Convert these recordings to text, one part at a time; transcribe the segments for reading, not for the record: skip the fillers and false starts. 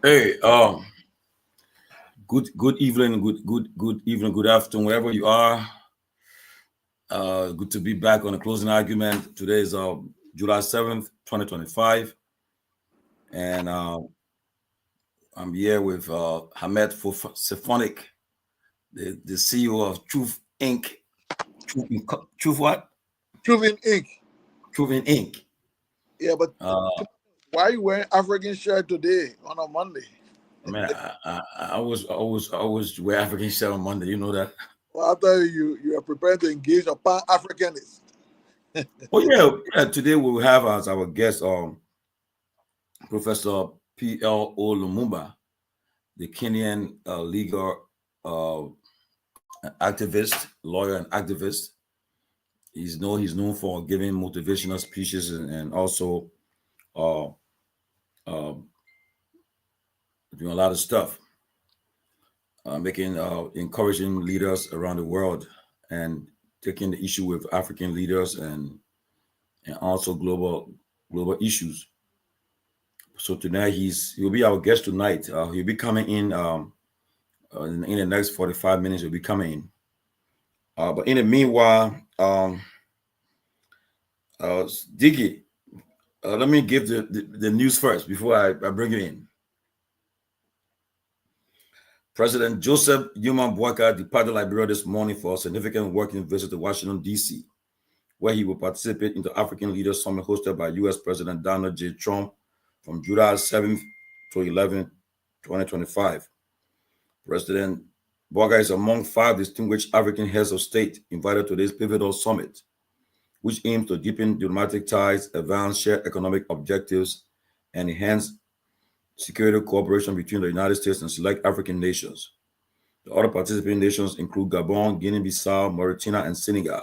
Hey, good evening, good evening, good afternoon, wherever you are. Good to be back on the closing argument. Today is July 7th, 2025, and I'm here with Hamed Symphonic, the CEO of Truth Inc. Truth what? Truth Inc. Truth Inc. Yeah, but Uh, why are you wearing African shirt today on a Monday? man, I always wear African shirt on Monday. You know that? Well, I thought you are prepared to engage a pan Africanist. Oh yeah. Today we will have as our guest Professor P.L.O. Lumumba, the Kenyan legal uh, activist, lawyer, and activist. He's known for giving motivational speeches and also uh, uh, doing a lot of stuff, making encouraging leaders around the world and taking the issue with African leaders and also global issues. So tonight he'll be our guest tonight. He'll be coming in the next 45 minutes. He'll be coming in. But in the meanwhile, uh, Diggy, let me give the news first before I bring you in. President Joseph Newman Boakai departed Liberia this morning for a significant working visit to Washington, D.C., where he will participate in the African Leaders Summit hosted by U.S. President Donald J. Trump from July 7th to 11th, 2025. President Boakai is among 5 distinguished African heads of state invited to this pivotal summit, which aims to deepen diplomatic ties, advance shared economic objectives, and enhance security cooperation between the United States and select African nations. The other participating nations include Gabon, Guinea-Bissau, Mauritania, and Senegal.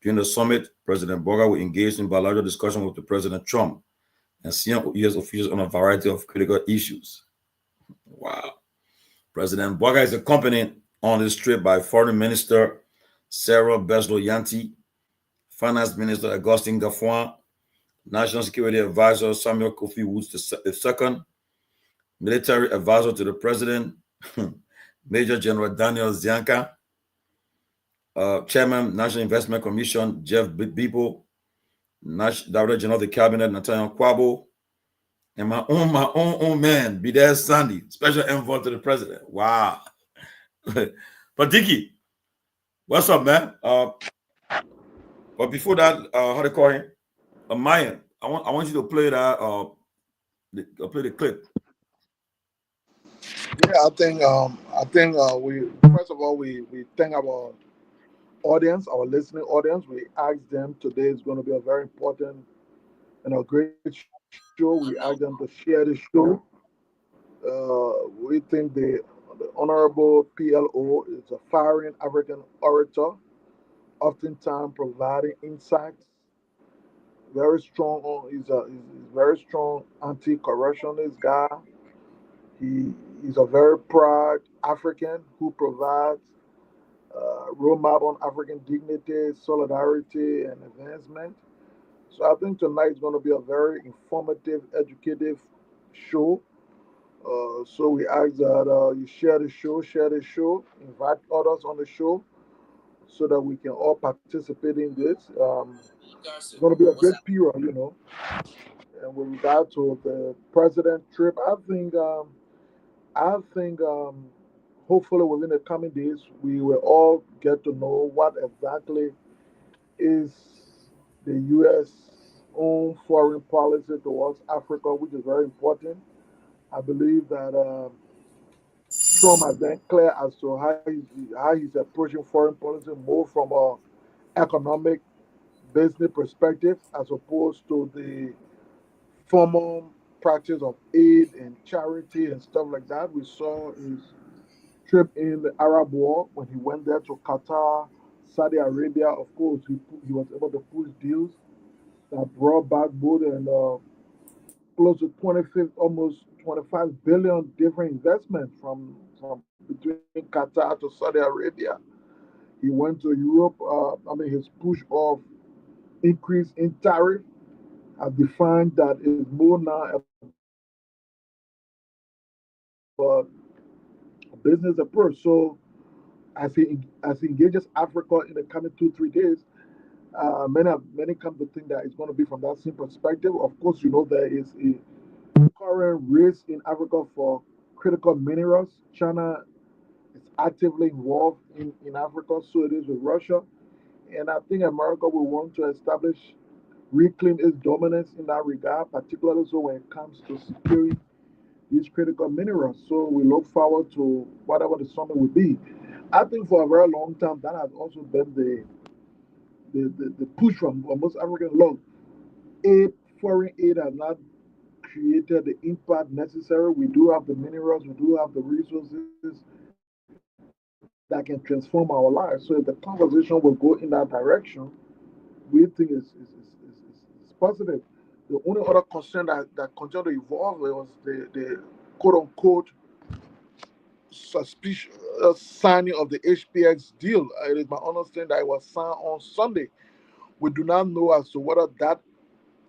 During the summit, President Boga will engage in bilateral discussion with President Trump and senior U.S. officials on a variety of critical issues. Wow. President Boga is accompanied on this trip by Foreign Minister Sarah Beslo Yanti, Finance Minister Augustine Gaffouin, National Security Advisor Samuel Kofi Woods II, Military Advisor to the President Major General Daniel Zianka, Chairman National Investment Commission Jeff Bebo, Director General of the Cabinet Nathaniel Kwabo, and my own man, Bidel Sandy, Special Envoy to the President. Wow. But Dicky, what's up, man? But before that, how to call him? Myean. I want you to play that. Play the clip. Yeah, I think we first of all we thank our audience, our listening audience. We asked them today is going to be a very important and a great show. We asked them to share the show. We think the Honorable PLO is a fiery African orator, oftentimes providing insights. Very strong. He's very strong anti-corruptionist guy. He is a very proud African who provides roadmap on African dignity, solidarity, and advancement. So I think tonight is going to be a very informative, educative show. So we ask that you share the show, invite others on the show so that we can all participate in this. It's going to be a great period, you know. And with regard to the president trip, I think hopefully within the coming days we will all get to know what exactly is the U.S. own foreign policy towards Africa, which is very important. I believe that Trump has been clear as to how he's approaching foreign policy more from a economic business perspective as opposed to the formal practice of aid and charity and stuff like that. We saw his trip in the Arab War when he went there to Qatar, Saudi Arabia. Of course, he was able to push deals that brought back more than close to 25, almost 25 billion different investments from between Qatar to Saudi Arabia. He went to Europe. His push of increase in tariff have defined that is more now about a business approach. So as he engages Africa in the coming 2 3 days, many come to think that it's going to be from that same perspective. Of course, there is a current race in Africa for critical minerals. China is actively involved in Africa, so it is with Russia. And I think America will want to reclaim its dominance in that regard, particularly so when it comes to securing these critical minerals. So we look forward to whatever the summit will be. I think for a very long time that has also been the push from most African look. Aid, foreign aid has not created the impact necessary. We do have the minerals, we do have the resources that can transform our lives. So if the conversation will go in that direction, we think it's positive. The only other concern that continued to evolve was the quote unquote suspicious signing of the HPX deal. It is my understanding that it was signed on Sunday. We do not know as to whether that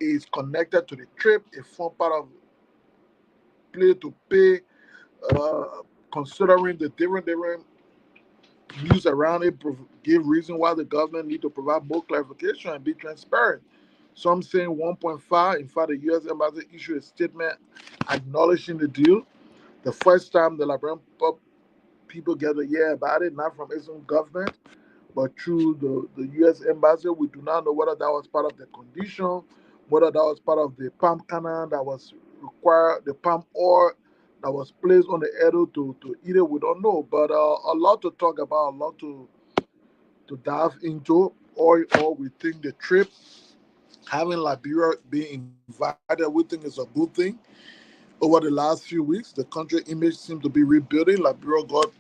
is connected to the trip, a form part of play to pay, uh, considering the different news around it, give reason why the government need to provide more clarification and be transparent. Some saying 1.5. In fact, the U.S. Embassy issued a statement acknowledging the deal. The first time the Liberian people get to hear about it, not from its own government, but through the U.S. Embassy. We do not know whether that was part of the condition, whether that was part of the palm kernel that was required, the palm oil that was placed on the Edo to eat it. We don't know, but a lot to talk about, a lot to dive into. Or we think the trip, having Liberia being invited, we think is a good thing. Over the last few weeks, the country image seemed to be rebuilding. Liberia got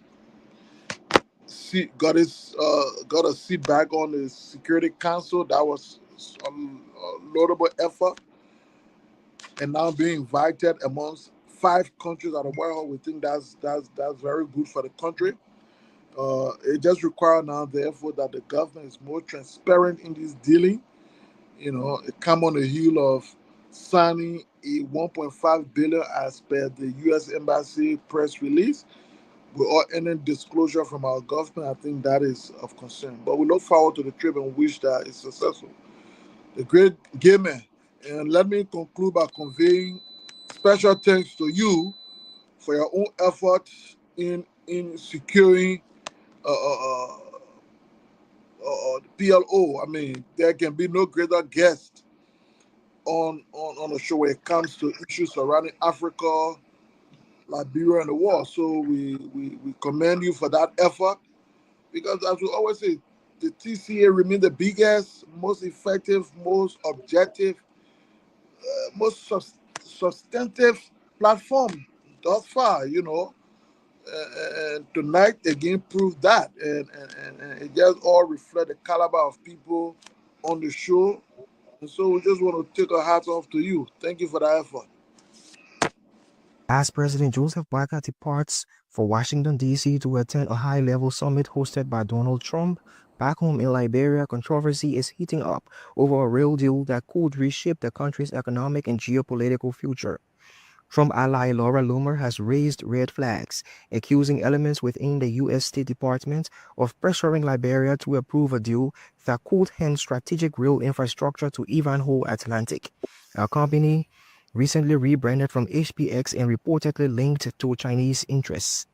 got a seat back on the Security Council. That was a notable effort, and now being invited amongst 5 countries out of world. We think that's very good for the country. It just requires now, therefore, that the government is more transparent in this dealing. It come on the heel of signing a 1.5 billion as per the U.S. Embassy press release. We're all any disclosure from our government. I think that is of concern. But we look forward to the trip and wish that it's successful. The great gay man. And let me conclude by conveying special thanks to you for your own efforts in securing PLO. I mean, there can be no greater guest on the show when it comes to issues surrounding Africa, Liberia, and the war. So we commend you for that effort because, as we always say, the TCA remains the biggest, most effective, most objective, most substantive platform thus far. And tonight again proved that, and it just all reflect the caliber of people on the show. And so we just want to take our hats off to you. Thank you for that effort. As President Joseph Boakai departs for Washington, D.C. to attend a high-level summit hosted by Donald Trump, back home in Liberia, controversy is heating up over a real deal that could reshape the country's economic and geopolitical future. Trump ally Laura Loomer has raised red flags, accusing elements within the U.S. State Department of pressuring Liberia to approve a deal that could hand strategic rail infrastructure to Ivanhoe Atlantic, a company recently rebranded from HPX and reportedly linked to Chinese interests.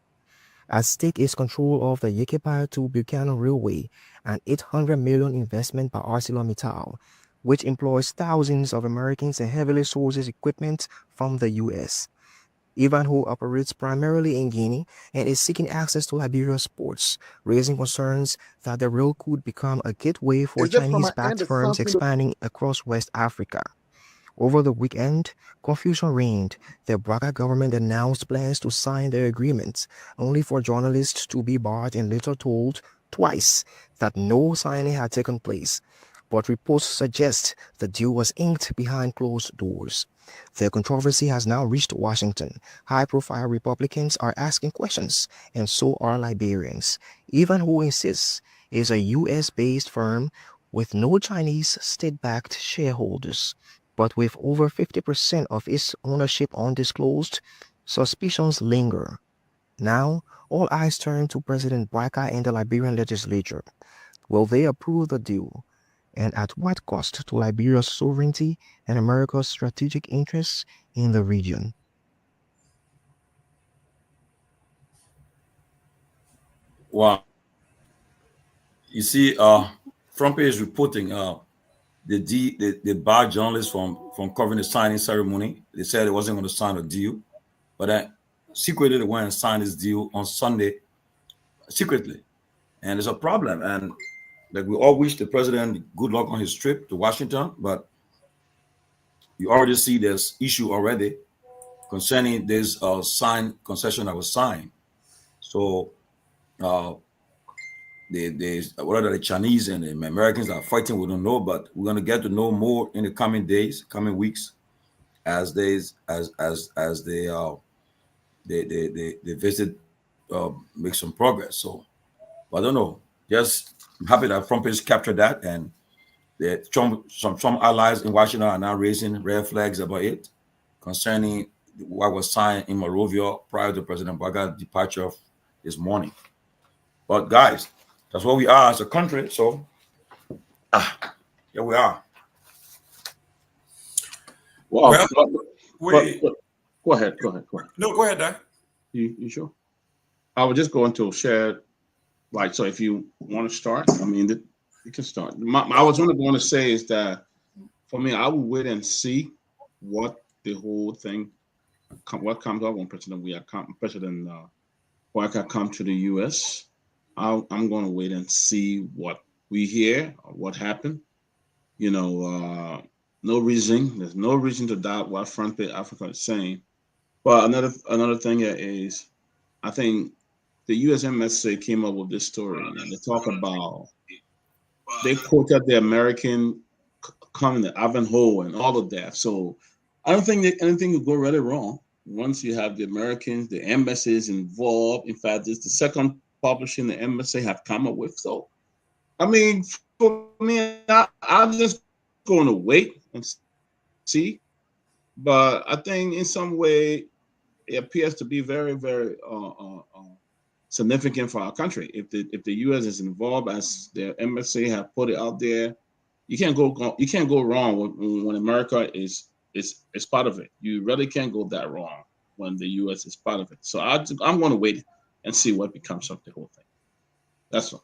At stake is control of the Yekepa to Buchanan Railway, an $800 million investment by ArcelorMittal, which employs thousands of Americans and heavily sources equipment from the U.S. Ivanhoe operates primarily in Guinea and is seeking access to Liberia's ports, raising concerns that the rail could become a gateway for Is it from my Chinese-backed end or firms something? expanding across West Africa. Over the weekend, confusion reigned. The Braga government announced plans to sign the agreement, only for journalists to be barred and later told twice that no signing had taken place. But reports suggest the deal was inked behind closed doors. The controversy has now reached Washington. High-profile Republicans are asking questions, and so are Liberians. Even who insists is a U.S.-based firm with no Chinese state-backed shareholders. But with over 50% of its ownership undisclosed, suspicions linger. Now, all eyes turn to President Bouakai and the Liberian legislature. Will they approve the deal? And at what cost to Liberia's sovereignty and America's strategic interests in the region? Wow. You see, Front Page is reporting the bar journalists from covering the signing ceremony. They said it wasn't going to sign a deal, but secretly they went and signed this deal on Sunday secretly, and it's a problem. And like we all wish the president good luck on his trip to Washington, but you already see there's issue already concerning this signed concession that was signed. So uh, what are the Chinese and the Americans are fighting? We don't know, but we're going to get to know more in the coming days, coming weeks, as they visit, make some progress. So I don't know. Just I'm happy that Trump has captured that, and that some allies in Washington are now raising red flags about it concerning what was signed in Monrovia prior to President Bouakai's departure this morning. But guys, that's what we are as a country. So here we are. Well, we go ahead. no, go ahead, Doc. You sure? I was just going to share, like, so if you want to start, I mean, you can start. I was only going to say is that for me, I will wait and see what the whole thing, what comes up when President Bouakai come to the U.S. I'm going to wait and see what we hear or what happened. You know, there's no reason to doubt what Front Page Africa is saying. But another thing is, I think the USMSA came up with this story, and they talk about, they quoted the American comment, Ivanhoe, and all of that. So I don't think that anything will go really wrong once you have the Americans, the embassies involved. In fact, it's the second publishing the embassy have come up with. So, I mean, for me, I'm just going to wait and see. But I think in some way, it appears to be very, very significant for our country. If the U.S. is involved, as the embassy have put it out there, you can't go wrong when America is part of it. You really can't go that wrong when the U.S. is part of it. So I'm going to wait and see what becomes of the whole thing. That's all.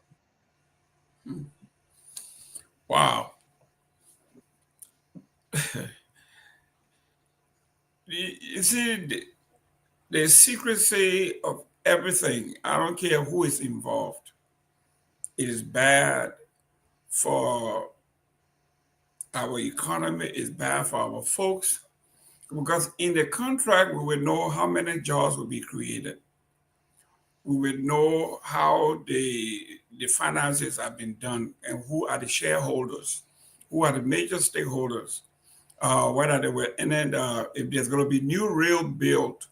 Wow. You see, the secrecy of everything, I don't care who is involved, it is bad for our economy, it's bad for our folks, because in the contract, we will know how many jobs will be created. We will know how the finances have been done and who are the shareholders, who are the major stakeholders, whether they were in it, if there's going to be new rail built,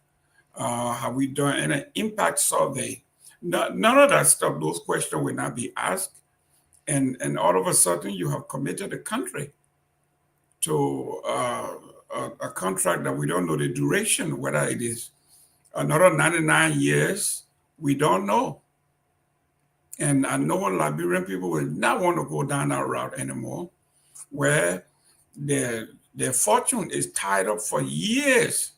have we done an impact survey? None of that stuff, those questions will not be asked. And all of a sudden, you have committed the country to a contract that we don't know the duration, whether it is another 99 years, we don't know. And I know Liberian people will not want to go down that route anymore, where their fortune is tied up for years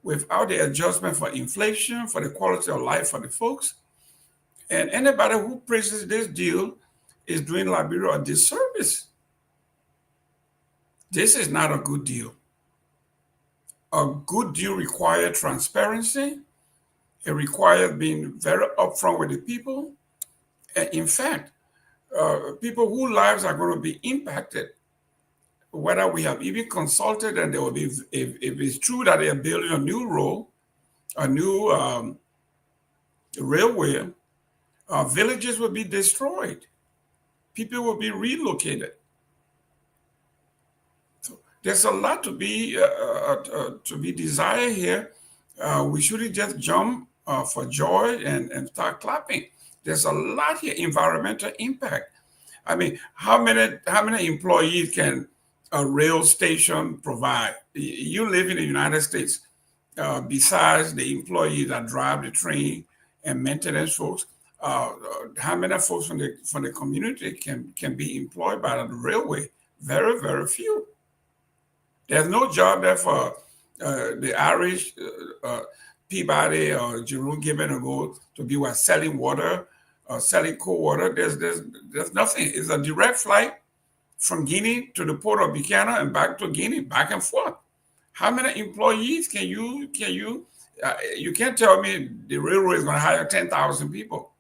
without the adjustment for inflation, for the quality of life for the folks. And anybody who praises this deal is doing Liberia a disservice. This is not a good deal. A good deal requires transparency. It requires being very upfront with the people. And in fact, people whose lives are going to be impacted, whether we have even consulted and there will be, if it's true that they are building a new road, a new railway, villages will be destroyed. People will be relocated. So there's a lot to be desired here. We shouldn't just jump for joy and start clapping. There's a lot here, environmental impact. I mean, how many employees can a rail station provide? You live in the United States. besides the employees that drive the train and maintenance folks, how many folks from the community can be employed by the railway? Very, very few. There's no job there for the Irish Peabody or Jerome Gibbon to go to be selling water or selling cold water. There's nothing. It's a direct flight from Guinea to the port of Buchanan and back to Guinea, back and forth. How many employees can you you can't tell me the railroad is going to hire 10,000 people.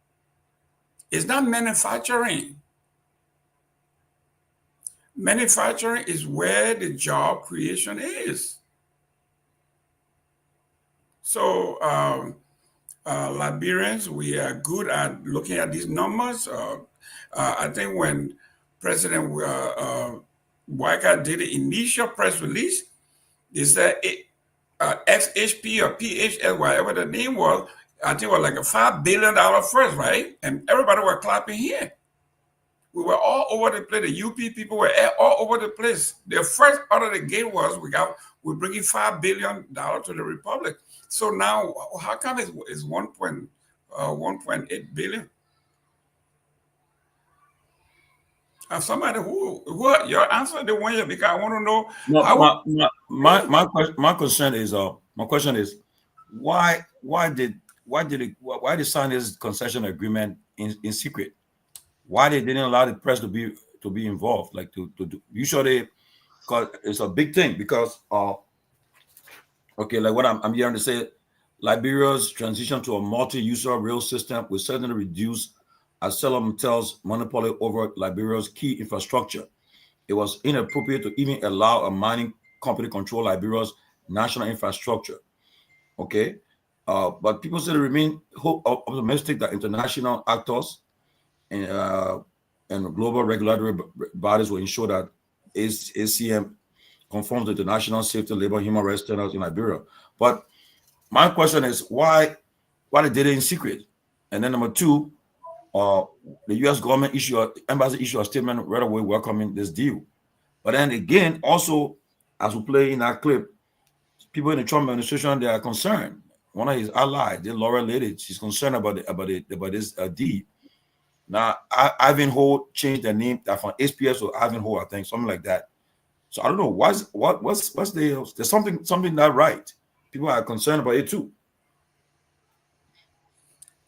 It's not manufacturing. Manufacturing is where the job creation is. So Liberians, we are good at looking at these numbers. I think when President Boyka did the initial press release, they said XHP or PHS, whatever the name was, I think it was like a $5 billion first, right? And everybody was clapping here. We were all over the place. The UP people were all over the place. The first out of the gate was we're bringing $5 billion to the Republic. So now, how come it's 1.8 billion? Somebody who your answer the one here, because I want to know. No, my question is why did they sign this concession agreement in secret? Why they didn't allow the press to be involved, like to do? Usually, because it's a big thing. Because okay, like what I'm hearing to say, Liberia's transition to a multi-user rail system will certainly reduce ArcelorMittal's monopoly over Liberia's key infrastructure. It was inappropriate to even allow a mining company control Liberia's national infrastructure. Okay, but people still remain optimistic that international actors and global regulatory bodies will ensure that ACM conforms to international safety, labor, human rights standards in Liberia. But my question is, why they did it in secret? And then number two, the U.S. government embassy issue a statement right away welcoming this deal. But then again, also, as we play in that clip, people in the Trump administration, they are concerned. One of his allies, the Laura Lady, she's concerned about this deal. Now, Ivan Ho changed the name from SPS to Ivan Ho, I think, something like that. So I don't know what's there's something not right. People are concerned about it too.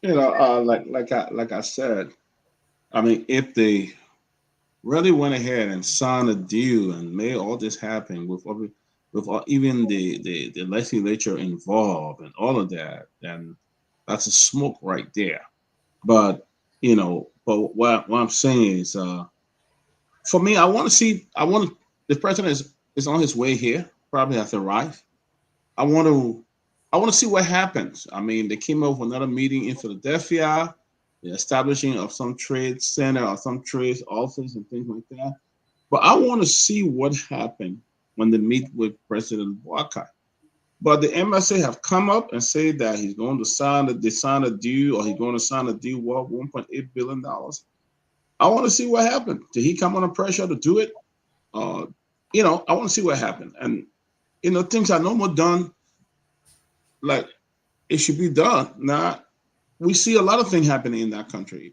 You know, like I said, I mean, if they really went ahead and signed a deal and made all this happen with even the legislature involved and all of that, then that's a smoke right there. But you know, but what I'm saying is, for me, the president is on his way here, probably has arrived. I want to see what happens. I mean, they came up with another meeting in Philadelphia, the establishing of some trade center or some trade office and things like that. But I want to see what happened when they meet with President Boyka. But the embassy have come up and said that he's going to sign a deal, or he's going to sign a deal worth $1.8 billion. I want to see what happened. Did he come under pressure to do it? You know, I want to see what happened. And, you know, things are no more done like it should be done. Now, we see a lot of things happening in that country.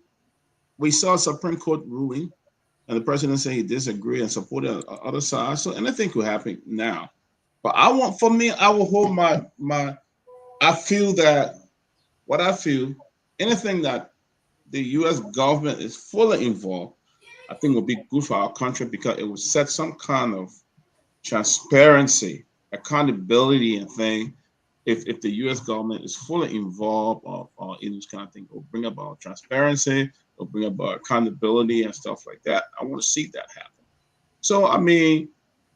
We saw a Supreme Court ruling, and the president said he disagreed and supported the other side. So anything could happen now. But I will hold I feel that anything that the U.S. government is fully involved, I think will be good for our country, because it will set some kind of transparency, accountability, and thing. If the U.S. government is fully involved or in this kind of thing, it will bring about transparency, it will bring about accountability and stuff like that. I want to see that happen. So, I mean,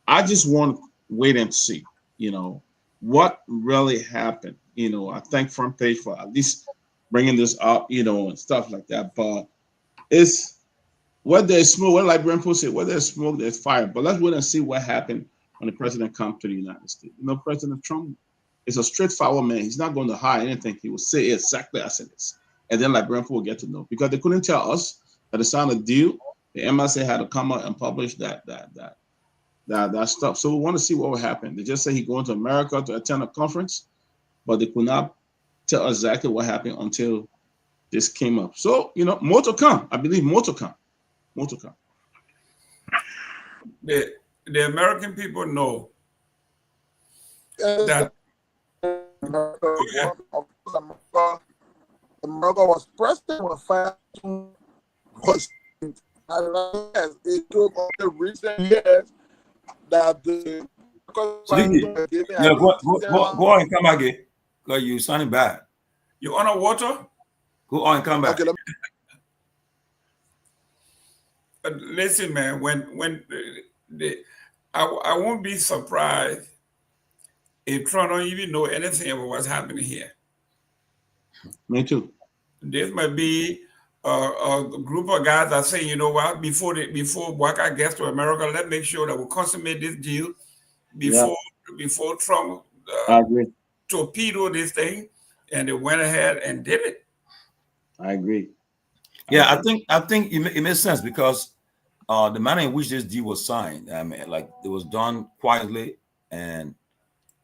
I just want to wait and see, you know, what really happened. You know, I thank Front Page for at least bringing this up, you know, and stuff like that. But it's where there's smoke, what Liberian people say, where there's smoke, there's fire. But let's wait and see what happened when the president comes to the United States. You know, President Trump is a straightforward man. He's not going to hide anything. He will say exactly as it is. And then Liberian people will get to know, because they couldn't tell us that they signed a deal. The embassy had to come out and publish that stuff. So we want to see what will happen. They just say he's going to America to attend a conference. but they could not tell exactly what happened until this came up. So, more to come. I believe more to come. More to come. The American people know Yes, that. America, of course, America was president when fire was. Yes, it took only recent years that the Siddiqui, were giving yeah, go on assistance. and come back again. Because you sounding bad. You on a water? Go on and come back. Okay, Listen, man. When I won't be surprised if Trump don't even know anything about what's happening here. Me too. This might be a group of guys that say, you know what, before Waka gets to America, let's make sure that we consummate this deal before Trump I agree. torpedoed this thing, and they went ahead and did it. I agree. Yeah, I think it makes sense because the manner in which this deal was signed, I mean, like it was done quietly and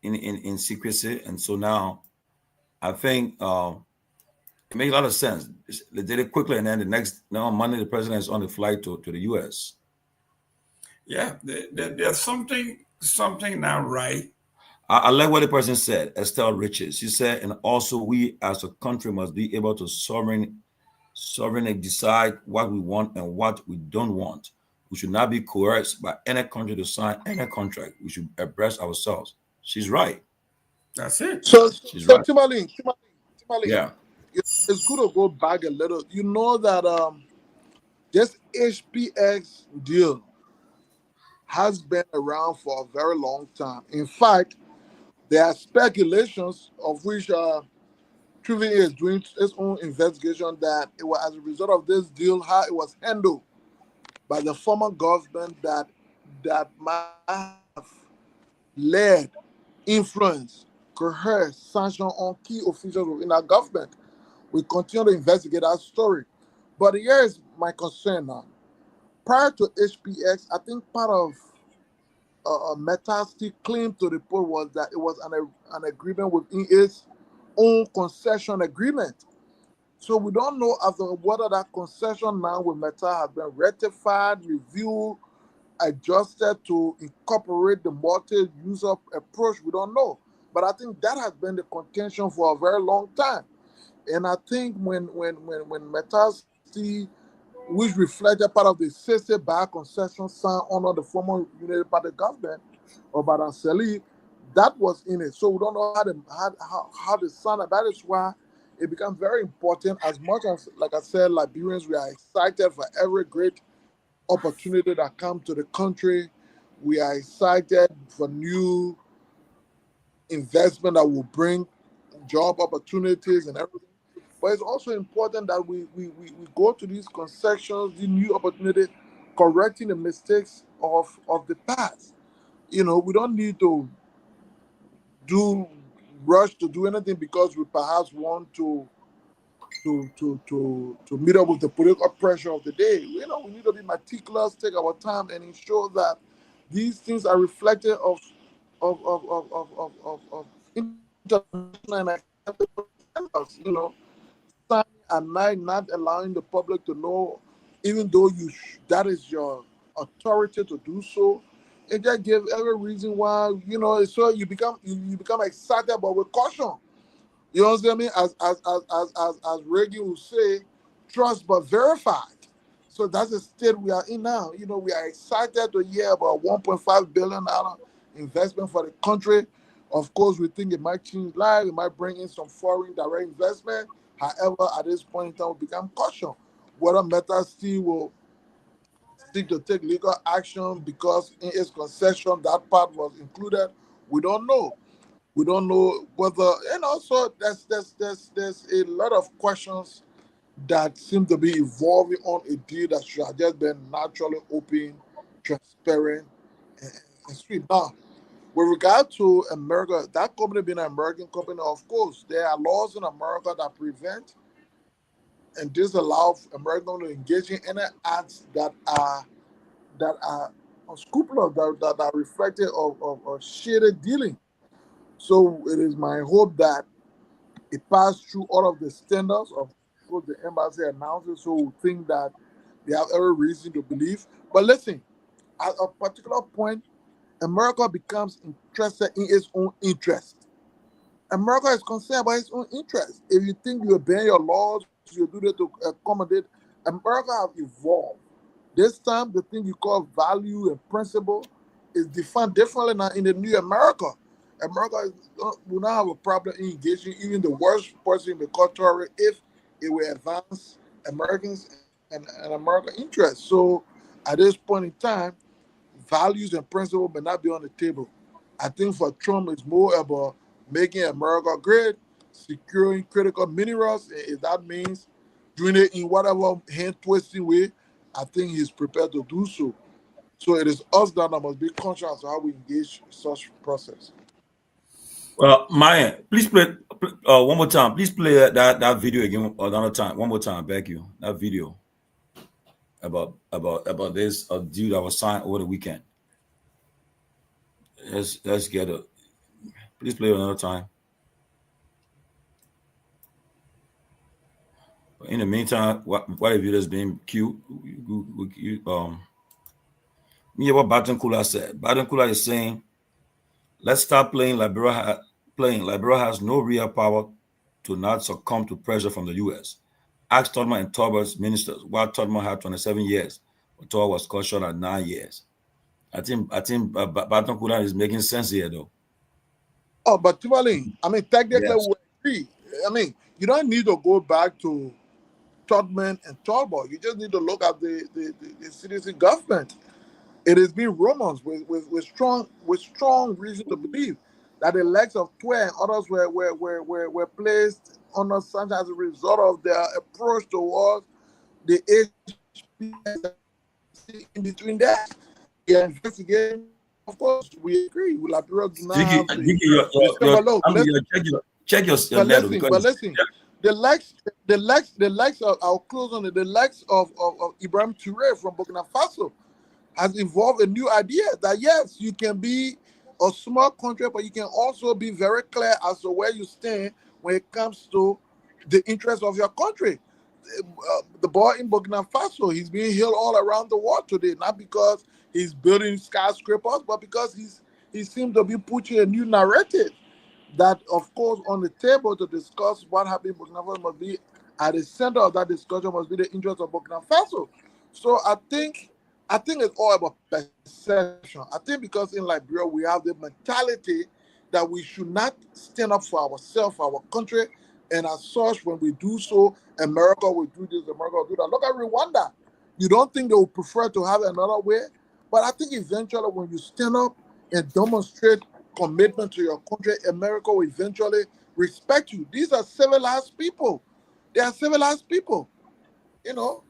in secrecy, and so now I think it makes a lot of sense. They did it quickly, and then on Monday the president is on the flight to the U.S. Yeah, there's something not right. I like what the person said, Estelle Riches. She said, and also we as a country must be able to sovereignly decide what we want and what we don't want. We should not be coerced by any country to sign any contract. We should abreast ourselves. She's right. That's it. She's right. Tomalin, Yeah. it's good to go back a little. You know that this HPX deal has been around for a very long time. In fact, there are speculations of which Trivia is doing its own investigation that it was as a result of this deal how it was handled by the former government that might have led, influenced, coerced, sanctioned on key officials within our government. We continue to investigate that story. But here is my concern now. Prior to HPX, I think part of Meta's claim to the report was that it was an agreement within its own concession agreement. So we don't know after whether that concession now with Meta has been ratified, reviewed, adjusted to incorporate the multi-user approach. We don't know. But I think that has been the contention for a very long time. And I think when Meta which reflected part of the CC back concession signed under the former United Party government or by Salif, that was in it. So we don't know how they signed it. That is why it becomes very important. As much as, like I said, Liberians, we are excited for every great opportunity that comes to the country. We are excited for new investment that will bring job opportunities and everything. But it's also important that we go to these concessions, these new opportunities, correcting the mistakes of the past. We don't need to rush to do anything because we perhaps want to meet up with the political pressure of the day. We need to be meticulous, take our time, and ensure that these things are reflected of international and acceptable standards. Signing at night, not allowing the public to know, even though that is your authority to do so. It just gives every reason why, so you become excited, but with caution. You understand me? As Reagan would say, trust but verified. So that's the state we are in now. We are excited to hear about $1.5 billion investment for the country. Of course, we think it might change lives. It might bring in some foreign direct investment. However, at this point in time, we become cautious. Whether Meta still will seek to take legal action because in its concession that part was included, we don't know. We don't know whether, so there's a lot of questions that seem to be evolving on a deal that should have just been naturally open, transparent, and sweet. Now, with regard to America, that company being an American company, of course, there are laws in America that prevent and disallow Americans to engage in any acts that are unscrupulous, that are reflective of shady dealing. So it is my hope that it passed through all of the standards of what the embassy announces, so we think that they have every reason to believe. But listen, at a particular point, America becomes interested in its own interest. America is concerned about its own interest. If you think you obey your laws, you do that to accommodate, America have evolved. This time, the thing you call value and principle is defined differently now in the new America. America will not have a problem in engaging even the worst person in the culture if it will advance Americans and American interests. So at this point in time, values and principles may not be on the table. I think for Trump, it's more about making America great, securing critical minerals. If that means doing it in whatever hand twisting way, I think he's prepared to do so. So it is us that must be conscious of how we engage such process. Well, Myean, please play one more time. Please play that video again another time. One more time. Thank you. That video about this deal that was signed over the weekend. Let's get it. Please play it another time. In the meantime, what have you just been cute? Me what Baton Kula said. Baton Kula is saying, let's start playing. Liberia has no real power to not succumb to pressure from the U.S. Ask Tomalin and Torgbean's ministers. While Tomalin had 27 years, but Torgbean was cut short at 9 years. I think Baton Kula is making sense here, though. Oh, but Tomalin, I mean, technically Yes. we agree. I mean, you don't need to go back to Torgbean and Torgbean. You just need to look at the citizen government. It has been rumors with strong reason to believe that the legs of Twe and others were placed under Sanchez as a result of their approach towards the HPS in between that. Yeah, investigating. Of course, we agree. Will Liberia do not have check your but letter listen, because the likes of I'll close on it. The likes of Ibrahim Touré from Burkina Faso has evolved a new idea that yes, you can be a small country, but you can also be very clear as to where you stand when it comes to the interests of your country. The boy in Burkina Faso, he's being hailed all around the world today, not because he's building skyscrapers, but because he seems to be pushing a new narrative that, of course, on the table to discuss what happened in Burkina Faso must be at the center of that discussion must be the interest of Burkina Faso. So I think it's all about perception. I think because in Liberia we have the mentality that we should not stand up for ourselves, for our country, and as such, when we do so, America will do this, America will do that. Look at Rwanda. You don't think they would prefer to have another way, but I think eventually when you stand up and demonstrate commitment to your country, America will eventually respect you. These are civilized people. They are civilized people, you know.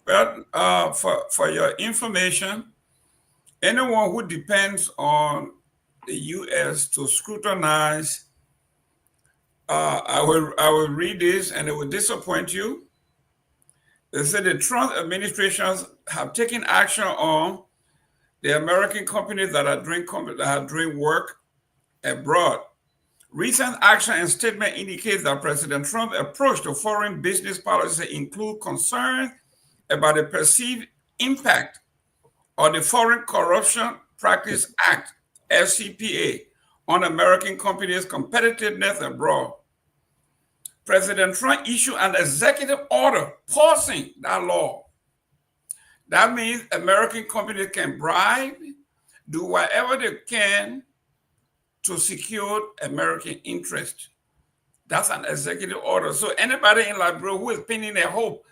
Well, for your information, anyone who depends on the U.S. to scrutinize, I will read this and it will disappoint you. They said the Trump administrations have taken action on the American companies that are doing work abroad. Recent action and statement indicates that President Trump's approach to foreign business policy include concerns about the perceived impact of the Foreign Corruption Practice Act, FCPA, on American companies' competitiveness abroad. President Trump issued an executive order pausing that law. That means American companies can bribe, do whatever they can to secure American interest. That's an executive order. So anybody in Liberia who is pinning their hope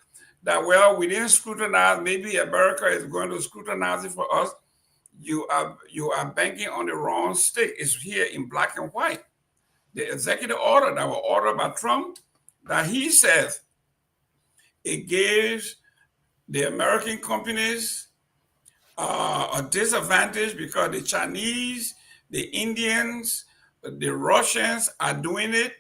that, well, we didn't scrutinize, maybe America is going to scrutinize it for us, you are banking on the wrong stick. It's here in black and white. The executive order that was ordered by Trump, that he says it gives the American companies a disadvantage because the Chinese, the Indians, the Russians are doing it,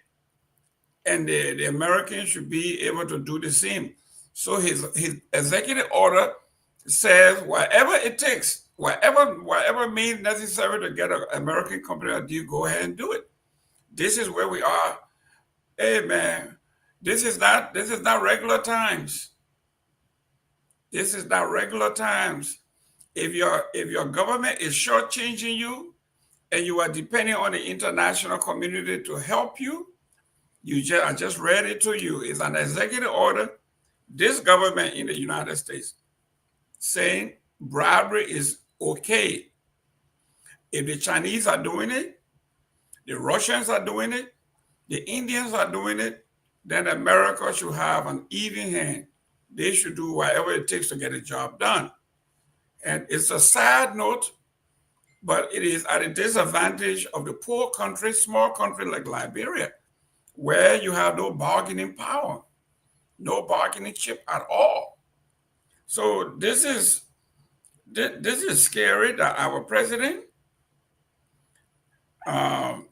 and the Americans should be able to do the same. So his executive order says whatever it takes, whatever means necessary to get an American company to do, go ahead and do it. This is where we are. Hey man, this is not regular times. This is not regular times. If your government is shortchanging you and you are depending on the international community to help you, I just read it to you. It's an executive order. This government in the United States saying bribery is okay. If the Chinese are doing it, the Russians are doing it, the Indians are doing it, then America should have an even hand. They should do whatever it takes to get the job done. And it's a sad note, but it is at a disadvantage of the poor country, small country like Liberia, where you have no bargaining power, no bargaining chip at all. So this is scary that our president, well,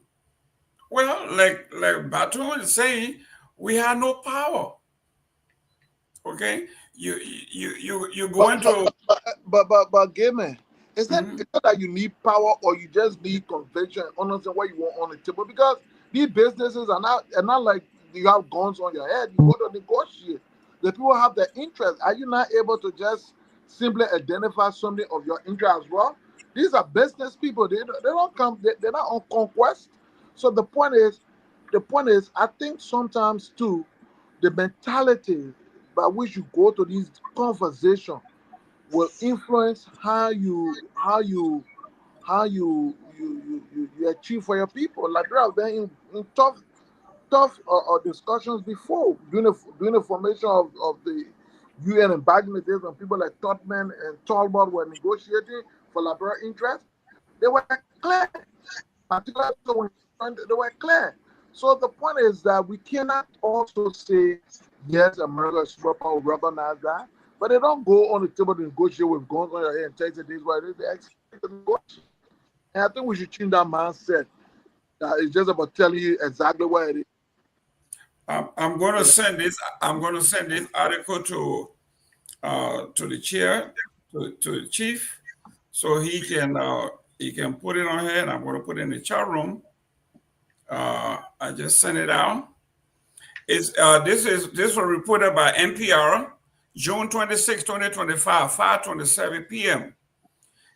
like Batum is saying, we have no power. Okay, you going to But Gamer, is that it's not that you need power or you just need conviction and understand what you want on the table? Because these businesses are not like you have guns on your head. You go to negotiate. The people have the interest. Are you not able to just simply identify something of your interest as well? These are business people. They don't come. They're not on conquest. So the point is, I think sometimes too, the mentality by which you go to these conversations will influence how you achieve for your people. Like there have been in tough discussions before during the formation of the UN and back in the days when people like Torgbean and Talbot were negotiating for Liberia interests. They were clear, particularly when they were clear. So the point is that we cannot also say yes, America is superpower, recognize that. But they don't go on the table to negotiate with guns on your head and take the days where they expect to negotiate. And I think we should change that mindset. That it's just about telling you exactly what it is. I'm going to send this. I'm going to send this article to the chair, to the chief, so he can put it on here. And I'm going to put it in the chat room. I just sent it out. This was reported by NPR. June 26, 2025, 5:27 p.m.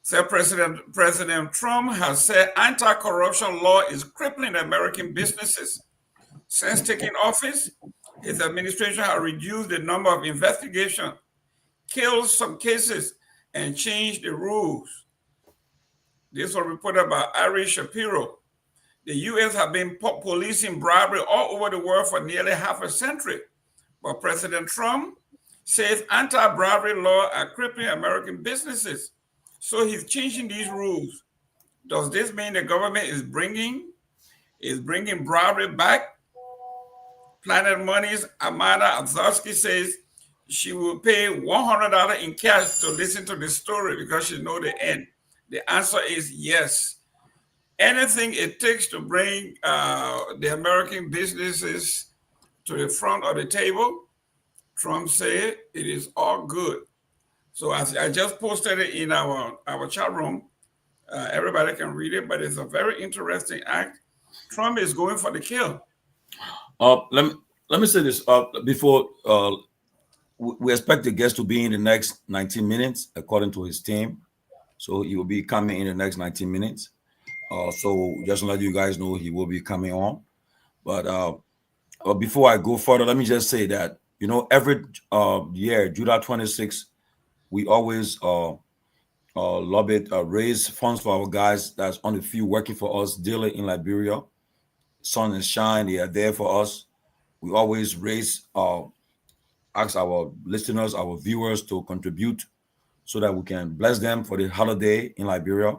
Said President Trump has said anti-corruption law is crippling American businesses. Since taking office, his administration has reduced the number of investigations, killed some cases, and changed the rules. This was reported by Ari Shapiro. The U.S. have been policing bribery all over the world for nearly half a century, but President Trump says anti-bribery laws are crippling American businesses. So he's changing these rules. Does this mean the government is bringing bribery back? Planet Money's Amanda Abzowski says she will pay $100 in cash to listen to the story because she knows the end. The answer is yes. Anything it takes to bring the American businesses to the front of the table, Trump said it is all good. So I just posted it in our chat room. Everybody can read it, but it's a very interesting act. Trump is going for the kill. Let me say this before we expect the guest to be in the next 19 minutes, according to his team. So he will be coming in the next 19 minutes. So just to let you guys know, he will be coming on. But before I go further, let me just say that, you know, every year, July 26th, we always lobby, raise funds for our guys that's on the field working for us daily in Liberia. Sun and shine, they are there for us. We always ask our listeners, our viewers to contribute so that we can bless them for the holiday in Liberia,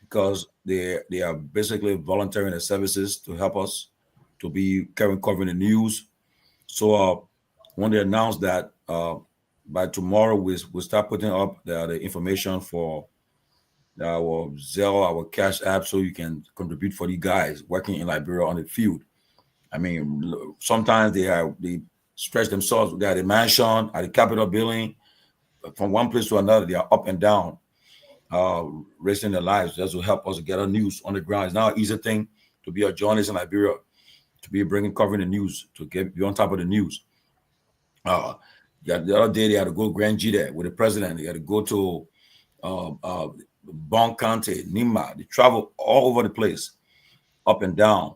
because they are basically volunteering their services to help us to be covering the news. So when they announced that by tomorrow we'll start putting up the information for our Zelle, our Cash App, so you can contribute for the guys working in Liberia on the field. I mean, sometimes they stretch themselves. They are at the mansion, at the Capitol building, from one place to another. They are up and down, risking their lives just to help us to get our news on the ground. It's now an easy thing to be a journalist in Liberia, to be covering the news, to be on top of the news. The other day they had to go Grand G there with the president. They had to go to Bon County, Nima. They travel all over the place, up and down.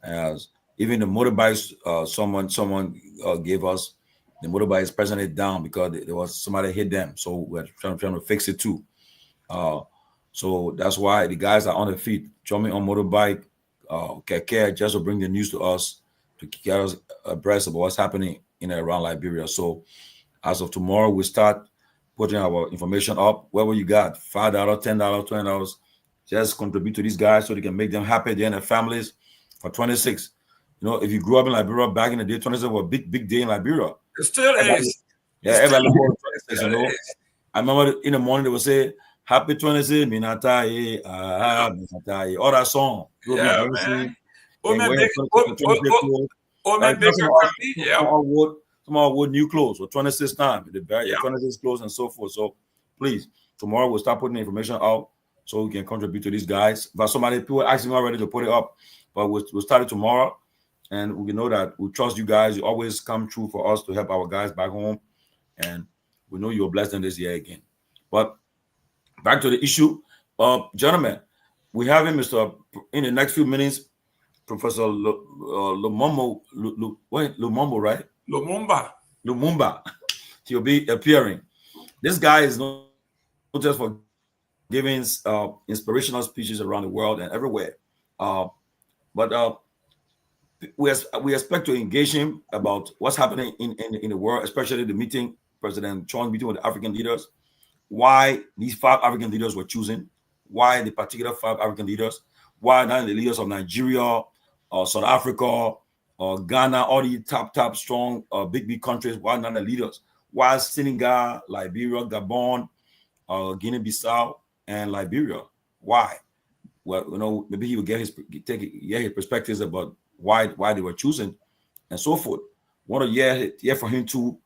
As even the motorbikes, someone gave us the motorbikes presently down because there was somebody hit them. So we're trying to fix it too. So that's why the guys are on their feet, jumping on motorbike, keke, just to bring the news to us, to get us abreast of what's happening in and around Liberia. So as of tomorrow, we start putting our information up. Whatever you got, $5, $10, $20, just contribute to these guys so they can make them happy, they and their families. For 26, you know, if you grew up in Liberia back in the day, 26 was a big day in Liberia. It still is. Yeah, everybody loved 26, you know. I remember in the morning they would say, "Happy 26, Minatai, Minatai," all that song. Yeah, man. Some wore new clothes for 26 time. They buy 26 clothes and so forth. So please, tomorrow we'll start putting the information out so we can contribute to these guys. But people asking already to put it up. But we'll start it tomorrow, and we know that we trust you guys. You always come true for us to help our guys back home, and we know you'll bless them this year again. But back to the issue, gentlemen, we have him, in the next few minutes, Professor Lumumba, right? Lumumba. He'll be appearing. This guy is not just for giving inspirational speeches around the world and everywhere. But we expect to engage him about what's happening in the world, especially the meeting, President Trump's meeting with the African leaders, why these 5 African leaders were chosen, why the particular 5 African leaders, why not the leaders of Nigeria, South Africa, Ghana, all the top, strong, big countries, why not the leaders? Why Senegal, Liberia, Gabon, Guinea-Bissau, and Liberia? Why? Well, you know, maybe he will get his perspectives about why they were chosen and so forth. Want to hear from him too,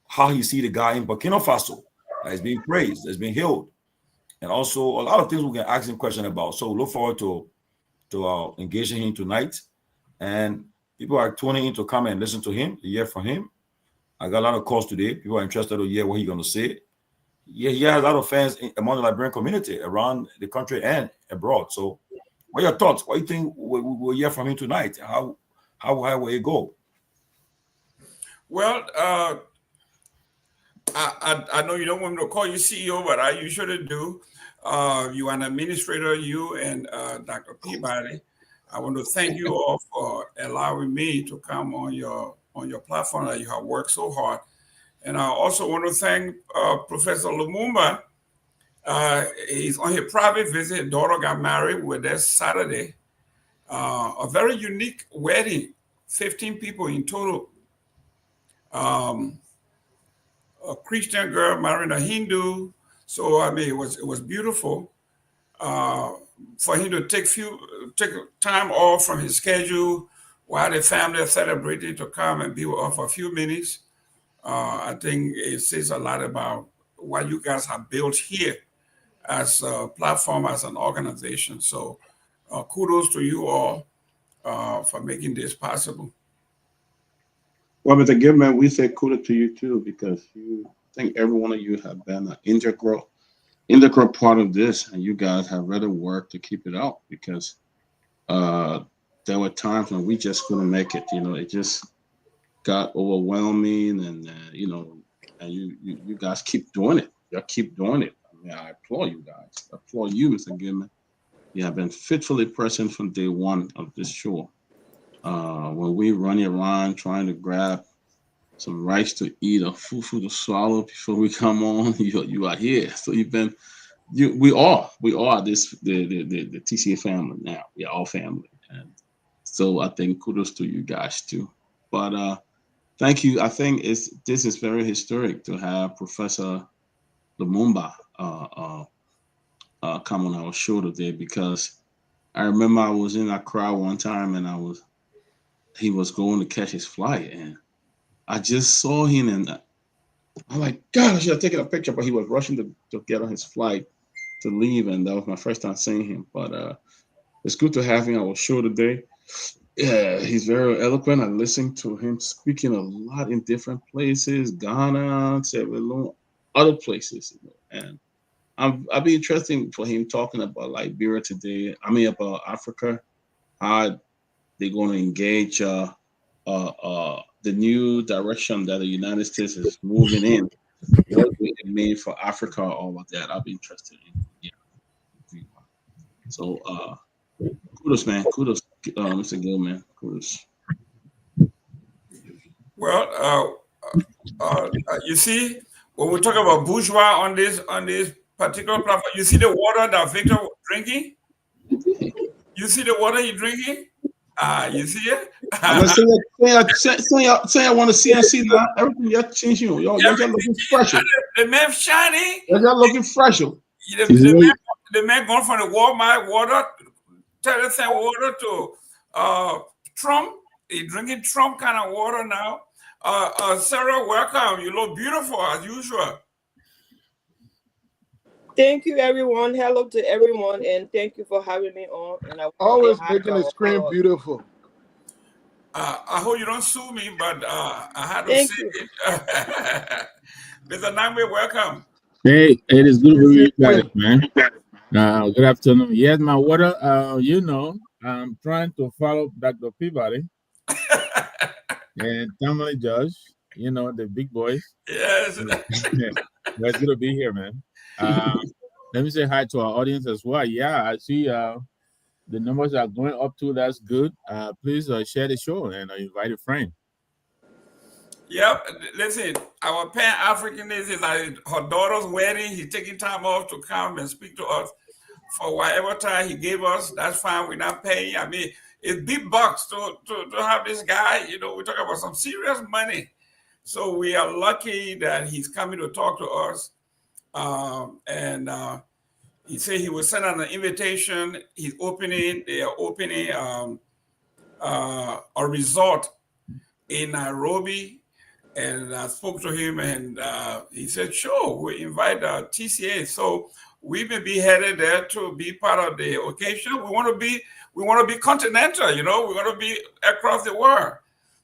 how he see the guy in Burkina Faso that is being praised, that's being healed, and also a lot of things we can ask him questions about. So look forward to engaging him tonight, and people are tuning in to come and listen to him, to hear from him. I got a lot of calls today. People are interested to hear what he's going to say. Yeah, he has a lot of fans among the Liberian community around the country and abroad. So, what are your thoughts? What do you think we'll hear from him tonight? How will it go? Well, I know you don't want me to call you CEO, but I usually do. You are an administrator, you and Dr. Peabody. I want to thank you all for allowing me to come on your platform that you have worked so hard. And I also want to thank Professor Lumumba. He's on his private visit. His daughter got married with this Saturday. A very unique wedding, 15 people in total. A Christian girl marrying a Hindu. So I mean, it was beautiful for him to take time off from his schedule while the family are celebrating to come and be with us for a few minutes. I think it says a lot about what you guys have built here as a platform, as an organization. So kudos to you all for making this possible. Well, Mr. Gilman, we say kudos to you too, because I think every one of you have been an integral part of this, and you guys have really worked to keep it out, because there were times when we just couldn't make it. You know, it just got overwhelming, and and you guys keep doing it. You keep doing it. I mean, I applaud you guys. I applaud you, Mr. Gilman. You have been faithfully present from day one of this show. When we running around trying to grab some rice to eat or food to swallow before we come on, you are here. So we are this the TCA family now. We are all family, and so I think kudos to you guys too. But thank you. I think this is very historic to have Professor Lumumba come on our show today, because I remember I was in Accra one time and he was going to catch his flight, and I just saw him, and I'm like, God, I should have taken a picture, but he was rushing to get on his flight to leave, and that was my first time seeing him. But it's good to have him on our show today. Yeah, he's very eloquent. I listened to him speaking a lot in different places, Ghana, Sierra Leone, other places, and I'd be interested for him talking about Liberia today. I mean, about Africa, how they're going to engage the new direction that the United States is moving in. What would it mean for Africa? All of that, I'll be interested in. Yeah. So, kudos, man. Kudos, Mr. Gill, man. Kudos. Well, you see, when we talk about bourgeois on this particular platform, you see the water that Victor was drinking. You see the water he's drinking. You see it? I'm gonna say I want to CNC now. Everything y'all changing. Y'all looking special. The man shining. Y'all looking special. The man going from the Walmart water, 30-cent water to Trump. He's drinking Trump kind of water now. Sarah, welcome. You look beautiful as usual. Thank you, everyone. Hello to everyone, and thank you for having me on. And I always making the screen beautiful. I hope you don't sue me, but I had to say it. Mr. Nyenwolo, welcome. Hey, it is good to be back, man. Good afternoon. Yes, my water. I'm trying to follow Dr. Peabody and Tomalin Judge. The big boys. Yes. It's good to be here, man. Let me say hi to our audience as well. Yeah, I see the numbers are going up too. That's good. Please share the show and invite a friend. Yep. Listen, our Pan-African is like her daughter's wedding. He's taking time off to come and speak to us for whatever time he gave us. That's fine. We're not paying. I mean, it's big bucks to have this guy. We're talking about some serious money. So we are lucky that he's coming to talk to us. He said he will send out an invitation. They are opening a resort in Nairobi. And I spoke to him, and he said, sure, we invite TCA. So we may be headed there to be part of the occasion. We want to be continental, we want to be across the world.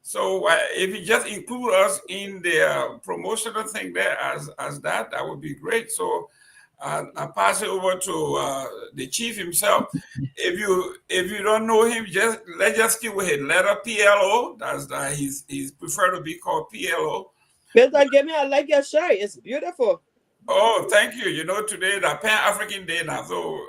So if you just include us in the promotional thing there as that would be great. So I pass it over to the chief himself. If you don't know him, let's just keep with his letter PLO. That's he's preferred to be called PLO. Mr. Gimme, I like your shirt. It's beautiful. Oh, thank you. Today the Pan-African Day now, so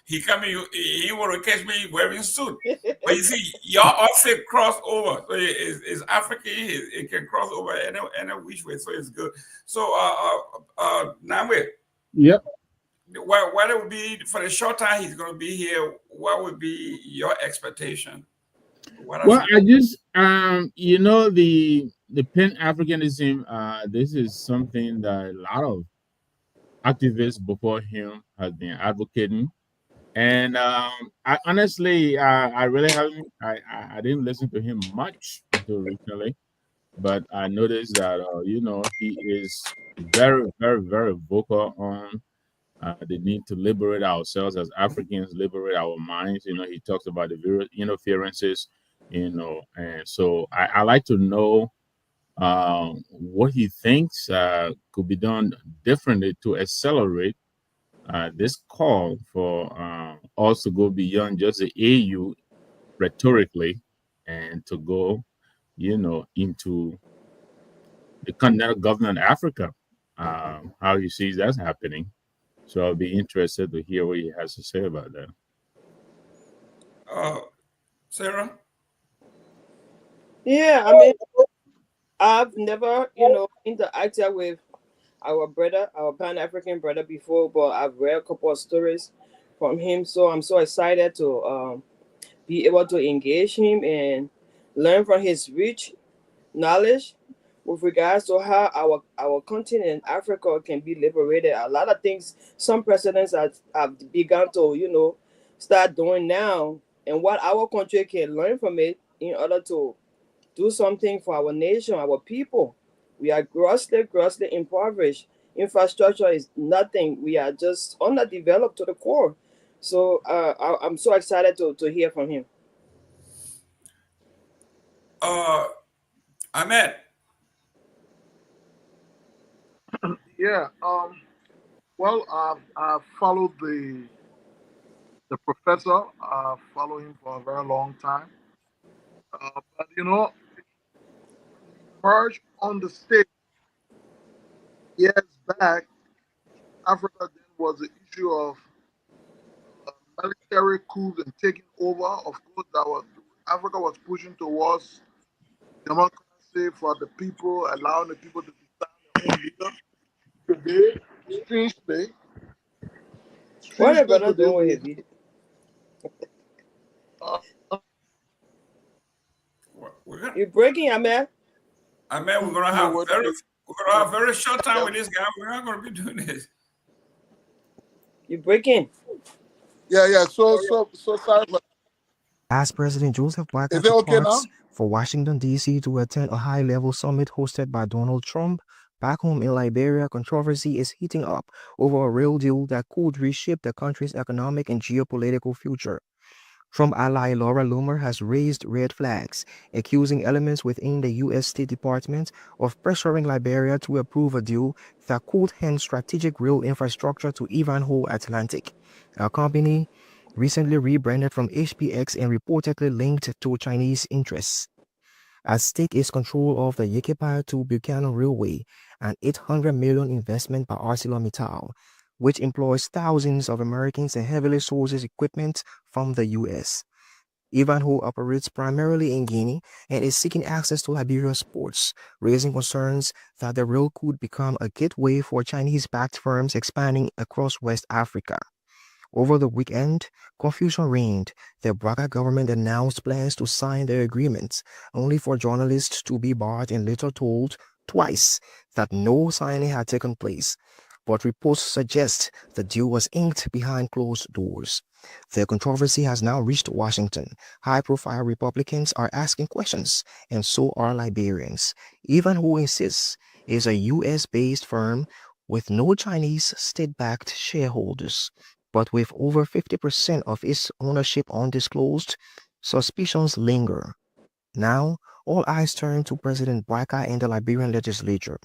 he want to catch me wearing suit. But you see, your outfit cross over, so it's African. It can cross over any which way, so it's good. So, Nyenwolo. Yep. What it would be for the short time he's going to be here? What would be your expectation? I just the Pan-Africanism. This is something that a lot of activists before him has been advocating, and I honestly I really haven't. I didn't listen to him much until recently, but I noticed that he is very, very, very vocal on the need to liberate ourselves as Africans, liberate our minds. He talks about the various interferences, and so I like to know what he thinks could be done differently to accelerate this call for us to go beyond just the AU rhetorically and to go, into the continental government of Africa, how he sees that's happening. So I'll be interested to hear what he has to say about that. Sarah? Yeah, I mean, I've never, interacted with our Pan-African brother before, but I've read a couple of stories from him. So I'm so excited to be able to engage him and learn from his rich knowledge with regards to how our continent, Africa, can be liberated. A lot of things some presidents have begun to, start doing now, and what our country can learn from it in order to do something for our nation, our people. We are grossly impoverished. Infrastructure is nothing. We are just underdeveloped to the core. So I'm so excited to hear from him. Ahmed, Yeah. Well, I followed the professor. I followed him for a very long time. But merged on the stage years back, Africa then was the issue of military coups and taking over. Of course, that was Africa was pushing towards democracy for the people, allowing the people to decide their own leader. Today, strangely, What are strangely brother today doing with we his video? uh, we're gonna, You're breaking, Ahmed. Ahmed, we're gonna no, have what, very short time yeah, with this guy. We're not gonna be doing this. You're breaking. yeah. So sorry, but As President Joseph Boakai is it okay now? departs for Washington, D.C. to attend a high-level summit hosted by Donald Trump, back home in Liberia, controversy is heating up over a real deal that could reshape the country's economic and geopolitical future. Trump ally Laura Loomer has raised red flags, accusing elements within the U.S. State Department of pressuring Liberia to approve a deal that could hand strategic rail infrastructure to Ivanhoe Atlantic, a company recently rebranded from HPX and reportedly linked to Chinese interests. At stake is control of the Yekepa to Buchanan Railway, an $800 million investment by ArcelorMittal, which employs thousands of Americans and heavily sources equipment from the U.S. Ivanhoe operates primarily in Guinea and is seeking access to Liberia's ports, raising concerns that the rail could become a gateway for Chinese-backed firms expanding across West Africa. Over the weekend, confusion reigned. The Braga government announced plans to sign the agreement, only for journalists to be barred and later told twice that no signing had taken place. But reports suggest the deal was inked behind closed doors. The controversy has now reached Washington. High-profile Republicans are asking questions, and so are Liberians. Ivanhoe insists is a U.S.-based firm with no Chinese state-backed shareholders. But with over 50% of its ownership undisclosed, suspicions linger. Now, all eyes turn to President Boakai and the Liberian legislature.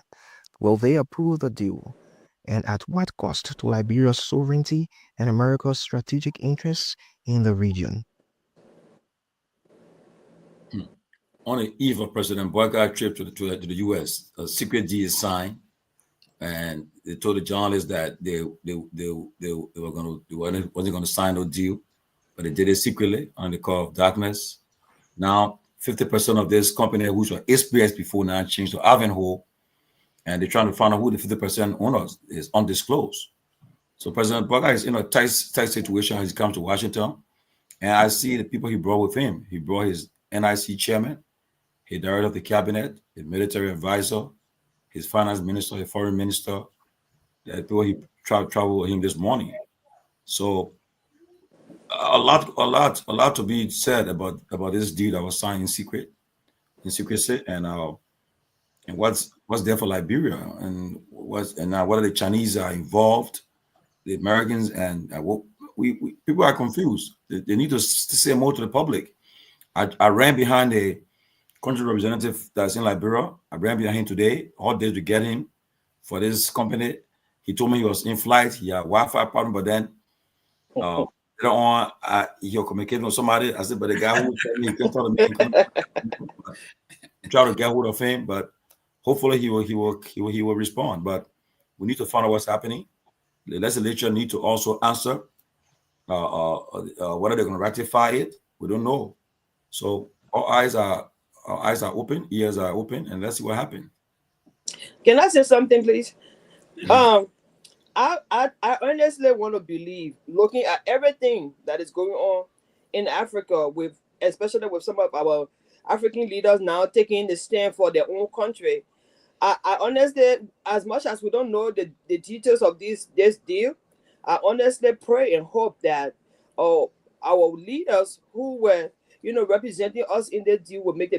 Will they approve the deal? And at what cost to Liberia's sovereignty and America's strategic interests in the region? On the eve of President Boakai's trip to the U.S., a secret deal is signed, and they told the journalists that they wasn't going to sign no deal, but they did it secretly on the call of darkness. Now, 50% of this company, which was SPS before, now changed to Ivanhoe, and they're trying to find out who the 50% owners is undisclosed. So President Boakai is in a tight situation as he comes to Washington, and I see the people he brought with him. He brought his NIC chairman, his director of the cabinet, his military advisor, his finance minister, his foreign minister. The people he traveled with him this morning. So a lot to be said about this deal that was signed in secrecy, and what's there for Liberia, and now what are the Chinese are involved, the Americans, and we people are confused. They need to say more to the public. I ran behind a country representative that's in Liberia. I ran behind him today, all day to get him for this company. He told me he was in flight. He had Wi-Fi problem, but then later on, he'll communicate with somebody. I said, but the guy who told me he couldn't tell me, try to get hold of him, but hopefully he will respond. But we need to find out what's happening. The legislature need to also answer whether they're going to ratify it. We don't know. So our eyes are open, ears are open, and let's see what happens. Can I say something, please? I honestly want to believe, looking at everything that is going on in Africa, with especially with some of our African leaders now taking the stand for their own country. I honestly, as much as we don't know the details of this deal, I honestly pray and hope that our leaders who were representing us in the deal will make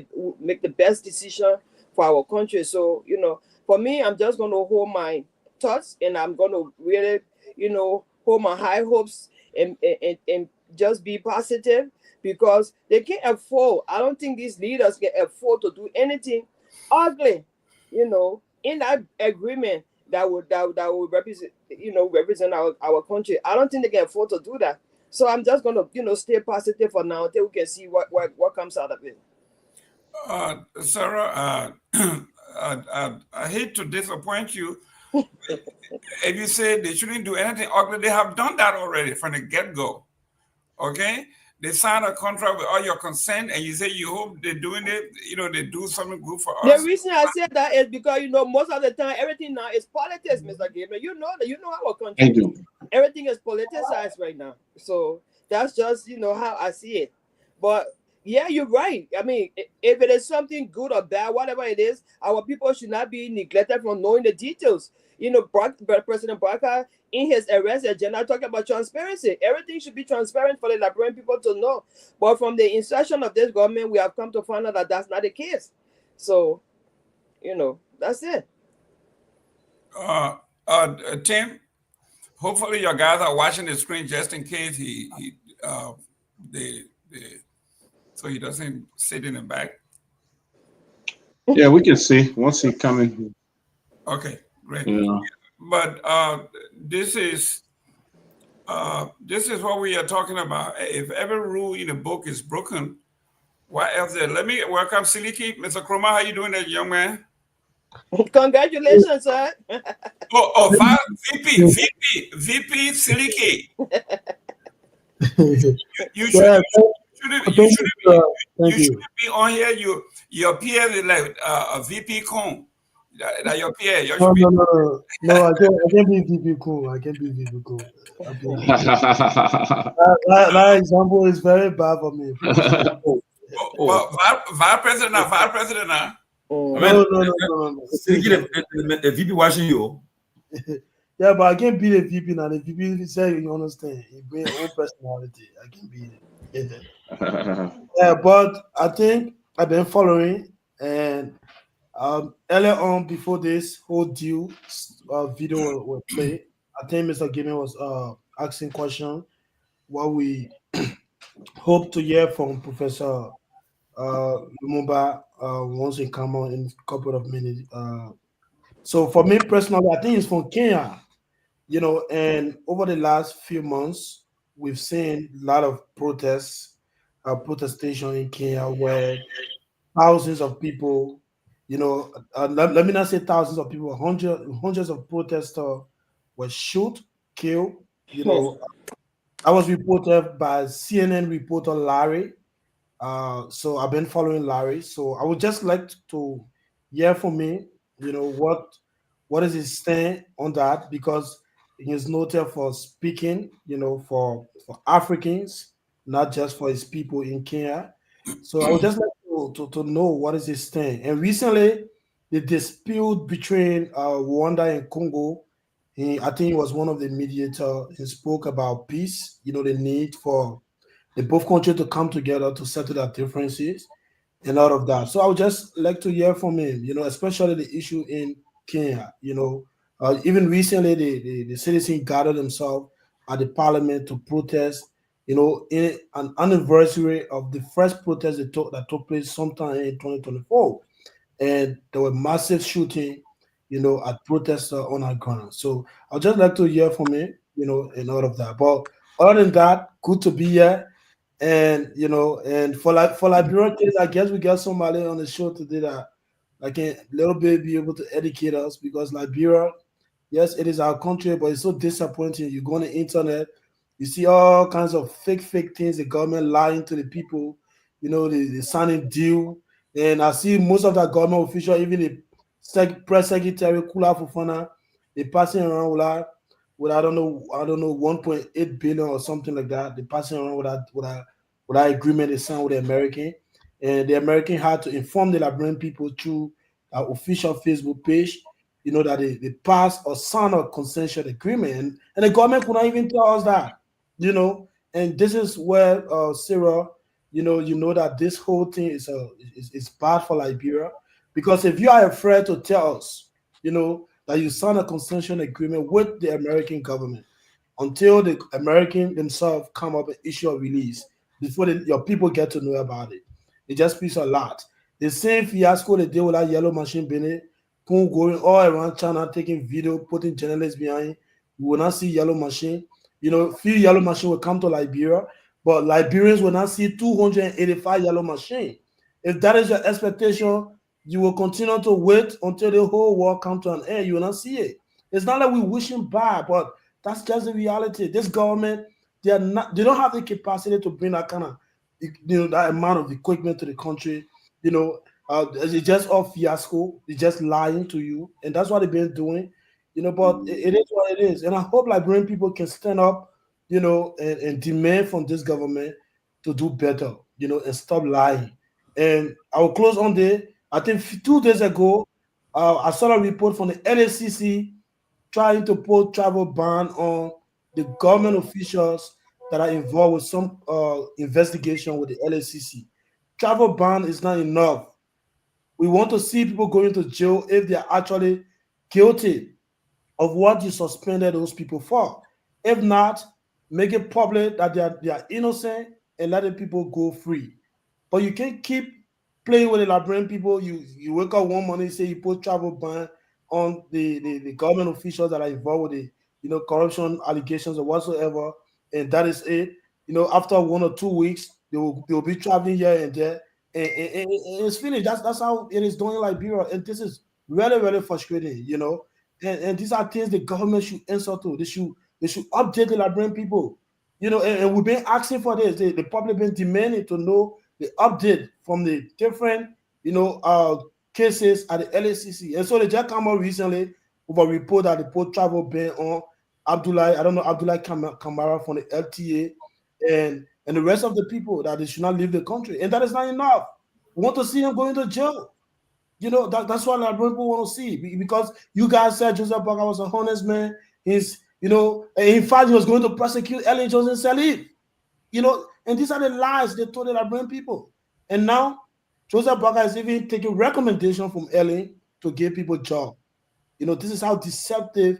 the best decision for our country. So, for me, I'm just going to hold my thoughts, and I'm going to really, hold my high hopes, and just be positive, because they can't afford, I don't think these leaders can afford to do anything ugly, in that agreement that would represent our country. I don't think they can afford to do that. So I'm just gonna stay positive for now until we can see what comes out of it. Sarah, I hate to disappoint you. If you say they shouldn't do anything ugly, they have done that already from the get-go. Okay? They sign a contract with all your consent, and you say you hope they're doing it, they do something good for us. The reason I said that is because most of the time everything now is politics, Mr. Gabriel. You know our country. Thank you. Everything is politicized right now. So that's just how I see it. But yeah, you're right. I mean, if it is something good or bad, whatever it is, our people should not be neglected from knowing the details. President Barker, in his arrest agenda, talking about transparency. Everything should be transparent for the Liberian people to know. But from the insertion of this government, we have come to find out that that's not the case. So, that's it. Tim, hopefully your guys are watching the screen just in case so he doesn't sit in the back. Yeah, we can see once he come in. Okay, great. Yeah. But this is what we are talking about. If every rule in the book is broken, what else there? Let me welcome Siliki. Mr. Kroma, how you doing there, young man? Congratulations, sir. VP Siliki. You shouldn't be on here. Your peer is like a VP Kong. That your peer. No, I can't be VP cool. I can't be VP cool. That example is very bad for me. Vice President. No. The VP watching you. Yeah, but I can't be the VP now. The VP say you understand. He bring own personality. I can be it. Yeah, but I think I've been following, and earlier on before this whole deal video was played, I think Mr. Gideon was asking question what we hope to hear from Professor Lumumba once he come on in a couple of minutes. So for me personally, I think it's from Kenya, and over the last few months, we've seen a lot of protests, protestation in Kenya where thousands of people, let me not say thousands of people, hundreds of protesters were shot, killed. I was reported by CNN reporter Larry. So I've been following Larry. So I would just like to hear from me, what is his stand on that, because he is noted for speaking, for Africans, not just for his people in Kenya. So I would just like to know what is his stand. And recently, the dispute between Rwanda and Congo, I think he was one of the mediators. He spoke about peace, the need for the both countries to come together to settle their differences and all of that. So I would just like to hear from him, especially the issue in Kenya. Even recently, the citizens gathered themselves at the parliament to protest, in an anniversary of the first protest that took place sometime in 2024. And there were massive shooting, at protesters on our ground. So I'd just like to hear from him, and all of that. But other than that, good to be here. And and for Liberian kids, I guess we got somebody on the show today that can little bit be able to educate us, because Liberia, yes, it is our country, but it's so disappointing. You go on the internet, you see all kinds of fake things, the government lying to the people, the signing deal. And I see most of that government official, even the press secretary Kula Fufana, they passing around with I don't know 1.8 billion or something like that. They passing around with that agreement they signed with the American, and the American had to inform the Liberian people through our official Facebook page, that they passed or signed a consensual agreement, and the government could not even tell us that, and this is where Sarah, that this whole thing is bad for Liberia, Because if you are afraid to tell us, that you signed a concession agreement with the American government until the American themselves come up and issue a release before your people get to know about it. It just speaks a lot. The same fiasco they did with that yellow machine Benin, going all around China, taking video, putting journalists behind. We will not see yellow machine. Few yellow machine will come to Liberia, but Liberians will not see 285 yellow machine. If that is your expectation, you will continue to wait until the whole world comes to an end. You will not see it. It's not that we wishing bad, but that's just the reality. This government, they don't have the capacity to bring that kind of, that amount of equipment to the country. It's just all fiasco. It's just lying to you, and that's what they've been doing. But it is what it is, and I hope Liberian people can stand up, and demand from this government to do better, and stop lying. And I will close on there. I think 2 days ago, I saw a report from the LACC trying to put travel ban on the government officials that are involved with some investigation with the LACC. Travel ban is not enough. We want to see people going to jail if they are actually guilty of what you suspended those people for. If not, make it public that they are innocent and let the people go free. But you can't keep playing with the Liberian people. You wake up one morning, say you put travel ban on the government officials that are involved with the corruption allegations or whatsoever, and that is it. After 1 or 2 weeks, they will be traveling here and there, and it's finished. That's how it is doing in Liberia, and this is really, really frustrating. And these are things the government should answer to. They should update the Liberian people. And we've been asking for this. The public been demanding to know the update from the different, cases at the LACC. And so they just come out recently with a report that they put travel ban on Abdullah Kamara from the LTA and the rest of the people, that they should not leave the country. And that is not enough. We want to see them going to jail. That's what Liberian people want to see, because you guys said Joseph Boakai was a honest man. He's, in fact, he was going to prosecute Ellen Johnson Sirleaf. And these are the lies they told the Liberian people. And now Joseph Boakai is even taking recommendation from Ellen to give people jobs. This is how deceptive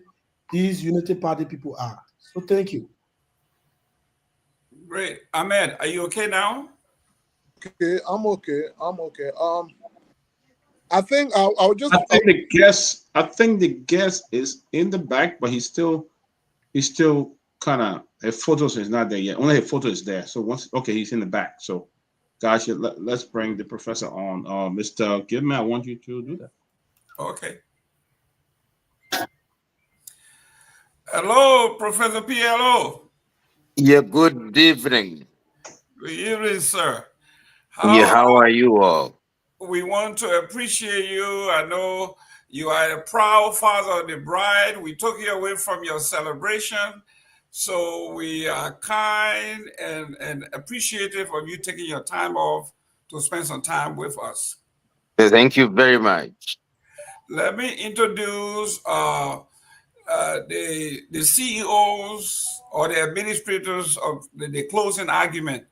these Unity Party people are. So thank you. Great. Ahmed, are you okay now? Okay, I'm okay. I think I'll just. I think the guest is in the back, but he's still kind of, his photos is not there yet. Only his photo is there. So he's in the back. So guys, let's bring the professor on. Mr. Gilman, I want you to do that. Okay. Hello, Professor PLO. Yeah, good evening. Good evening, sir. How are you all? We want to appreciate you. I know you are a proud father of the bride. We took you away from your celebration. So we are kind and appreciative of you taking your time off to spend some time with us. Thank you very much. Let me introduce the CEOs or the administrators of the closing argument.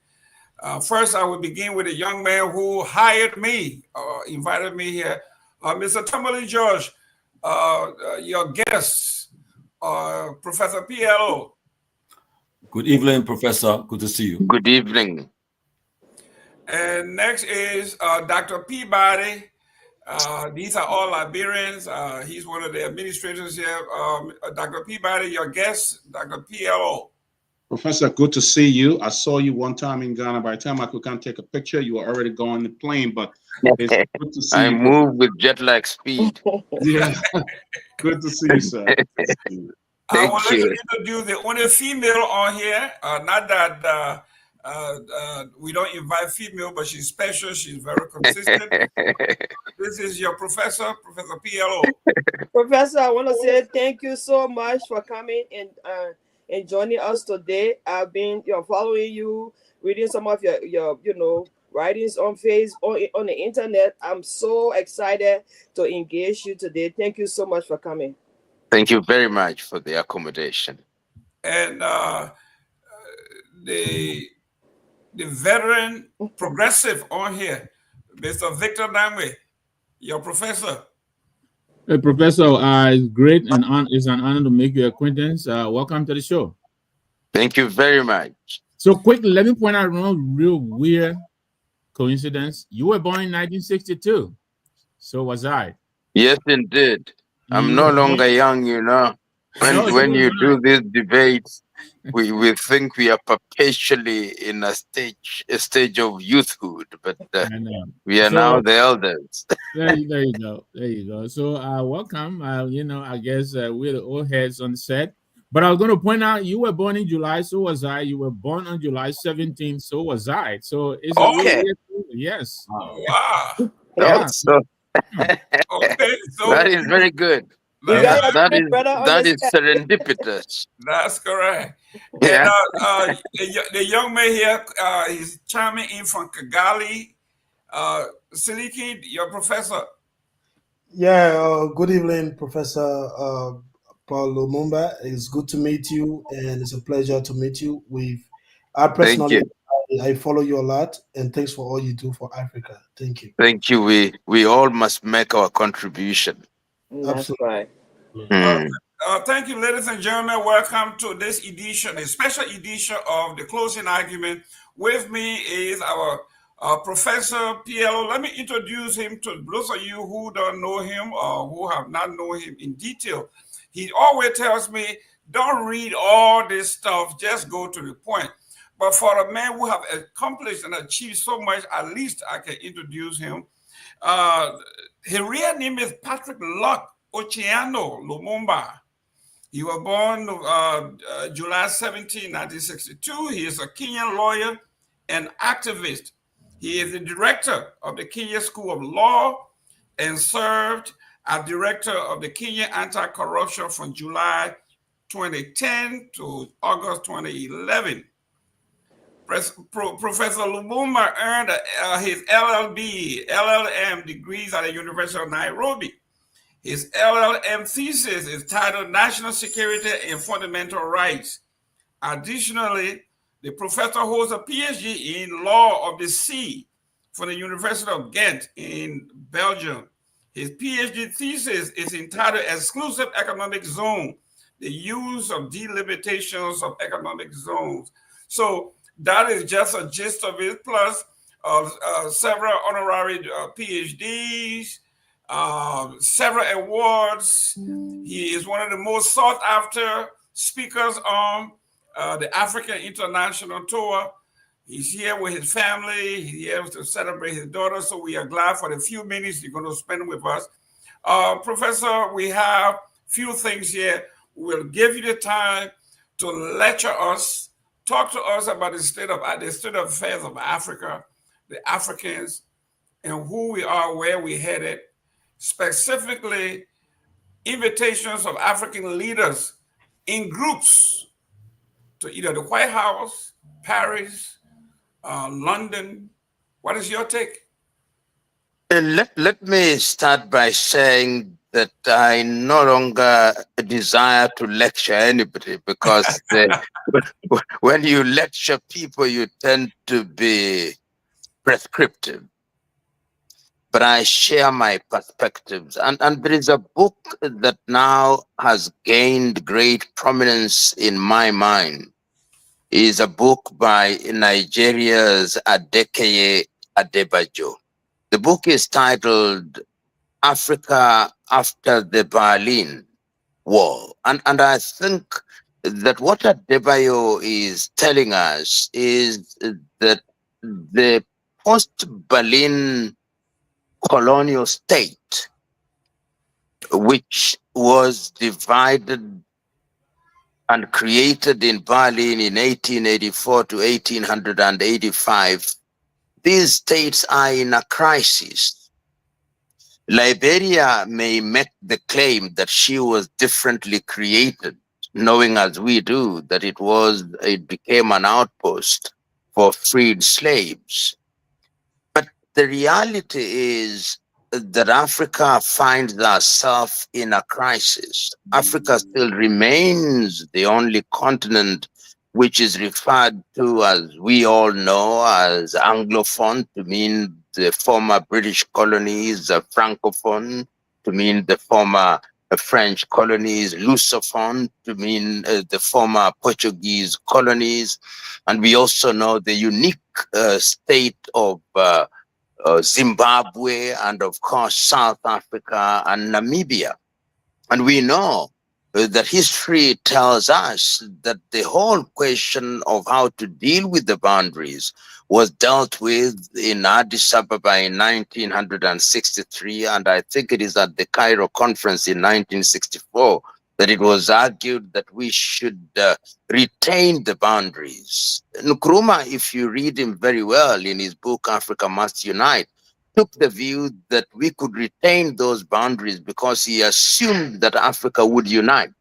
First, I will begin with a young man who hired me, invited me here. Mr. Tomalin George, your guest, Professor PLO. Good evening, Professor. Good to see you. Good evening. And next is Dr. Peabody. These are all Liberians. He's one of the administrators here. Dr. Peabody, your guest, Dr. PLO. Professor, good to see you. I saw you one time in Ghana. By the time I could come take a picture, you were already going the plane, but it's good to see you. I move with jet lag speed. Yeah, good to see you, sir. I would like to introduce the only female on here. Not that we don't invite female, but she's special. She's very consistent. This is your professor, Professor PLO. Professor, I want to say thank you so much for coming and joining us today. I've been following you, reading some of your writings on on the internet. I'm so excited to engage you today. Thank you so much for coming. Thank you very much for the accommodation. And the veteran progressive on here, Mr. Victor Namwe, your professor. Hey, Professor, it's great and it's an honor to make your acquaintance. Welcome to the show. Thank you very much. So quickly, let me point out one real weird coincidence. You were born in 1962. So was I. Yes, indeed. I'm You no were born. longer young, you know. No, you When were you do not. these debates, we think we are perpetually in a stage of youthhood, but I know. we are now So the elders. there you go. There you go. So welcome. I guess we're the old heads on the set. But I was going to point out you were born in July, so was I. You were born on July 17th, so was I. So it's a real Okay. weird thing. Yes. Wow. Yeah. So Okay, so that is very good. You that's, Yeah. got your twin brother on That the is set. serendipitous. that's correct. And Yeah. the young man here, he's chiming in from Kigali. Siliki, your professor. Yeah, good evening, Professor Paul Lumumba. It's good to meet you, and it's a pleasure to meet you. I Thank personally, you. I follow you a lot, and thanks for all you do for Africa. Thank you. Thank you. We all must make our contribution. That's Absolutely. right. Hmm. Thank you, ladies and gentlemen. Welcome to this edition, a special edition of the closing argument. With me is our Professor PLO. Let me introduce him to those of you who don't know him or who have not known him in detail. He always tells me, don't read all this stuff, just go to the point. But for a man who have accomplished and achieved so much, at least I can introduce him. His real name is Patrick Luck Oceano Lumumba. He was born July 17, 1962. He is a Kenyan lawyer and activist. He is the director of the Kenya School of Law and served as director of the Kenya Anti-Corruption from July 2010 to August 2011. Professor Lumumba earned his LLM degrees at the University of Nairobi. His LLM thesis is titled National Security and Fundamental Rights. Additionally, the professor holds a PhD in Law of the Sea from the University of Ghent in Belgium. His PhD thesis is entitled Exclusive Economic Zone, the Use of Delimitations of Economic Zones. So that is just a gist of it, plus several honorary PhDs, several awards. He is one of the most sought after speakers on the African International Tour. He's here with his family. He's here to celebrate his daughter. So we are glad for the few minutes you're going to spend with us. Professor, we have few things here. We'll give you the time to lecture us, talk to us about the state of affairs of Africa, the Africans, and who we are, where we're headed. Specifically, invitations of African leaders in groups to either the White House, Paris, London. What is your take? Let me start by saying that I no longer desire to lecture anybody because when you lecture people, you tend to be prescriptive. But I share my perspectives. And there is a book that now has gained great prominence in my mind. It is a book by Nigeria's Adekeye Adebayo. The book is titled Africa After the Berlin Wall. And I think that what Adebayo is telling us is that the post-Berlin colonial state, which was divided and created in Berlin in 1884 to 1885, these states are in a crisis. Liberia may make the claim that she was differently created, knowing as we do that it became an outpost for freed slaves. But the reality is that Africa finds herself in a crisis. Africa still remains the only continent which is referred to, as we all know, as Anglophone, to mean the former British colonies, Francophone, to mean the former French colonies, Lusophone, to mean the former Portuguese colonies. And we also know the unique state of Zimbabwe, and of course South Africa and Namibia. And we know that history tells us that the whole question of how to deal with the boundaries was dealt with in Addis Ababa in 1963, and I think it is at the Cairo conference in 1964 that it was argued that we should retain the boundaries. Nkrumah, if you read him very well in his book Africa Must Unite, took the view that we could retain those boundaries because he assumed that Africa would unite.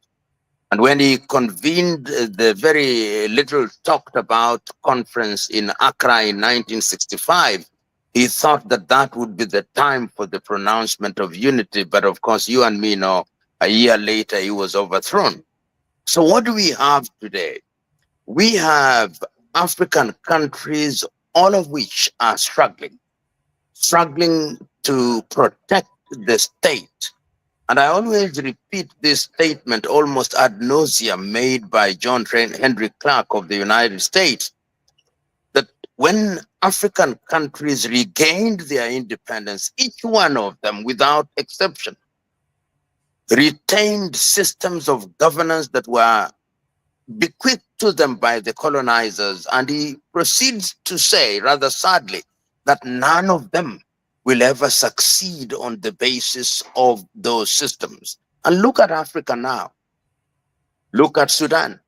And when he convened the very little talked about conference in Accra in 1965, he thought that that would be the time for the pronouncement of unity. But of course, you and me know a year later he was overthrown. So what do we have today? We have African countries, all of which are struggling to protect the state. And I always repeat this statement almost ad nauseum made by John Henry Clark of the United States, that when African countries regained their independence, each one of them, without exception, retained systems of governance that were bequeathed to them by the colonizers. And he proceeds to say, rather sadly, that none of them will ever succeed on the basis of those systems. And look at Africa now. Look at Sudan.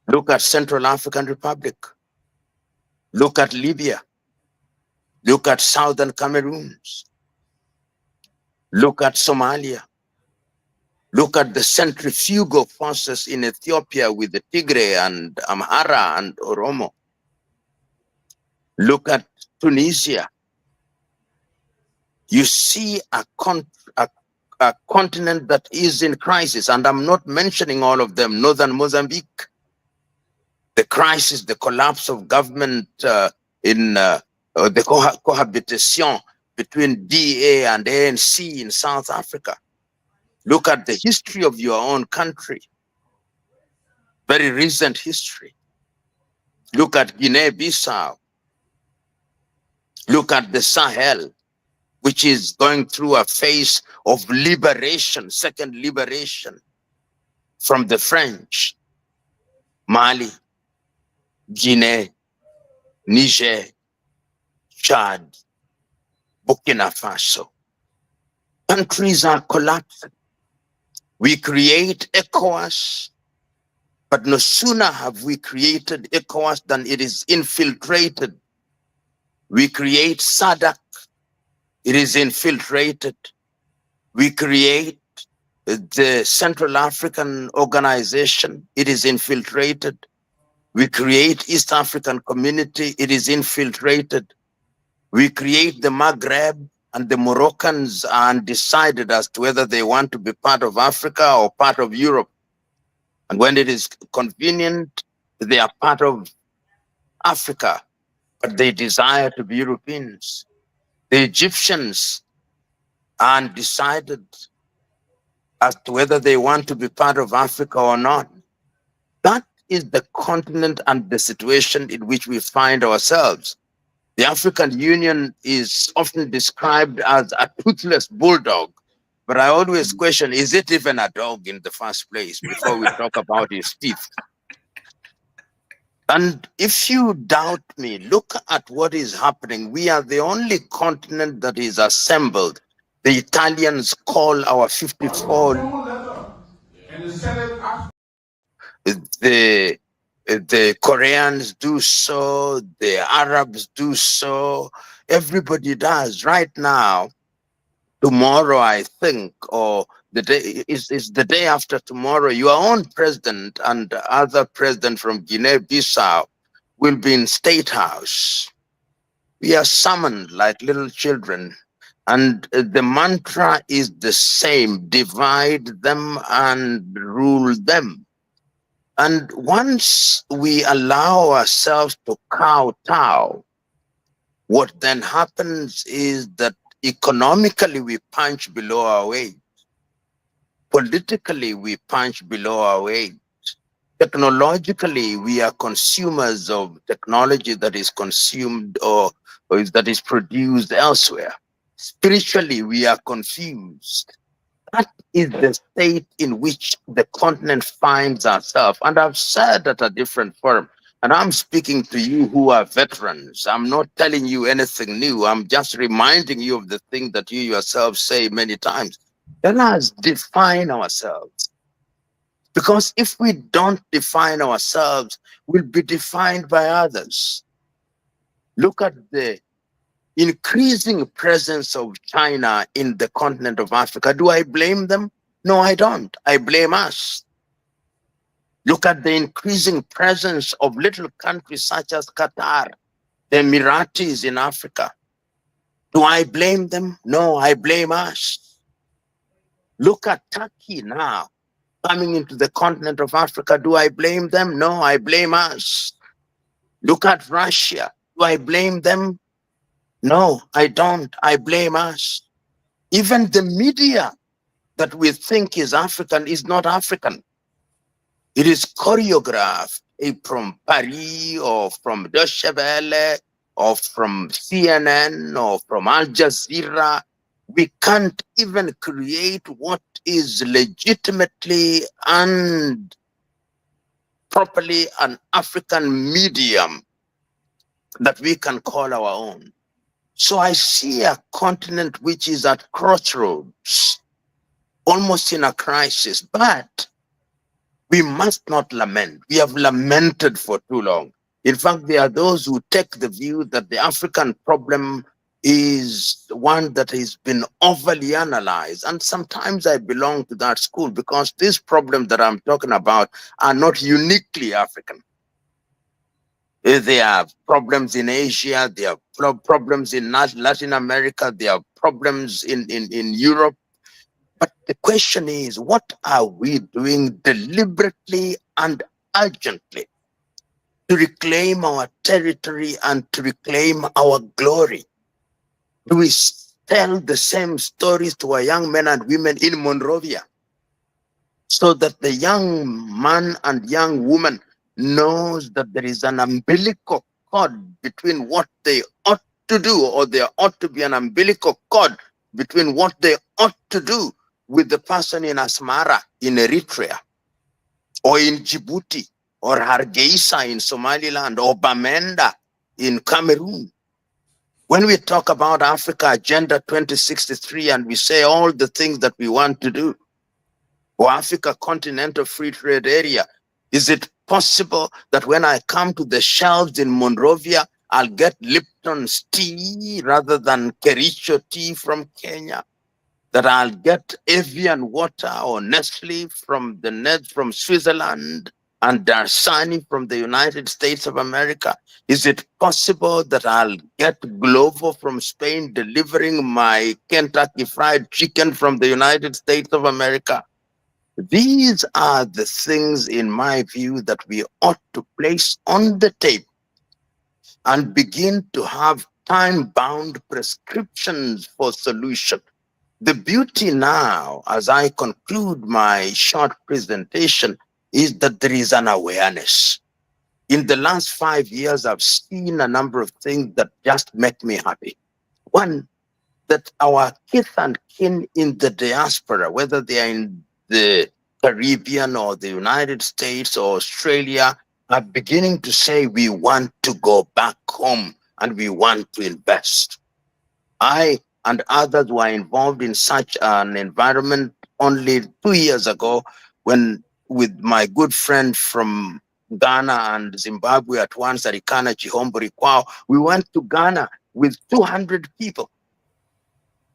Look at Central African Republic. Look at Libya. Look at Southern Cameroons. Look at Somalia. Look at the centrifugal forces in Ethiopia with the Tigray and Amhara and Oromo. Look at Tunisia. You see a continent that is in crisis, and I'm not mentioning all of them. Northern Mozambique, the crisis, the collapse of government in the cohabitation between DA and ANC in South Africa. Look at the history of your own country, very recent history. Look at Guinea-Bissau. Look at the Sahel, which is going through a phase of liberation, second liberation from the French. Mali, Guinea, Niger, Chad, Burkina Faso. Countries are collapsing. We create ECOWAS, but no sooner have we created ECOWAS than it is infiltrated. We create SADC, it is infiltrated. We create the Central African Organization, it is infiltrated. We create East African Community, it is infiltrated. We create the Maghreb, and the Moroccans are undecided as to whether they want to be part of Africa or part of Europe. And when it is convenient, they are part of Africa, but they desire to be Europeans. The Egyptians are undecided as to whether they want to be part of Africa or not. That is the continent and the situation in which we find ourselves. The African Union is often described as a toothless bulldog, but I always question, is it even a dog in the first place before we talk about his teeth? And if you doubt me, look at what is happening. We are the only continent that is assembled. The Italians call our 54. The Koreans do so, the Arabs do so, everybody does. Right now, tomorrow, I think, or the day is the day after tomorrow, your own president and other president from Guinea-Bissau will be in State House. We are summoned like little children, and the mantra is the same: divide them and rule them. And once we allow ourselves to kowtow, what then happens is that economically we punch below our weight. Politically, we punch below our weight. Technologically, we are consumers of technology that is consumed or that is produced elsewhere. Spiritually, we are confused. That is the state in which the continent finds ourselves. And I've said at a different forum, and I'm speaking to you who are veterans. I'm not telling you anything new. I'm just reminding you of the thing that you yourselves say many times. Let us define ourselves. Because if we don't define ourselves, we'll be defined by others. Look at the increasing presence of China in the continent of Africa. Do I blame them? No, I don't. I blame us. Look at the increasing presence of little countries such as Qatar, the Emiratis in Africa. Do I blame them? No, I blame us. Look at Turkey now, coming into the continent of Africa. Do I blame them? No, I blame us. Look at Russia. Do I blame them? No, I don't. I blame us. Even the media that we think is African is not African. It is choreographed from Paris or from Deutsche Welle or from CNN or from Al Jazeera. We can't even create what is legitimately and properly an African medium that we can call our own. So I see a continent which is at crossroads, almost in a crisis, but we must not lament. We have lamented for too long. In fact, there are those who take the view that the African problem is one that has been overly analyzed. And sometimes I belong to that school because these problems that I'm talking about are not uniquely African. There are problems in Asia, there are problems in Latin America, there are problems in Europe. But the question is, what are we doing deliberately and urgently to reclaim our territory and to reclaim our glory? Do we tell the same stories to our young men and women in Monrovia so that the young man and young woman knows that there is an umbilical cord between what they ought to do, or there ought to be an umbilical cord between what they ought to do with the person in Asmara in Eritrea, or in Djibouti, or Hargeisa in Somaliland, or Bamenda in Cameroon. When we talk about Africa Agenda 2063 and we say all the things that we want to do, or Africa Continental Free Trade Area, is it possible that when I come to the shelves in Monrovia, I'll get Lipton's tea rather than Kericho tea from Kenya? That I'll get Evian water or Nestle from Switzerland and Darsani from the United States of America? Is it possible that I'll get Glovo from Spain delivering my Kentucky Fried Chicken from the United States of America? These are the things, in my view, that we ought to place on the table and begin to have time-bound prescriptions for solution. The beauty now, as I conclude my short presentation, is that there is an awareness. In the last 5 years, I've seen a number of things that just make me happy. One, that our kith and kin in the diaspora, whether they are in the Caribbean or the United States or Australia, are beginning to say we want to go back home and we want to invest. I and others were involved in such an environment only 2 years ago when, with my good friend from Ghana and Zimbabwe at once, Arikana Chihombori Kwao, we went to Ghana with 200 people.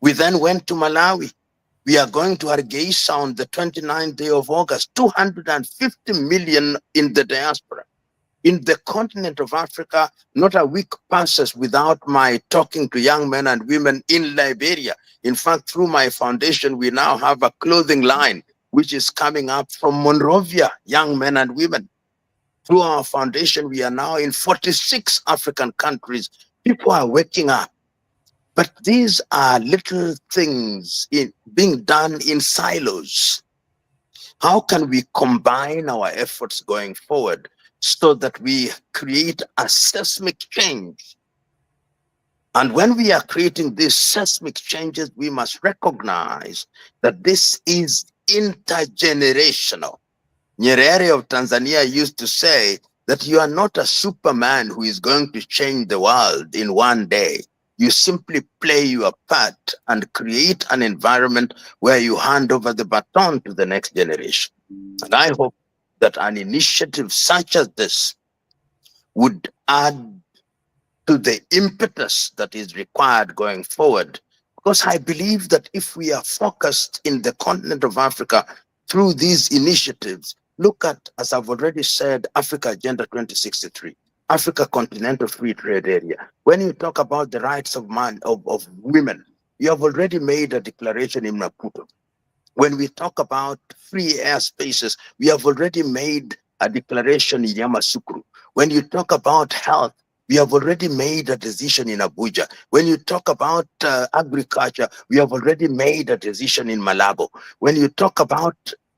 We then went to Malawi. We are going to Hargeisa on the 29th day of August, 250 million in the diaspora. In the continent of Africa, not a week passes without my talking to young men and women in Liberia. In fact, through my foundation, we now have a clothing line which is coming up from Monrovia, young men and women. Through our foundation, we are now in 46 African countries. People are waking up. But these are little things being done in silos. How can we combine our efforts going forward so that we create a seismic change? And when we are creating these seismic changes, we must recognize that this is intergenerational. Nyerere of Tanzania used to say that you are not a Superman who is going to change the world in one day. You simply play your part and create an environment where you hand over the baton to the next generation. And I hope that an initiative such as this would add to the impetus that is required going forward. Because I believe that if we are focused in the continent of Africa through these initiatives, look at, as I've already said, Africa Agenda 2063, Africa Continental Free Trade Area. When you talk about the rights of women, you have already made a declaration in Maputo. When we talk about free airspaces, we have already made a declaration in Yamoussoukro. When you talk about health, we have already made a decision in Abuja. When you talk about agriculture, we have already made a decision in Malabo. When you talk about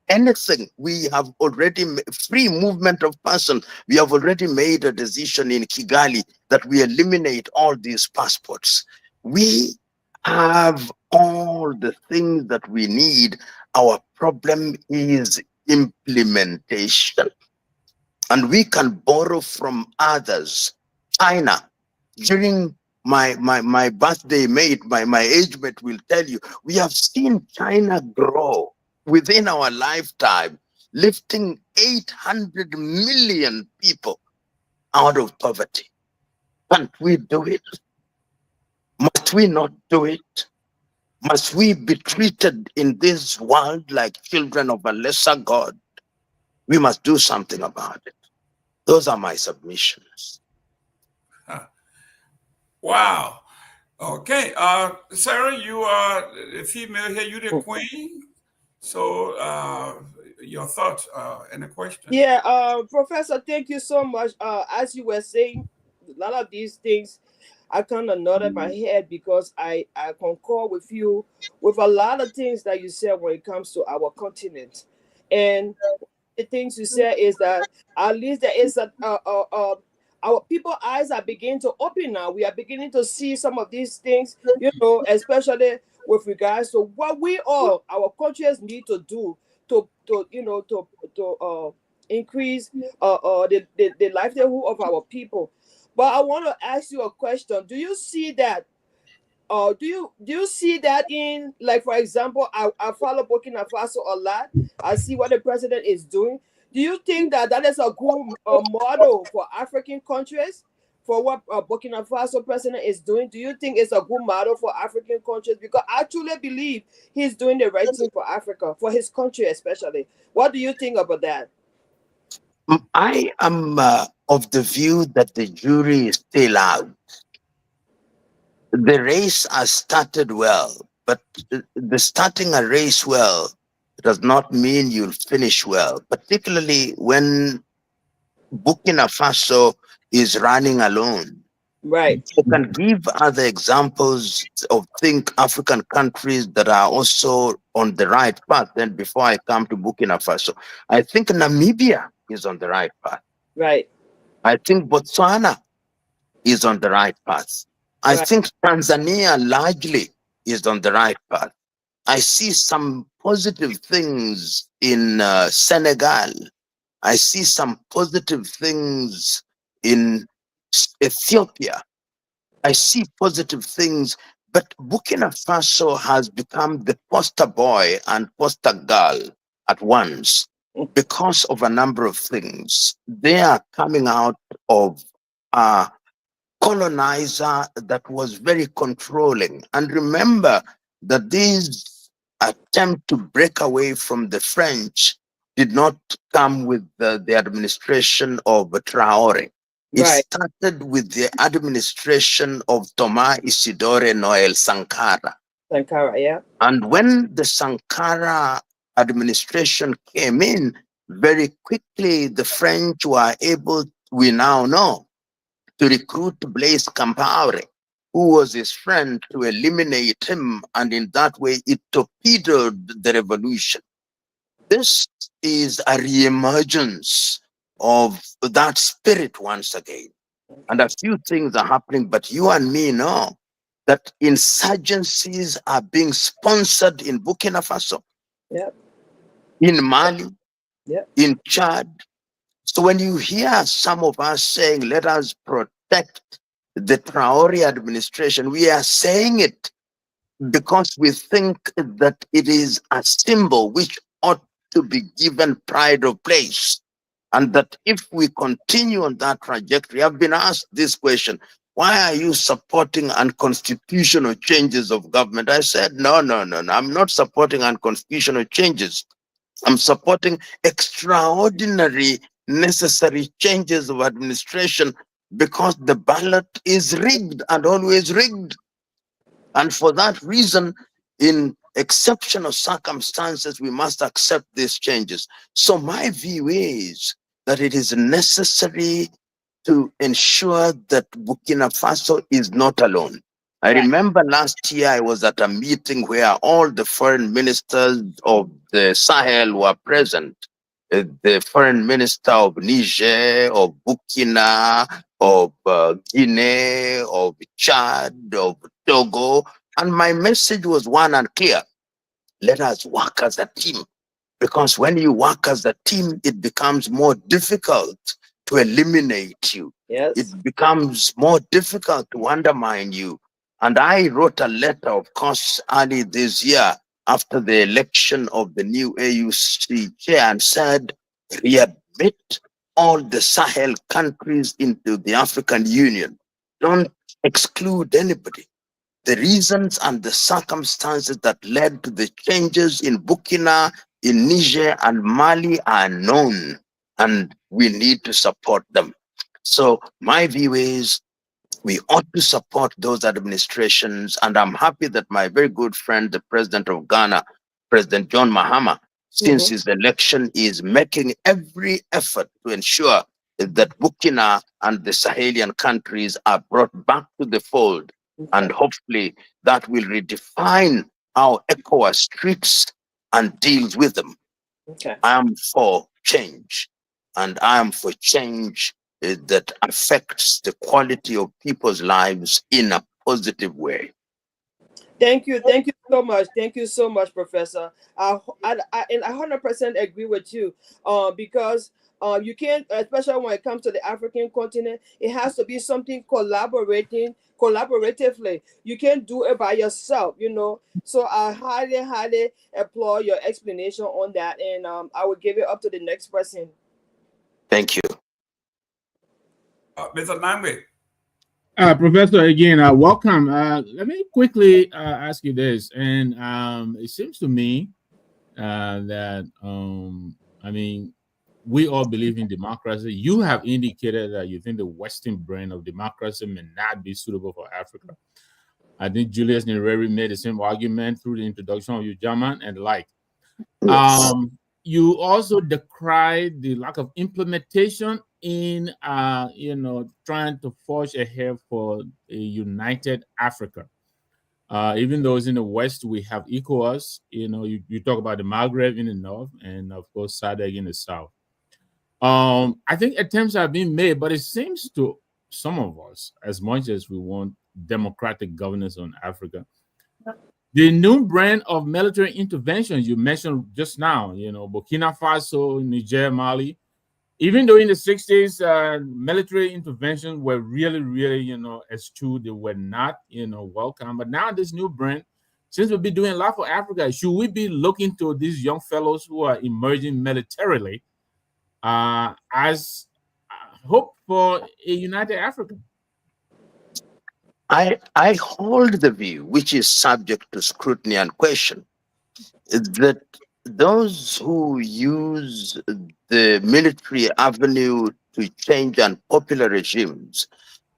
anything, we have already free movement of persons. We have already made a decision in Kigali that we eliminate all these passports. We have all the things that we need. Our problem is implementation. And we can borrow from others. China, during my birthday mate, my age mate will tell you, we have seen China grow within our lifetime, lifting 800 million people out of poverty. Can't we do it? Must we not do it? Must we be treated in this world like children of a lesser God? We must do something about it. Those are my submissions. Wow. Okay. Sarah, you are the female here, you the queen. So your thoughts and the question. Yeah, Professor, thank you so much. As you were saying, a lot of these things, I kind of nodded my head because I concur with you with a lot of things that you said when it comes to our continent. And the things you said is that at least there is our people eyes are beginning to open now. We are beginning to see some of these things, especially with regards to what we all our countries need to do to increase the livelihood of our people. But I want to ask you a question. Do you see that? Do you see that in, like, for example, I follow Burkina Faso a lot. I see what the president is doing. Do you think that is a good model for African countries for what Burkina Faso president is doing? Do you think it's a good model for African countries? Because I truly believe he's doing the right thing for Africa, for his country especially. What do you think about that? I am of the view that the jury is still out. The race has started well, but the starting a race well does not mean you'll finish well, particularly when Burkina Faso is running alone. Right. You can give other examples of African countries that are also on the right path. Then before I come to Burkina Faso, I think Namibia is on the right path. Right. I think Botswana is on the right path. I think Tanzania largely is on the right path. I see some positive things in Senegal. I see some positive things in Ethiopia. I see positive things, but Burkina Faso has become the poster boy and poster girl at once because of a number of things. They are coming out of a colonizer that was very controlling. And remember that this attempt to break away from the French did not come with the administration of Traore. It started with the administration of Thomas Isidore Noel Sankara. Sankara, yeah. And when the Sankara administration came in, very quickly the French were able, we now know, to recruit Blaise Compaoré, who was his friend, to eliminate him, and in that way it torpedoed the revolution. This is a reemergence of that spirit once again. And a few things are happening, but you and me know that insurgencies are being sponsored in Burkina Faso, Yep. in Mali, Yep. in Chad. So when you hear some of us saying, let us protect the Traore administration, we are saying it because we think that it is a symbol which ought to be given pride of place. And that if we continue on that trajectory, I've been asked this question, why are you supporting unconstitutional changes of government? I said, no, I'm not supporting unconstitutional changes. I'm supporting extraordinary necessary changes of administration because the ballot is rigged and always rigged. And for that reason, in exceptional circumstances, we must accept these changes. So my view is that it is necessary to ensure that Burkina Faso is not alone. I remember last year I was at a meeting where all the foreign ministers of the Sahel were present. The foreign minister of Niger, of Burkina, of Guinea, of Chad, of Togo. And my message was one and clear. Let us work as a team. Because when you work as a team, it becomes more difficult to eliminate you. Yes. It becomes more difficult to undermine you. And I wrote a letter, of course, early this year after the election of the new AUC chair and said, readmit all the Sahel countries into the African Union. Don't exclude anybody. The reasons and the circumstances that led to the changes in Burkina, in Niger and Mali are known, and we need to support them. So my view is we ought to support those administrations, and I'm happy that my very good friend, the president of Ghana, President John Mahama, since his election, is making every effort to ensure that Burkina and the Sahelian countries are brought back to the fold. And hopefully that will redefine how ECOWAS treats and deals with them. Okay. I am for change, and I am for change that affects the quality of people's lives in a positive way. Thank you so much. Thank you so much, Professor. And I 100% agree with you. Because you can't, especially when it comes to the African continent, it has to be something collaboratively. You can't do it by yourself, you know. So I highly applaud your explanation on that, and I will give it up to the next person. Thank you. Mr. Nyenwolo. Professor, again, welcome. Let me quickly ask you this, and it seems to me that I mean, we all believe in democracy. You have indicated that you think the Western brand of democracy may not be suitable for Africa. I think Julius Nyerere made the same argument through the introduction of German and the like. Yes. You also decried the lack of implementation in trying to forge ahead for a united Africa. Even though it's in the West, we have ECOWAS. You talk about the Maghreb in the north, and of course SADC in the south. I think attempts are being made, but it seems to some of us, as much as we want democratic governance on Africa, the new brand of military intervention you mentioned just now, Burkina Faso, Niger, Mali, even though in the 60s, military interventions were really, eschewed, they were not, welcome. But now this new brand, since we'll be doing a lot for Africa, should we be looking to these young fellows who are emerging militarily as hope for a united Africa? I hold the view, which is subject to scrutiny and question, that those who use the military avenue to change unpopular regimes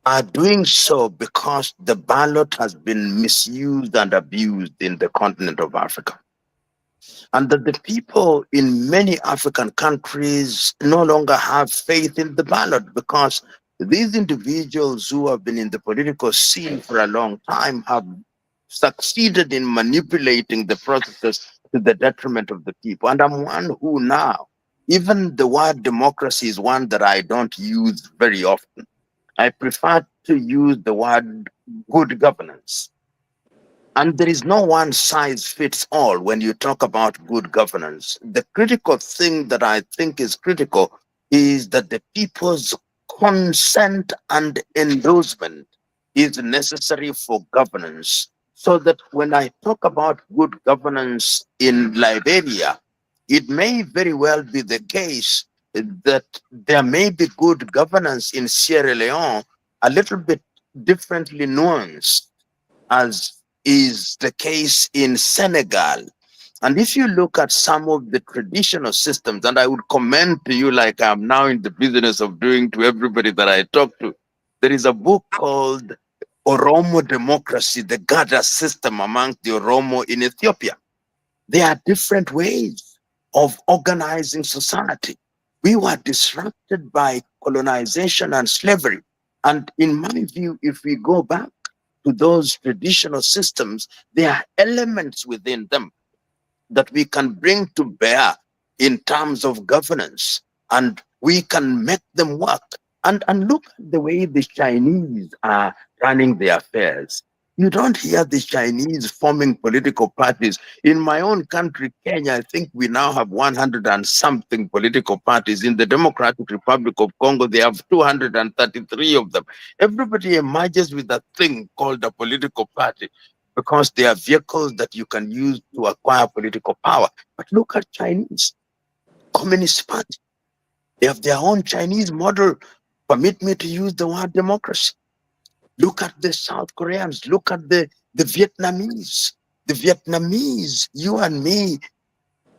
are doing so because the ballot has been misused and abused in the continent of Africa. and that the people in many African countries no longer have faith in the ballot, because these individuals who have been in the political scene for a long time have succeeded in manipulating the processes to the detriment of the people. And I'm one who now, even the word democracy is one that I don't use very often. I prefer to use the word good governance. And there is no one size fits all when you talk about good governance. The critical thing that I think is critical is that the people's consent and endorsement is necessary for governance. So that when I talk about good governance in Liberia, it may very well be the case that there may be good governance in Sierra Leone, a little bit differently nuanced, as is the case in Senegal. And if you look at some of the traditional systems, and I would commend to you, like I'm now in the business of doing to everybody that I talk to, there is a book called Oromo Democracy, the Gada system amongst the Oromo in Ethiopia. There are different ways of organizing society. We were disrupted by colonization and slavery. And in my view, if we go back to those traditional systems, there are elements within them that we can bring to bear in terms of governance, and we can make them work. And look at the way the Chinese are running their affairs. You don't hear the Chinese forming political parties. In my own country, Kenya, I think we now have 100 and something political parties. In the Democratic Republic of Congo, they have 233 of them. Everybody emerges with a thing called a political party because they are vehicles that you can use to acquire political power. But look at Chinese Communist Party. They have their own Chinese model. Permit me to use the word democracy. Look at the South Koreans. Look at the Vietnamese. The Vietnamese, you and me,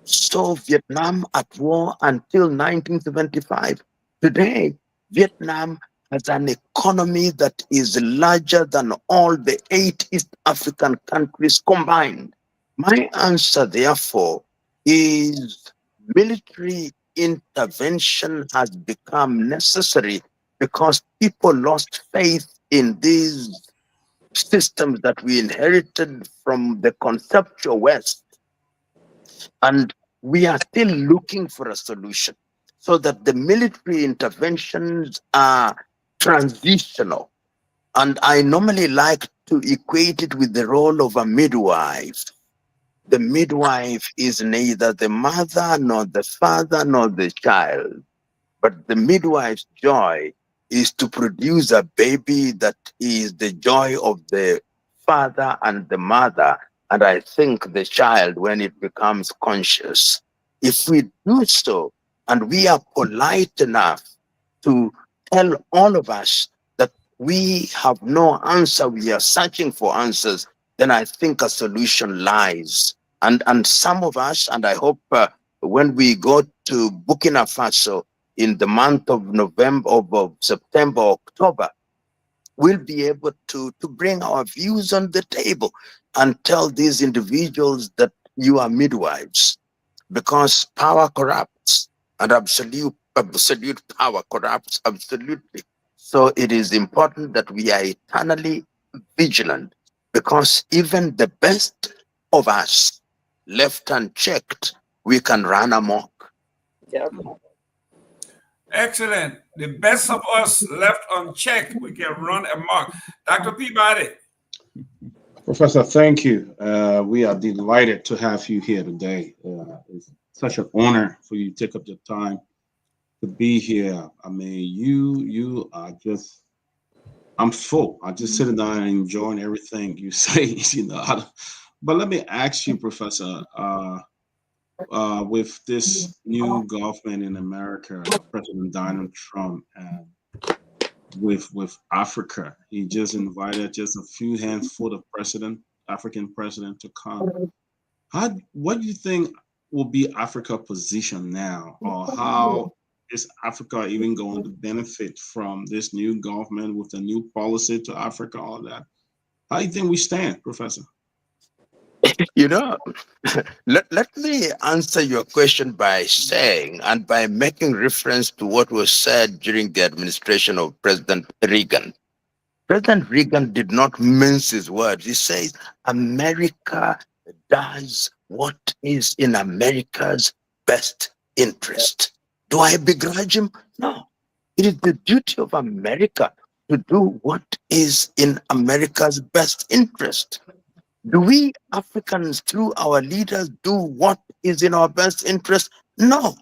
saw Vietnam at war until 1975. Today, Vietnam has an economy that is larger than all the 8 East African countries combined. My answer, therefore, is military intervention has become necessary because people lost faith in these systems that we inherited from the conceptual West. And we are still looking for a solution so that the military interventions are transitional. And I normally like to equate it with the role of a midwife. The midwife is neither the mother, nor the father, nor the child. But the midwife's joy is to produce a baby that is the joy of the father and the mother. And I think the child, when it becomes conscious, if we do so, and we are polite enough to tell all of us that we have no answer, we are searching for answers, then I think a solution lies. And some of us, and I hope when we go to Burkina Faso in the month of November, of September, October, we'll be able to bring our views on the table and tell these individuals that you are midwives, because power corrupts, and absolute power corrupts absolutely. So it is important that we are eternally vigilant, because even the best of us, left unchecked, we can run amok. Yeah. Excellent. The best of us left unchecked, we can run amok. Dr. Peabody. Professor, thank you. We are delighted to have you here today. It's such an honor for you to take up the time to be here. I mean, you are just, I'm full. I'm just sitting down and enjoying everything you say, you know. But let me ask you, Professor, with this new government in America, President Donald Trump, and with Africa, he just invited just a few handful of African president to come. What do you think will be Africa's position now, or how is Africa even going to benefit from this new government with the new policy to Africa, all that? How do you think we stand, Professor? You know, let me answer your question by saying and by making reference to what was said during the administration of President Reagan. President Reagan did not mince his words. He says, America does what is in America's best interest. Do I begrudge him? No. It is the duty of America to do what is in America's best interest. Do we Africans, through our leaders, do what is in our best interest? No.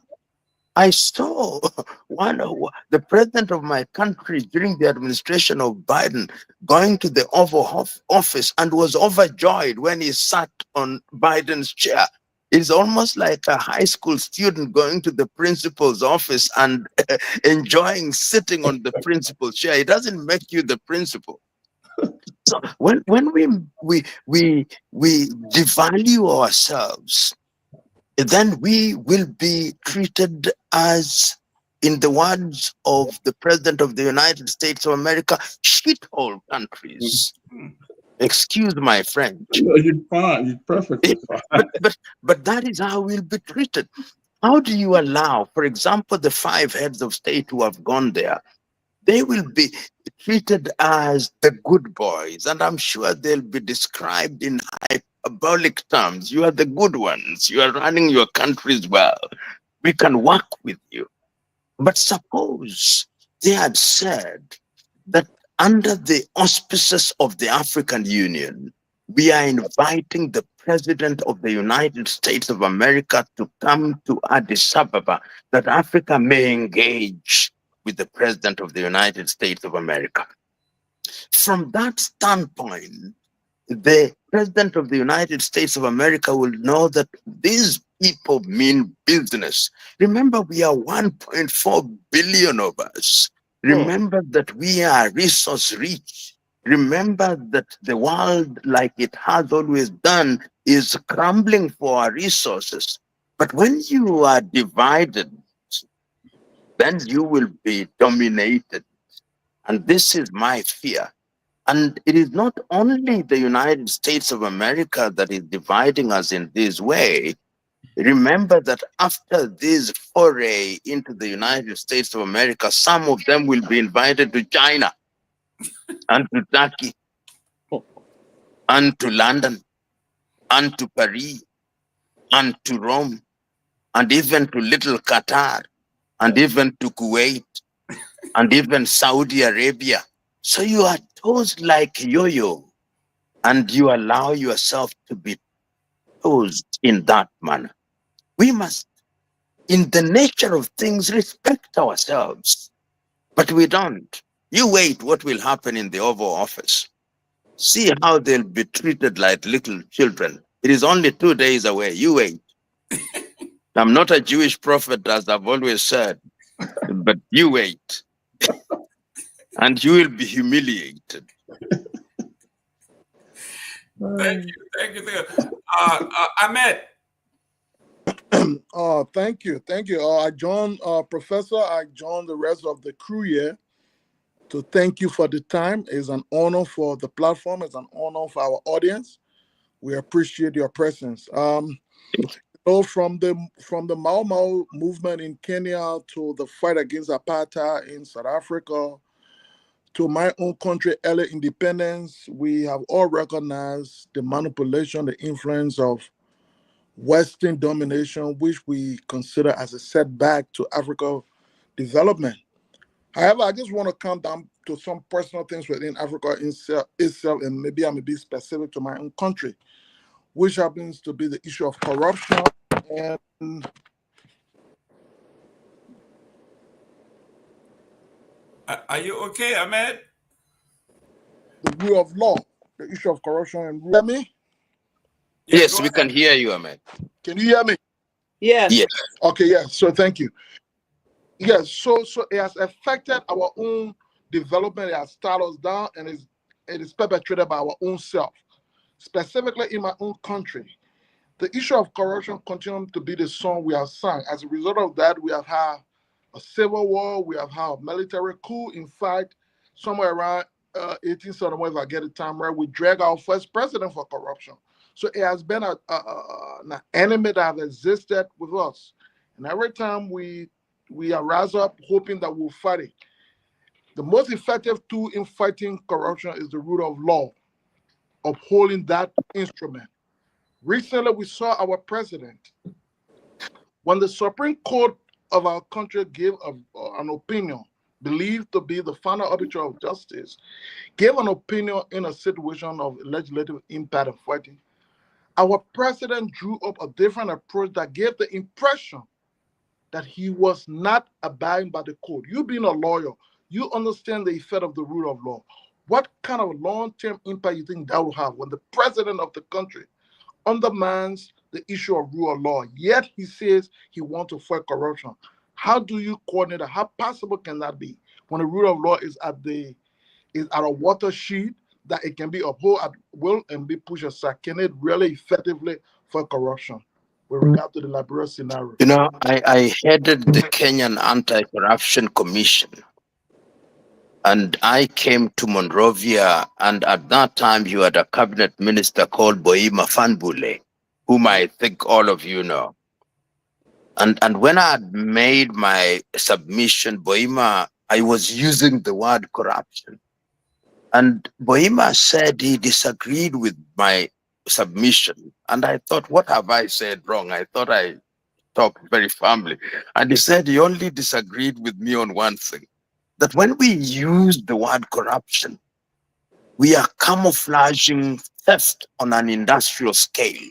I saw the president of my country during the administration of Biden going to the Oval Office and was overjoyed when he sat on Biden's chair. It's almost like a high school student going to the principal's office and enjoying sitting on the principal's chair. It doesn't make you the principal. So when we devalue ourselves, then we will be treated as, in the words of the President of the United States of America, shithole countries. Excuse my French. You're fine. You're perfectly fine. But that is how we'll be treated. How do you allow, for example, the 5 heads of state who have gone there? They will be treated as the good boys, and I'm sure they'll be described in hyperbolic terms. You are the good ones. You are running your countries well. We can work with you. But suppose they had said that under the auspices of the African Union, we are inviting the President of the United States of America to come to Addis Ababa, that Africa may engage with the President of the United States of America. From that standpoint, the President of the United States of America will know that these people mean business. Remember, we are 1.4 billion of us. Remember that we are resource rich. Remember that the world, like it has always done, is crumbling for our resources. But when you are divided, then you will be dominated. And this is my fear. And it is not only the United States of America that is dividing us in this way. Remember that after this foray into the United States of America, some of them will be invited to China and to Turkey and to London and to Paris and to Rome and even to little Qatar and even to Kuwait and even Saudi Arabia. So you are tossed like yo-yo, and you allow yourself to be tossed in that manner. We must, in the nature of things, respect ourselves, but we don't. You wait what will happen in the Oval Office. See how they'll be treated like little children. It is only 2 days away. You wait. I'm not a Jewish prophet, as I've always said, but you wait. And you will be humiliated. Thank you. Ahmed. Thank you. I joined Professor. I joined the rest of the crew here to thank you for the time. It's an honor for the platform. It's an honor for our audience. We appreciate your presence. From the Mau Mau movement in Kenya to the fight against apartheid in South Africa, to my own country, early independence, we have all recognized the manipulation, the influence of Western domination, which we consider as a setback to Africa development. However, I just want to come down to some personal things within Africa itself, and maybe I may be specific to my own country, which happens to be the issue of corruption and Are you okay, Ahmed? the rule of law, the issue of corruption and rule. Hear me? Yes, we can hear you, Ahmed. Can you hear me? Yes. Yes. Okay, yes. So thank you. Yes, so it has affected our own development. It has started us down, and it is perpetrated by our own self. Specifically in my own country, the issue of corruption continues to be the song we have sung. As a result of that, we have had a civil war, we have had a military coup. In fact, somewhere around 1871, if I get the time right, we drag our first president for corruption. So it has been an enemy that has existed with us. And every time we arise up hoping that we'll fight it. The most effective tool in fighting corruption is the rule of law, upholding that instrument. Recently, we saw our president, when the Supreme Court of our country gave an opinion, believed to be the final arbiter of justice, gave an opinion in a situation of legislative impact and fighting. Our president drew up a different approach that gave the impression that he was not abiding by the code. You being a lawyer, you understand the effect of the rule of law. What kind of long-term impact you think that will have when the president of the country undermines the issue of rule of law, yet he says he wants to fight corruption? How do you coordinate that? How possible can that be when the rule of law is at a watershed that it can be upheld at will and be pushed aside? Can it really effectively fight corruption with regard to the Liberia scenario? You know, I headed the Kenyan Anti-Corruption Commission, and I came to Monrovia, and at that time you had a cabinet minister called Boima Fanbule, whom I think all of you know. And when I had made my submission, Boima, I was using the word corruption. And Boima said he disagreed with my submission. And I thought, what have I said wrong? I thought I talked very firmly. And he said he only disagreed with me on one thing, that when we use the word corruption, we are camouflaging theft on an industrial scale.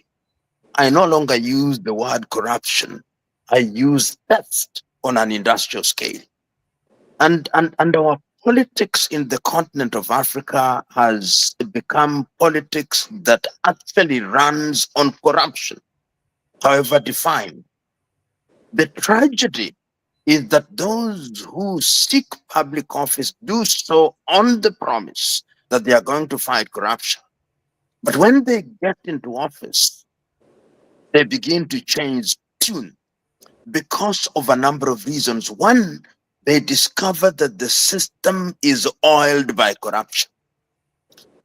I no longer use the word corruption. I use theft on an industrial scale. And our politics in the continent of Africa has become politics that actually runs on corruption, however defined. The tragedy is that those who seek public office do so on the promise that they are going to fight corruption. But when they get into office, they begin to change tune because of a number of reasons. One, they discover that the system is oiled by corruption.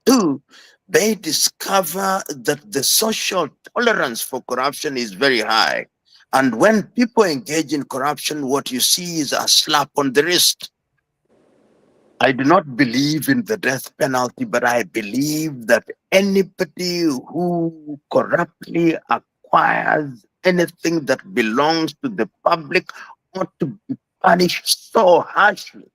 Two, they discover that the social tolerance for corruption is very high. And when people engage in corruption, what you see is a slap on the wrist. I do not believe in the death penalty, but I believe that anybody who corruptly acquires anything that belongs to the public ought to be punished so harshly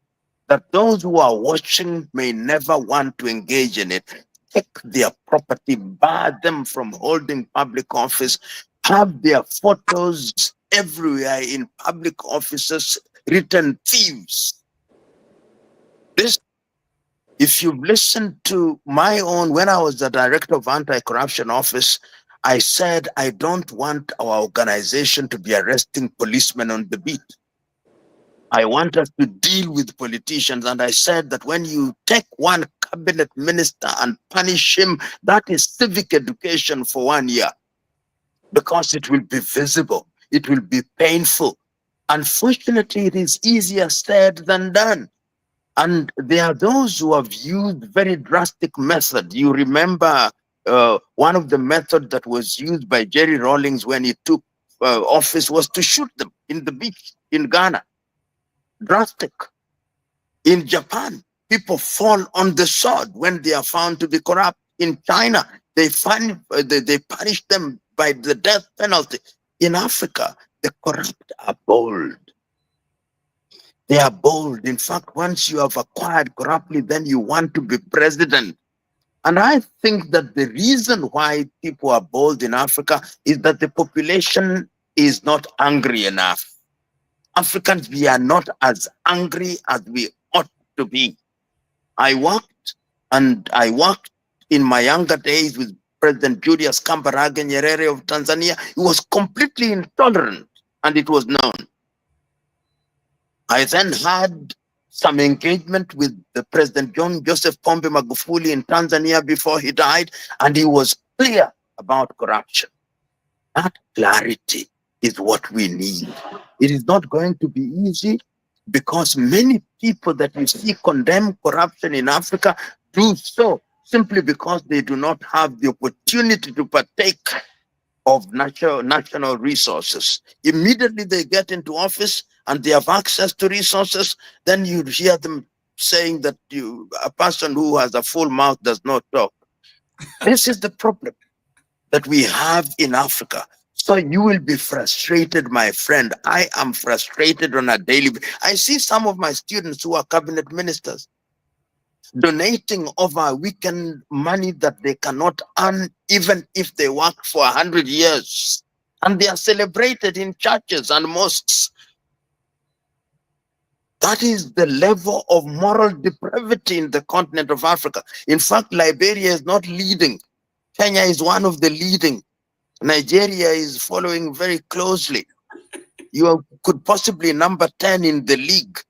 that those who are watching may never want to engage in it. Take their property, bar them from holding public office, have their photos everywhere in public offices written thieves. This, if you listen to my own, when I was the director of anti-corruption office, I said, I don't want our organization to be arresting policemen on the beat. I want us to deal with politicians. And I said that when you take one cabinet minister and punish him, that is civic education for 1 year, because it will be visible, it will be painful. Unfortunately, it is easier said than done. And there are those who have used very drastic methods. You remember one of the methods that was used by Jerry Rawlings when he took office was to shoot them in the beach in Ghana. Drastic. In Japan, people fall on the sword when they are found to be corrupt. In China, they punish them by the death penalty. In Africa, the corrupt are bold. They are bold. In fact, once you have acquired corruptly, then you want to be president. And I think that the reason why people are bold in Africa is that the population is not angry enough. Africans, we are not as angry as we ought to be. I worked in my younger days with President Julius Kambarage Nyerere of Tanzania. He was completely intolerant, and it was known. I then had some engagement with the President John Joseph Pombe Magufuli in Tanzania before he died, and he was clear about corruption. That clarity is what we need. It is not going to be easy, because many people that you see condemn corruption in Africa do so simply because they do not have the opportunity to partake of national resources. Immediately they get into office and they have access to resources, then you hear them saying that a person who has a full mouth does not talk. This is the problem that we have in Africa. So you will be frustrated, my friend. I am frustrated on a daily basis. I see some of my students who are cabinet ministers donating over weekend money that they cannot earn even if they work for 100 years. And they are celebrated in churches and mosques. That is the level of moral depravity in the continent of Africa. In fact, Liberia is not leading. Kenya is one of the leading. Nigeria is following very closely. You could possibly number 10 in the league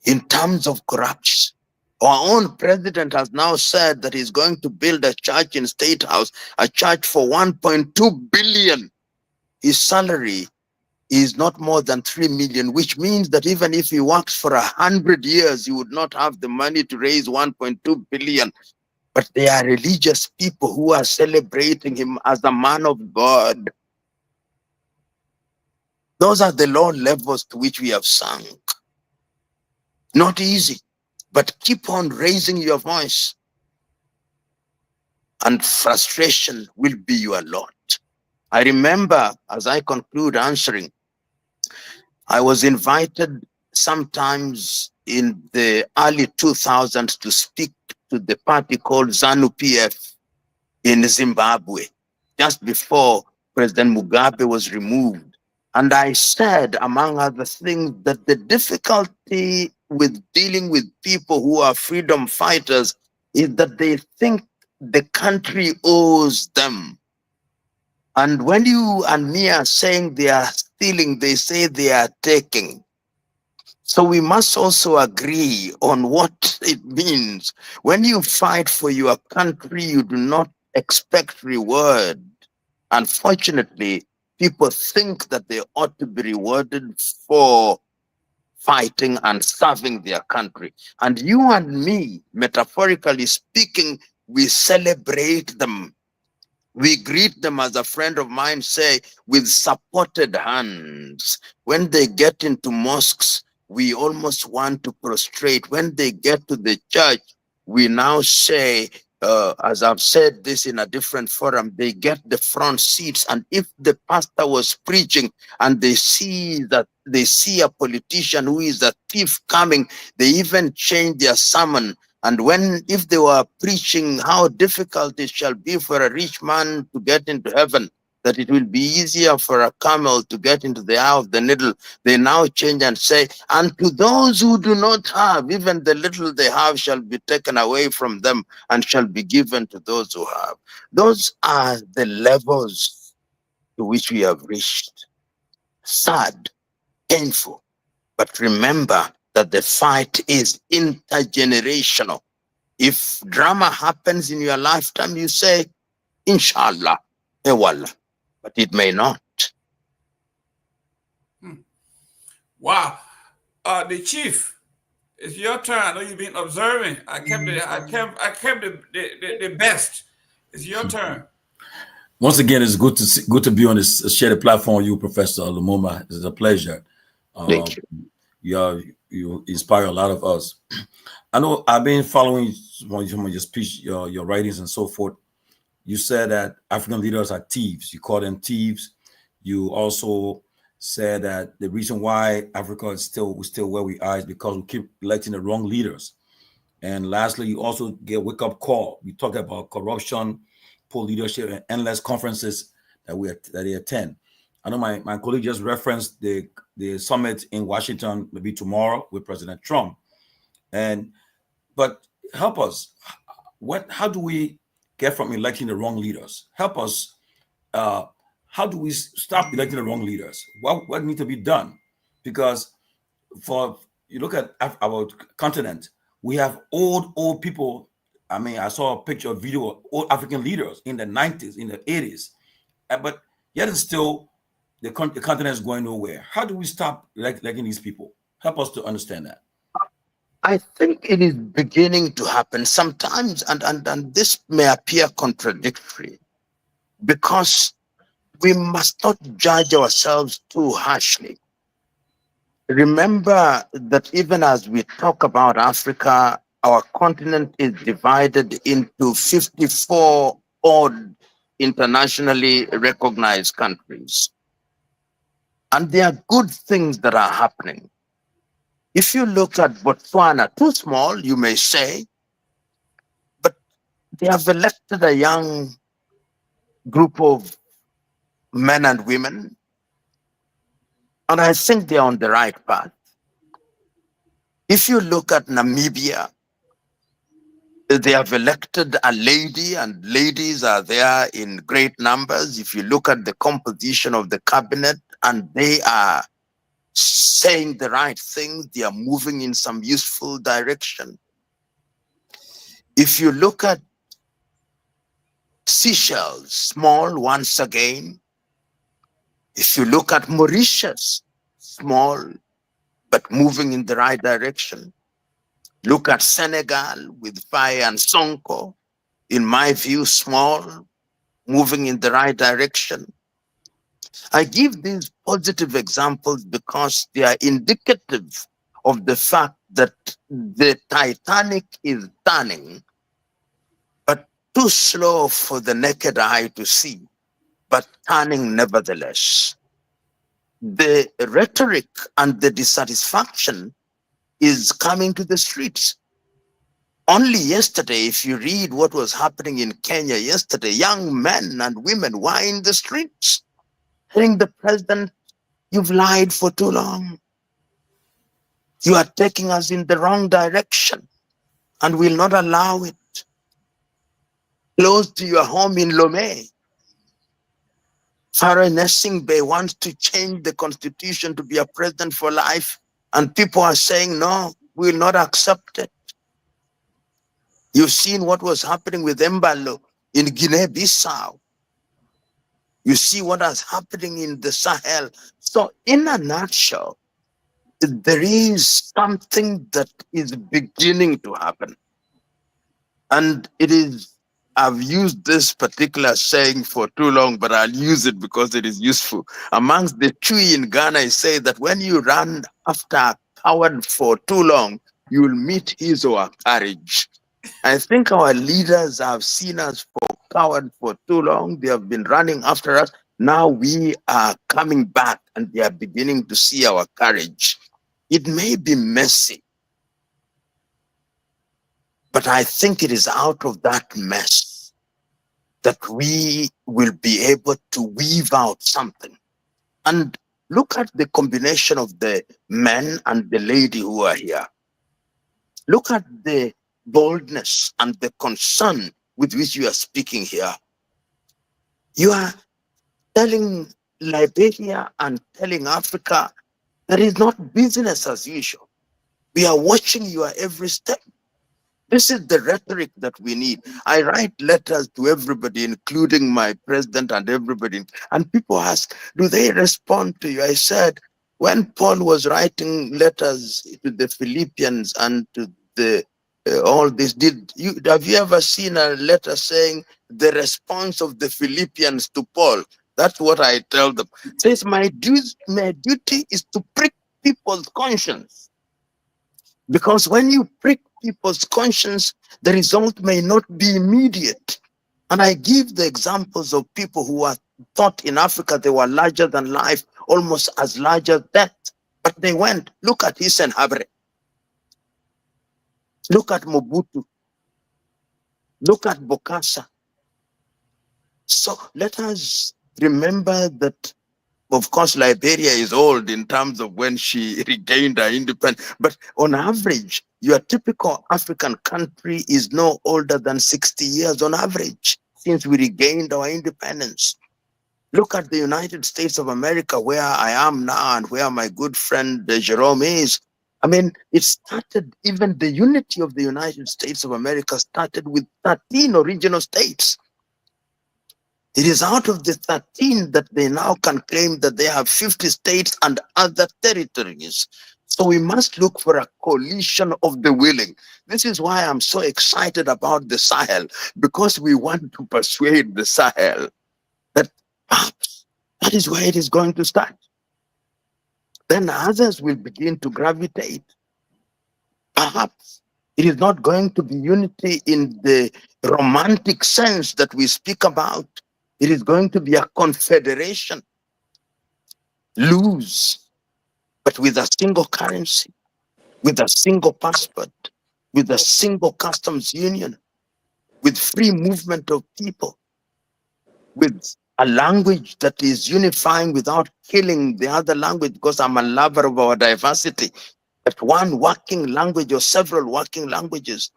in terms of corruption. Our own president has now said that he's going to build a church in State House, a church for 1.2 billion. His salary is not more than 3 million, which means that even if he works for 100 years, he would not have the money to raise 1.2 billion. But they are religious people who are celebrating him as a man of God. Those are the low levels to which we have sunk. Not easy, but keep on raising your voice, and frustration will be your lot. I remember, as I conclude answering, I was invited sometimes in the early 2000s to speak to the party called ZANU-PF in Zimbabwe, just before President Mugabe was removed. And I said, among other things, that the difficulty with dealing with people who are freedom fighters is that they think the country owes them. And when you and me are saying they are stealing, they say they are taking. So we must also agree on what it means. When you fight for your country, you do not expect reward. Unfortunately, people think that they ought to be rewarded for fighting and serving their country. And you and me, metaphorically speaking, we celebrate them. We greet them, as a friend of mine say, with supported hands. When they get into mosques, we almost want to prostrate. When they get to the church, we now say, as I've said this in a different forum, they get the front seats. And if the pastor was preaching and they see a politician who is a thief coming, they even change their sermon. And if they were preaching how difficult it shall be for a rich man to get into heaven, that it will be easier for a camel to get into the eye of the needle, they now change and say, and to those who do not have, even the little they have shall be taken away from them and shall be given to those who have. Those are the levels to which we have reached. Sad, painful, but remember that the fight is intergenerational. If drama happens in your lifetime, you say, Inshallah, Ewallah, but it may not. Wow. The chief, it's your turn. I know you've been observing. I kept the best. It's your turn. Once again, it's good to be on this shared platform with you, Professor Lumumba. It's a pleasure. Thank you. You inspire a lot of us. I know I've been following some of your speech, your writings and so forth. You said that African leaders are thieves. You call them thieves. You also said that the reason why Africa is still where we are is because we keep electing the wrong leaders. And lastly, you also get a wake-up call. We talk about corruption, poor leadership, and endless conferences that they attend. I know my colleague just referenced the summit in Washington, maybe tomorrow, with President Trump. But help us. How do we get from electing the wrong leaders? Help us. How do we stop electing the wrong leaders? What needs to be done? Because you look at our continent, we have old people. I mean, I saw a picture, video of old African leaders in the 90s, in the 80s, but yet it's still the continent is going nowhere. How do we stop electing these people? Help us to understand that. I think it is beginning to happen sometimes, and this may appear contradictory because we must not judge ourselves too harshly. Remember that even as we talk about Africa, our continent is divided into 54 odd internationally recognized countries. And there are good things that are happening. If you look at Botswana, too small, you may say, but they have elected a young group of men and women, and I think they're on the right path. If you look at Namibia, they have elected a lady, and ladies are there in great numbers. If you look at the composition of the cabinet, and they are saying the right things, they are moving in some useful direction. If you look at Seychelles, small once again. If you look at Mauritius, small, but moving in the right direction. Look at Senegal with Faye and Sonko, in my view, small, moving in the right direction. I give these positive examples because they are indicative of the fact that the Titanic is turning, but too slow for the naked eye to see, but turning nevertheless. The rhetoric and the dissatisfaction is coming to the streets. Only yesterday, if you read what was happening in Kenya yesterday, young men and women were in the streets telling the president, "You've lied for too long. You are taking us in the wrong direction and will not allow it." Close to your home in Lomé, Farah Nessingbe wants to change the constitution to be a president for life, and people are saying, "No, we will not accept it." You've seen what was happening with Embalo in Guinea-Bissau. You see what is happening in the Sahel. So in a nutshell, there is something that is beginning to happen. And it is, I've used this particular saying for too long, but I'll use it because it is useful. Amongst the Chui in Ghana, I say that when you run after a coward for too long, you will meet his or her courage. I think our leaders have seen us for coward for too long. They have been running after us. Now we are coming back and they are beginning to see our courage. It may be messy, but I think it is out of that mess that we will be able to weave out something. And look at the combination of the men and the lady who are here. Look at the boldness and the concern with which you are speaking here. You are telling Liberia and telling Africa that is not business as usual. We are watching your every step. This is the rhetoric that we need. I write letters to everybody, including my president and everybody, and people ask, do they respond to you? I said, when Paul was writing letters to the Philippians and to the all this, have you ever seen a letter saying the response of the Philippians to Paul? That's what I tell them. It says, my duty is to prick people's conscience. Because when you prick people's conscience, the result may not be immediate. And I give the examples of people who are thought in Africa they were larger than life, almost as large as death. But they went. Look at Hissène Habré. Look at Mobutu. Look at Bokassa. So let us remember that, of course, Liberia is old in terms of when she regained her independence. But on average, your typical African country is no older than 60 years on average since we regained our independence. Look at the United States of America, where I am now and where my good friend Jerome is. I mean, it started, even the unity of the United States of America started with 13 original states. It is out of the 13 that they now can claim that they have 50 states and other territories. So we must look for a coalition of the willing. This is why I'm so excited about the Sahel, because we want to persuade the Sahel that perhaps that is where it is going to start. Then others will begin to gravitate. Perhaps it is not going to be unity in the romantic sense that we speak about. It is going to be a confederation, loose, but with a single currency, with a single passport, with a single customs union, with free movement of people, with a language that is unifying without killing the other language, because I'm a lover of our diversity, but one working language or several working languages.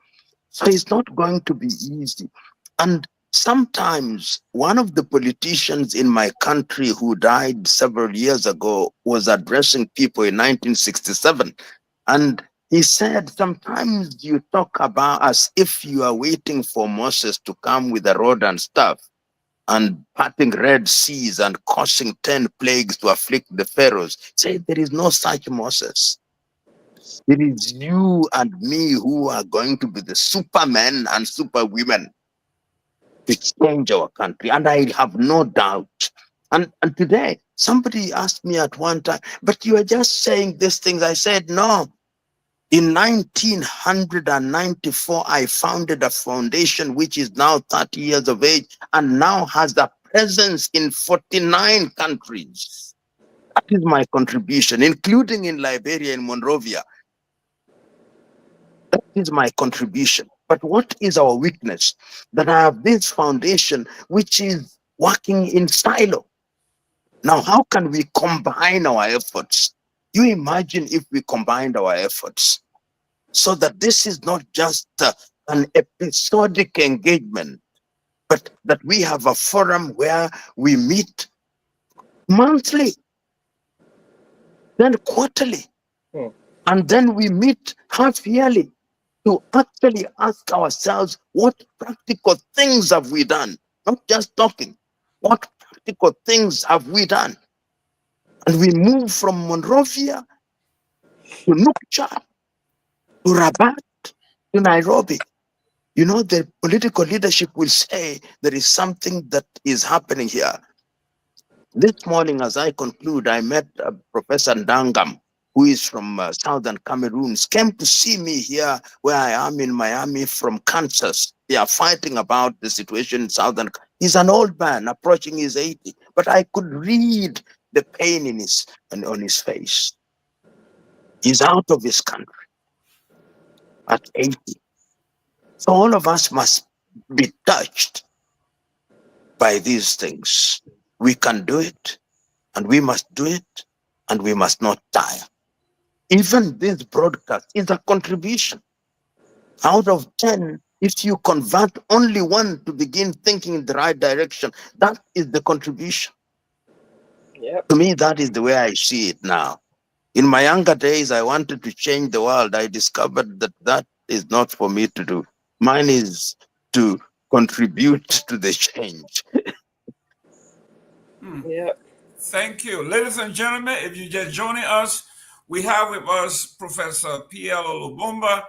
So it's not going to be easy. And sometimes one of the politicians in my country who died several years ago was addressing people in 1967. And he said, sometimes you talk about as if you are waiting for Moses to come with a rod and staff and parting red seas and causing 10 plagues to afflict the pharaohs. Say, there is no such Moses. It is you and me who are going to be the supermen and superwomen to change our country. And I have no doubt. And today, somebody asked me at one time, but you are just saying these things. I said, no. In 1994, I founded a foundation which is now 30 years of age and now has a presence in 49 countries. That is my contribution, including in Liberia and Monrovia. That is my contribution. But what is our weakness? That I have this foundation which is working in silo. Now, how can we combine our efforts? You imagine if we combined our efforts so that this is not just an episodic engagement, but that we have a forum where we meet monthly, then quarterly, and then we meet half yearly to actually ask ourselves, what practical things have we done? Not just talking. What practical things have we done? And we move from Monrovia to Nukcha, to Rabat, to Nairobi. You know, the political leadership will say there is something that is happening here. This morning, as I conclude, I met Professor Ndangam, who is from southern Cameroon, came to see me here where I am in Miami from Kansas. They are fighting about the situation in southern. He's an old man approaching his 80, but I could read the pain in on his face. He's out of his country at 80. So all of us must be touched by these things. We can do it, and we must do it, and we must not tire. Even this broadcast is a contribution. Out of 10, if you convert only one to begin thinking in the right direction, that is the contribution. Yep. To me, that is the way I see it now. In my younger days, I wanted to change the world. I discovered that that is not for me to do. Mine is to contribute to the change. Yep. Thank you. Ladies and gentlemen, if you're just joining us, we have with us Professor P.L. Olubumba.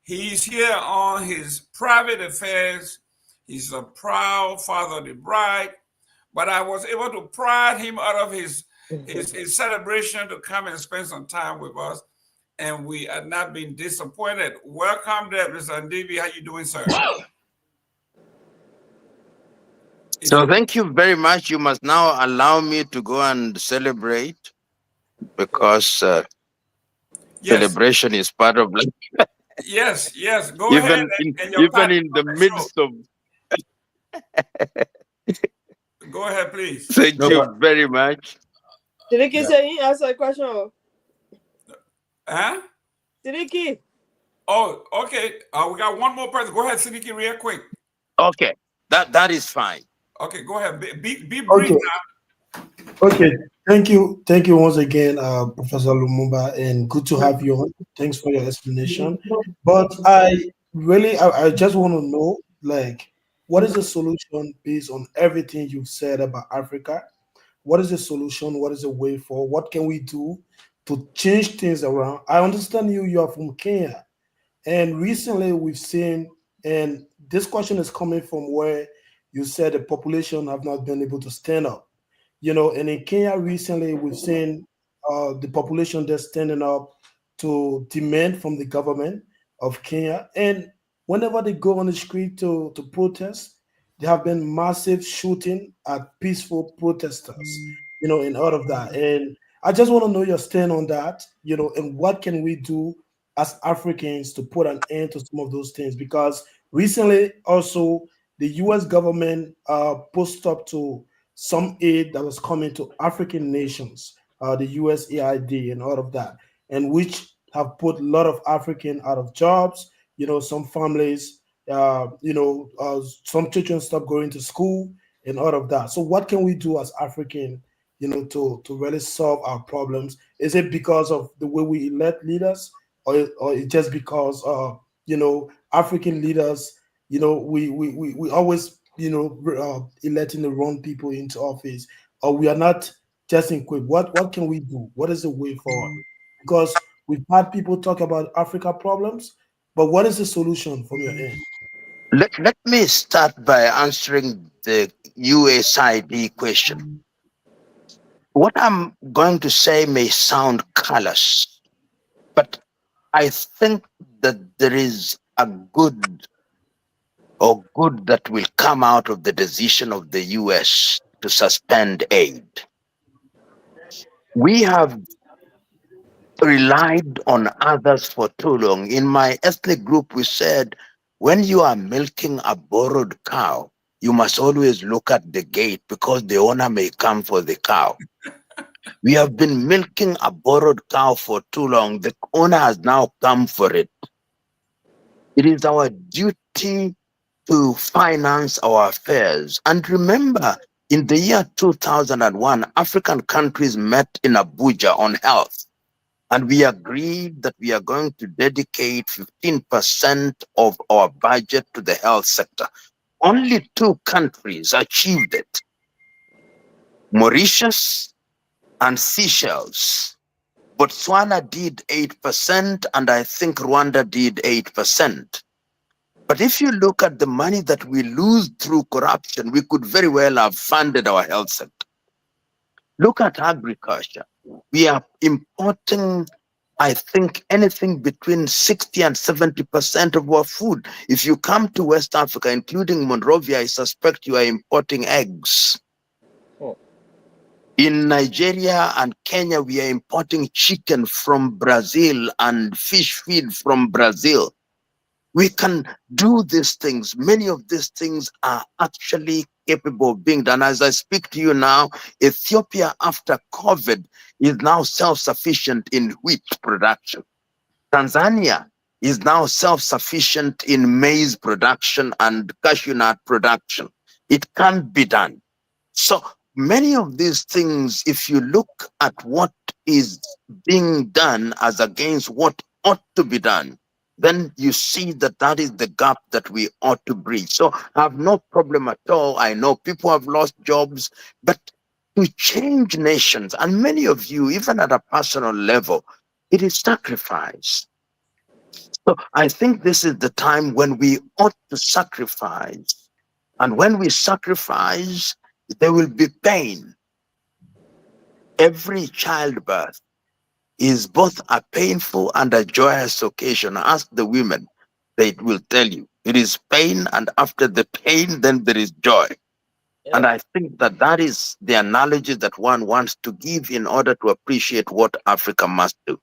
He's here on his private affairs. He's a proud father of the bride, but I was able to pry him out of his celebration to come and spend some time with us, and we have not been disappointed. Welcome there, Mr. Sanvee. How you doing, sir? So thank you very much. You must now allow me to go and celebrate, because celebration is part of life. Yes. Go even ahead. Even in the midst of. Go ahead, please. Thank you very much. Sidiki say he ask a question. Huh? Sidiki. Oh, okay. We got one more person. Go ahead, Sidiki, real quick. Okay, that is fine. Okay, go ahead. Be brief Okay. now. Okay, thank you once again, Professor Lumumba, and good to have you on. Thanks for your explanation. But I just want to know, like, what is the solution based on everything you've said about Africa? What is the solution? What is the way forward? What can we do to change things around. I understand you are from Kenya, and recently we've seen, and this question is coming from where you said the population have not been able to stand up. And in Kenya recently we've seen the population that's standing up to demand from the government of Kenya. And whenever they go on the street to protest, there have been massive shooting at peaceful protesters, and all of that. And I just want to know your stand on that, and what can we do as Africans to put an end to some of those things? Because recently also the US government put up to some aid that was coming to African nations, the USAID and all of that, and which have put a lot of African out of jobs. Some families, some children stop going to school and all of that. So what can we do as African, to really solve our problems? Is it because of the way we elect leaders, or it's just because African leaders, we always electing the wrong people into office, or we are not just equipped? What can we do? What is the way forward? Because we've had people talk about Africa problems, but what is the solution from your end? Let me start by answering the USID question. What I'm going to say may sound callous, but I think that there is a good that will come out of the decision of the US to suspend aid. We have relied on others for too long. In my ethnic group, we said, when you are milking a borrowed cow, you must always look at the gate because the owner may come for the cow. We have been milking a borrowed cow for too long. The owner has now come for it. It is our duty to finance our affairs. And remember, in the year 2001, African countries met in Abuja on health. And we agreed that we are going to dedicate 15% of our budget to the health sector. Only 2 countries achieved it: Mauritius and Seychelles. Botswana did 8%, and I think Rwanda did 8%. But if you look at the money that we lose through corruption, we could very well have funded our health sector. Look at agriculture. We are importing, I think, anything between 60 and 70% of our food. If you come to West Africa, including Monrovia, I suspect you are importing eggs. In Nigeria and Kenya, we are importing chicken from Brazil and fish feed from Brazil. We can do these things. Many of these things are actually capable of being done. As I speak to you now, Ethiopia, after COVID, is now self-sufficient in wheat production. Tanzania is now self-sufficient in maize production and cashew nut production. It can be done. So many of these things, if you look at what is being done as against what ought to be done, then you see that that is the gap that we ought to bridge. So I have no problem at all. I know people have lost jobs, but to change nations, and many of you, even at a personal level, it is sacrifice. So I think this is the time when we ought to sacrifice. And when we sacrifice, there will be pain. Every childbirth is both a painful and a joyous occasion. Ask the women, they will tell you. It is pain, and after the pain, then there is joy. Yep. And I think that that is the analogy that one wants to give in order to appreciate what Africa must do.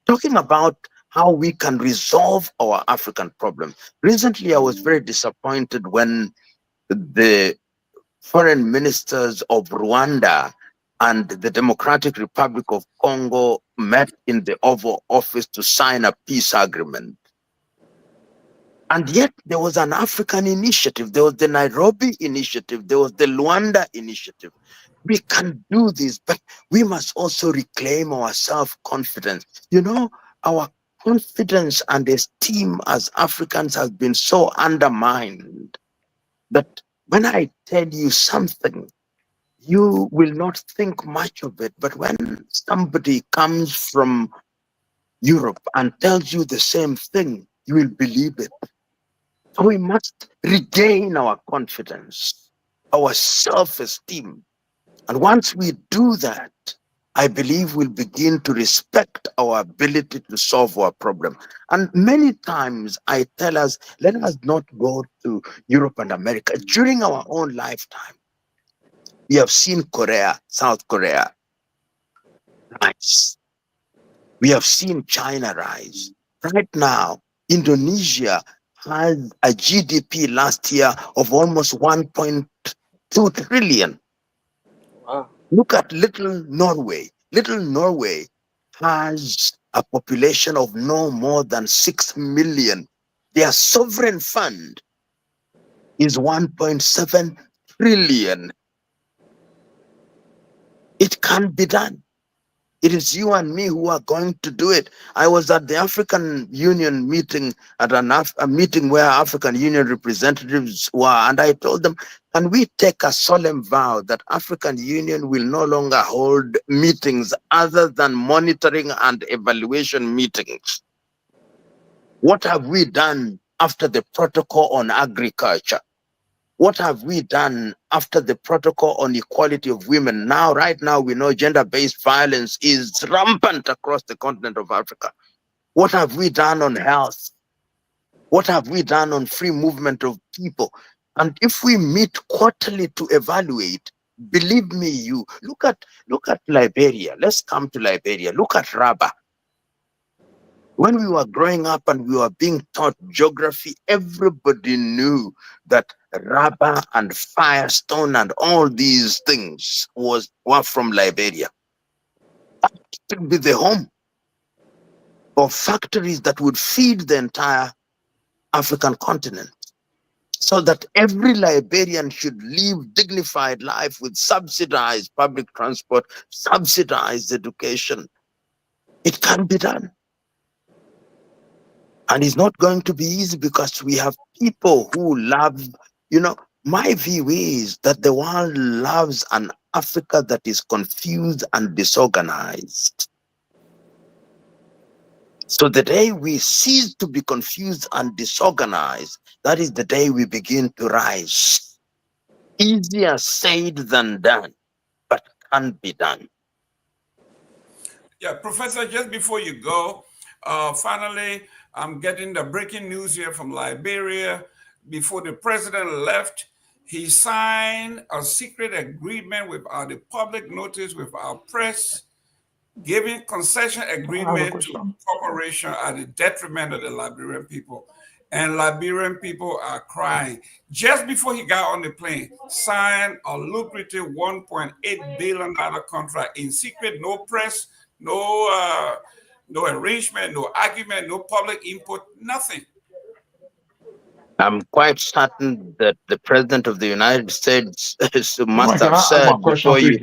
Talking about how we can resolve our African problem. Recently, I was very disappointed when the foreign ministers of Rwanda and the Democratic Republic of Congo met in the Oval Office to sign a peace agreement. And yet there was an African initiative. There was the Nairobi initiative. There was the Luanda initiative. We can do this, but we must also reclaim our self-confidence. You know, our confidence and esteem as Africans has been so undermined that when I tell you something, you will not think much of it. But when somebody comes from Europe and tells you the same thing, you will believe it. So we must regain our confidence, our self-esteem. And once we do that, I believe we'll begin to respect our ability to solve our problem. And many times I tell us, let us not go to Europe and America. During our own lifetime, we have seen Korea, South Korea rise. We have seen China rise. Right now, Indonesia has a GDP last year of almost 1.2 trillion. Wow. Look at little Norway. Little Norway has a population of no more than 6 million. Their sovereign fund is 1.7 trillion. It can be done. It is you and me who are going to do it. I was at the African Union meeting, at a meeting where African Union representatives were, and I told them, can we take a solemn vow that African Union will no longer hold meetings other than monitoring and evaluation meetings? What have we done after the protocol on agriculture? What have we done after the protocol on equality of women? Now, right now, we know gender-based violence is rampant across the continent of Africa. What have we done on health? What have we done on free movement of people? And if we meet quarterly to evaluate, believe me, you look at Liberia. Let's come to Liberia. Look at Raba. When we were growing up and we were being taught geography, everybody knew that rubber and firestone and all these things were from Liberia. That should be the home of factories that would feed the entire African continent, so that every Liberian should live dignified life with subsidized public transport, subsidized education. It can be done. And it's not going to be easy because we have people who love, my view is that the world loves an Africa that is confused and disorganized. So the day we cease to be confused and disorganized, that is the day we begin to rise. Easier said than done, but can be done. Yeah, Professor, just before you go, finally, I'm getting the breaking news here from Liberia. Before the president left, he signed a secret agreement without the public notice with our press, giving concession agreement to corporation at the detriment of the Liberian people. And Liberian people are crying. Just before he got on the plane, signed a lucrative $1.8 billion contract in secret, no press, no arrangement, no argument, no public input, nothing. I'm quite certain that the president of the United States must have said, before you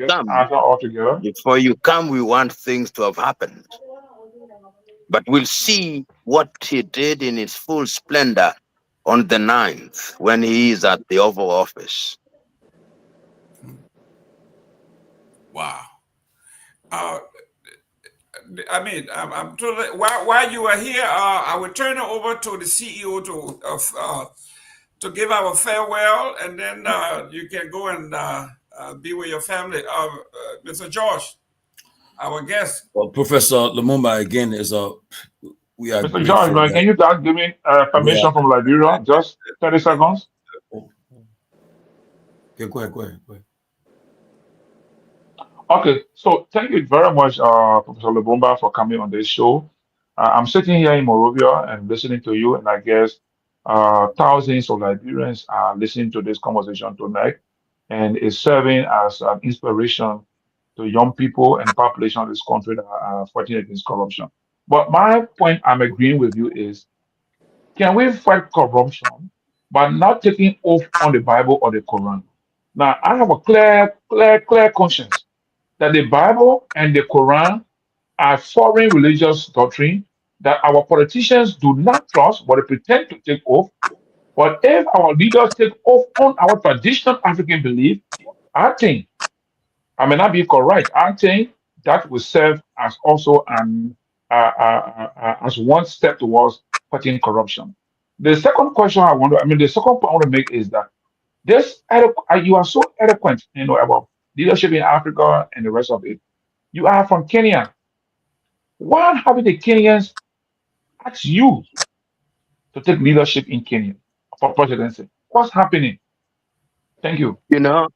come, we want things to have happened. But we'll see what he did in his full splendor on the 9th when he is at the Oval Office. Wow. I'm totally. While you are here, I will turn it over to the CEO to give our farewell, and then you can go and be with your family. Mr. George, our guest. Well, Professor Lumumba again is we are Mr. George, can you guys give me permission from Liberia? Just 30 seconds. Okay, go ahead. Okay, so thank you very much, Professor Lumumba, for coming on this show. I'm sitting here in Monrovia and listening to you, and I guess thousands of Liberians are listening to this conversation tonight, and it's serving as an inspiration to young people and the population of this country that are fighting against corruption. But my point I'm agreeing with you is, can we fight corruption by not taking oath on the Bible or the Quran? Now, I have a clear conscience that the Bible and the Quran are foreign religious doctrine that our politicians do not trust, but they pretend to take oath. But if our leaders take oath on our traditional African belief, I think I may not be correct. I think that will serve as also an as one step towards fighting corruption. The second question the second point I want to make is that you are so eloquent, about leadership in Africa and the rest of it. You are from Kenya. Why haven't the Kenyans asked you to take leadership in Kenya for presidency? What's happening? Thank you. You know,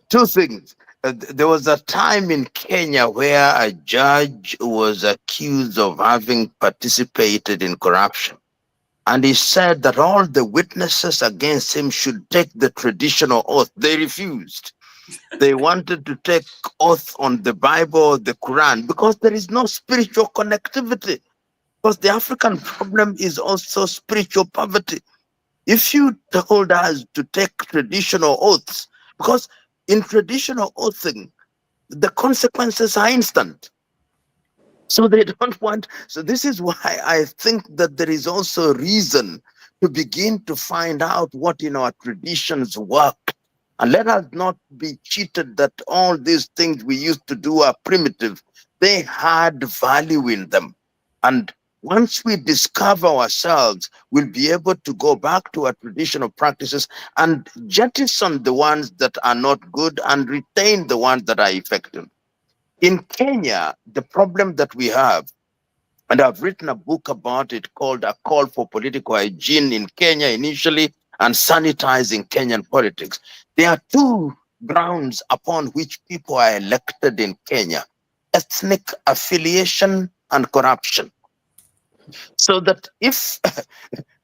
two things. There was a time in Kenya where a judge was accused of having participated in corruption. And he said that all the witnesses against him should take the traditional oath. They refused. They wanted to take oath on the Bible or the Quran because there is no spiritual connectivity. Because the African problem is also spiritual poverty. If you told us to take traditional oaths, because in traditional oathing, the consequences are instant. So they don't want, so this is why I think that there is also reason to begin to find out what in our traditions work. And let us not be cheated that all these things we used to do are primitive. They had value in them. And once we discover ourselves, we'll be able to go back to our traditional practices and jettison the ones that are not good and retain the ones that are effective. In Kenya, the problem that we have, and I've written a book about it called A Call for Political Hygiene in Kenya initially and Sanitizing Kenyan Politics. There are two grounds upon which people are elected in Kenya: ethnic affiliation and corruption. So that if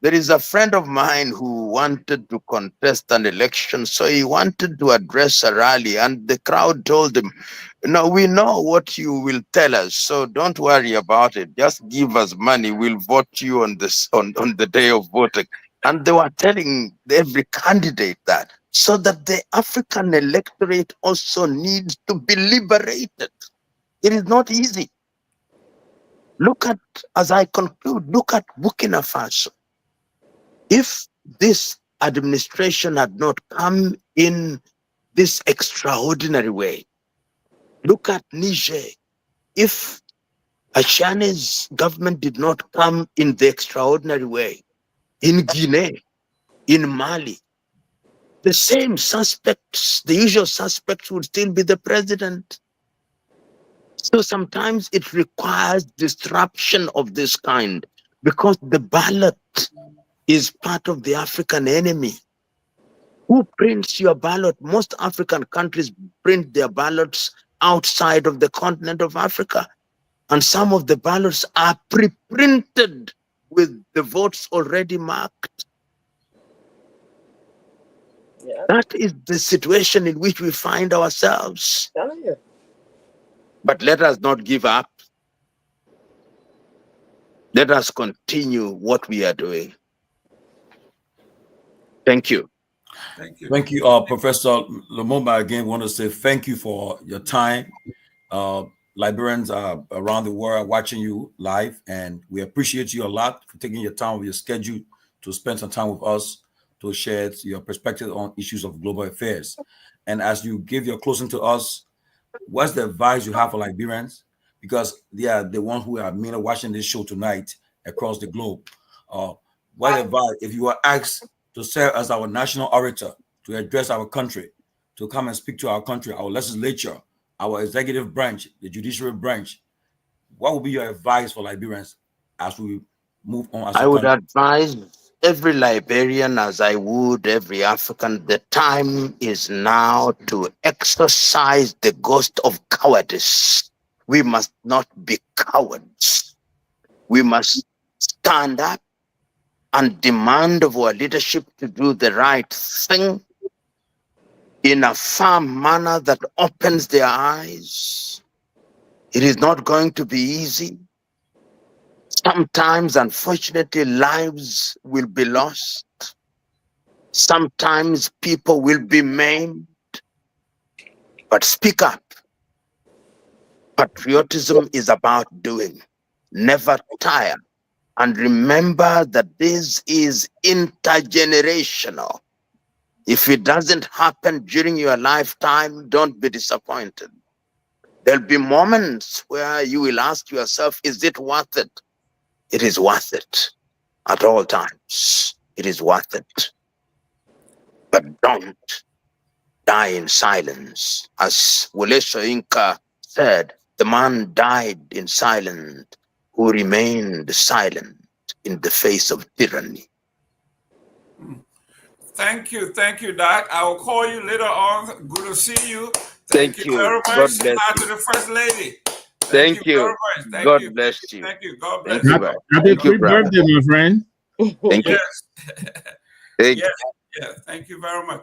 there is a friend of mine who wanted to contest an election, so he wanted to address a rally, and the crowd told him, "No, we know what you will tell us, so don't worry about it. Just give us money. We'll vote you on this on the day of voting." And they were telling every candidate that, so that the African electorate also needs to be liberated. It is not easy. Look at, as I conclude, look at Burkina Faso. If this administration had not come in this extraordinary way, look at Niger. If a Chinese government did not come in the extraordinary way, in Guinea, in Mali, the same suspects, the usual suspects would still be the president. So sometimes it requires disruption of this kind because the ballot is part of the African enemy. Who prints your ballot? Most African countries print their ballots outside of the continent of Africa. And some of the ballots are pre-printed with the votes already marked. Yeah. That is the situation in which we find ourselves. Telling you. But let us not give up. Let us continue what we are doing. Thank you. Thank you. Thank you, Professor Lumumba. Again, want to say thank you for your time. Liberians around the world are watching you live, and we appreciate you a lot for taking your time with your schedule to spend some time with us to share your perspective on issues of global affairs. And as you give your closing to us, what's the advice you have for Liberians? Because they are the ones who are mainly watching this show tonight across the globe. What advice, if you are asked to serve as our national orator, to address our country, to come and speak to our country, our legislature, our executive branch, the judiciary branch, what would be your advice for Liberians as we move on as a I would country? advise every Liberian, as I would every African, the time is now to exercise the ghost of cowardice. We must not be cowards. We must stand up and demand of our leadership to do the right thing in a firm manner that opens their eyes. It is not going to be easy. Sometimes, unfortunately, lives will be lost. Sometimes people will be maimed. But speak up. Patriotism is about doing. Never tire. And remember that this is intergenerational. If it doesn't happen during your lifetime, don't be disappointed. There'll be moments where you will ask yourself, is it worth it? It is worth it at all times. It is worth it. But don't die in silence. As Wole Soyinka said, the man died in silence who remained silent in the face of tyranny. Thank you, Doc. I will call you later on. Good to see you. Thank you very God much. bless Hi you. to the First Lady. Thank you. Very much. Thank God you. bless you. Thank you. God bless Thank you. you. brother. Happy Thank you, brother. birthday, my friend. Thank you. Yes. Thank Yes. Yes. Thank you very much.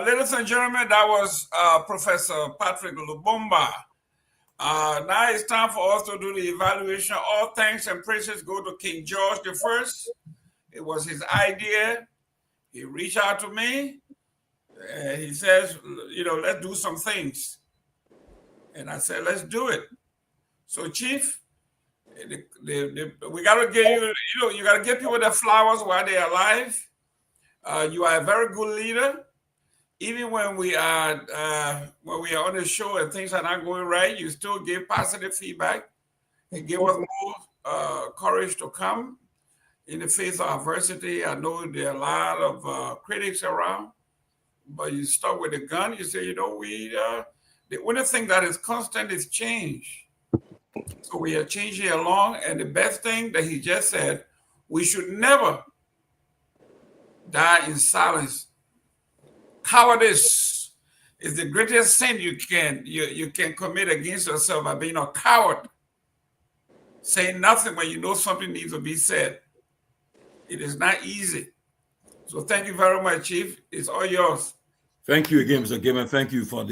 Ladies and gentlemen, that was Professor Patrick Lubumba. Now it's time for us to do the evaluation. All thanks and praises go to King George I. It was his idea. He reached out to me. He says, let's do some things. And I said, let's do it. So, Chief, we got to give you got to give people their flowers while they're alive. You are a very good leader. Even when we are on the show and things are not going right, you still give positive feedback and give us more courage to come in the face of adversity. I know there are a lot of critics around, but you start with a gun. You say, the only thing that is constant is change. So we are changing along, and the best thing that he just said, we should never die in silence. Cowardice is the greatest sin you can commit against yourself by being a coward. Saying nothing when you know something needs to be said. It is not easy. So thank you very much, Chief. It's all yours. Thank you again, Mr. Gibbon. Thank you for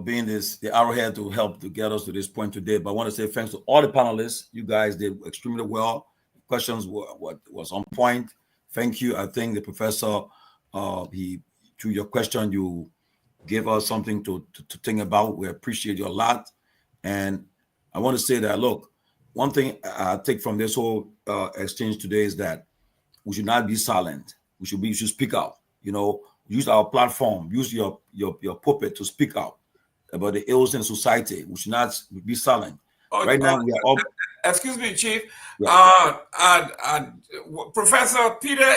being the arrowhead to help to get us to this point today. But I want to say thanks to all the panelists. You guys did extremely well. Questions was on point. Thank you. I think the professor, through your question, you gave us something to think about. We appreciate you a lot. And I want to say that, look, one thing I take from this whole exchange today is that we should not be silent. We should speak out. Use our platform, use your pulpit to speak out about the ills in society. We should not be silent. Right now, we are all. Excuse me, Chief. Yeah. Professor Peter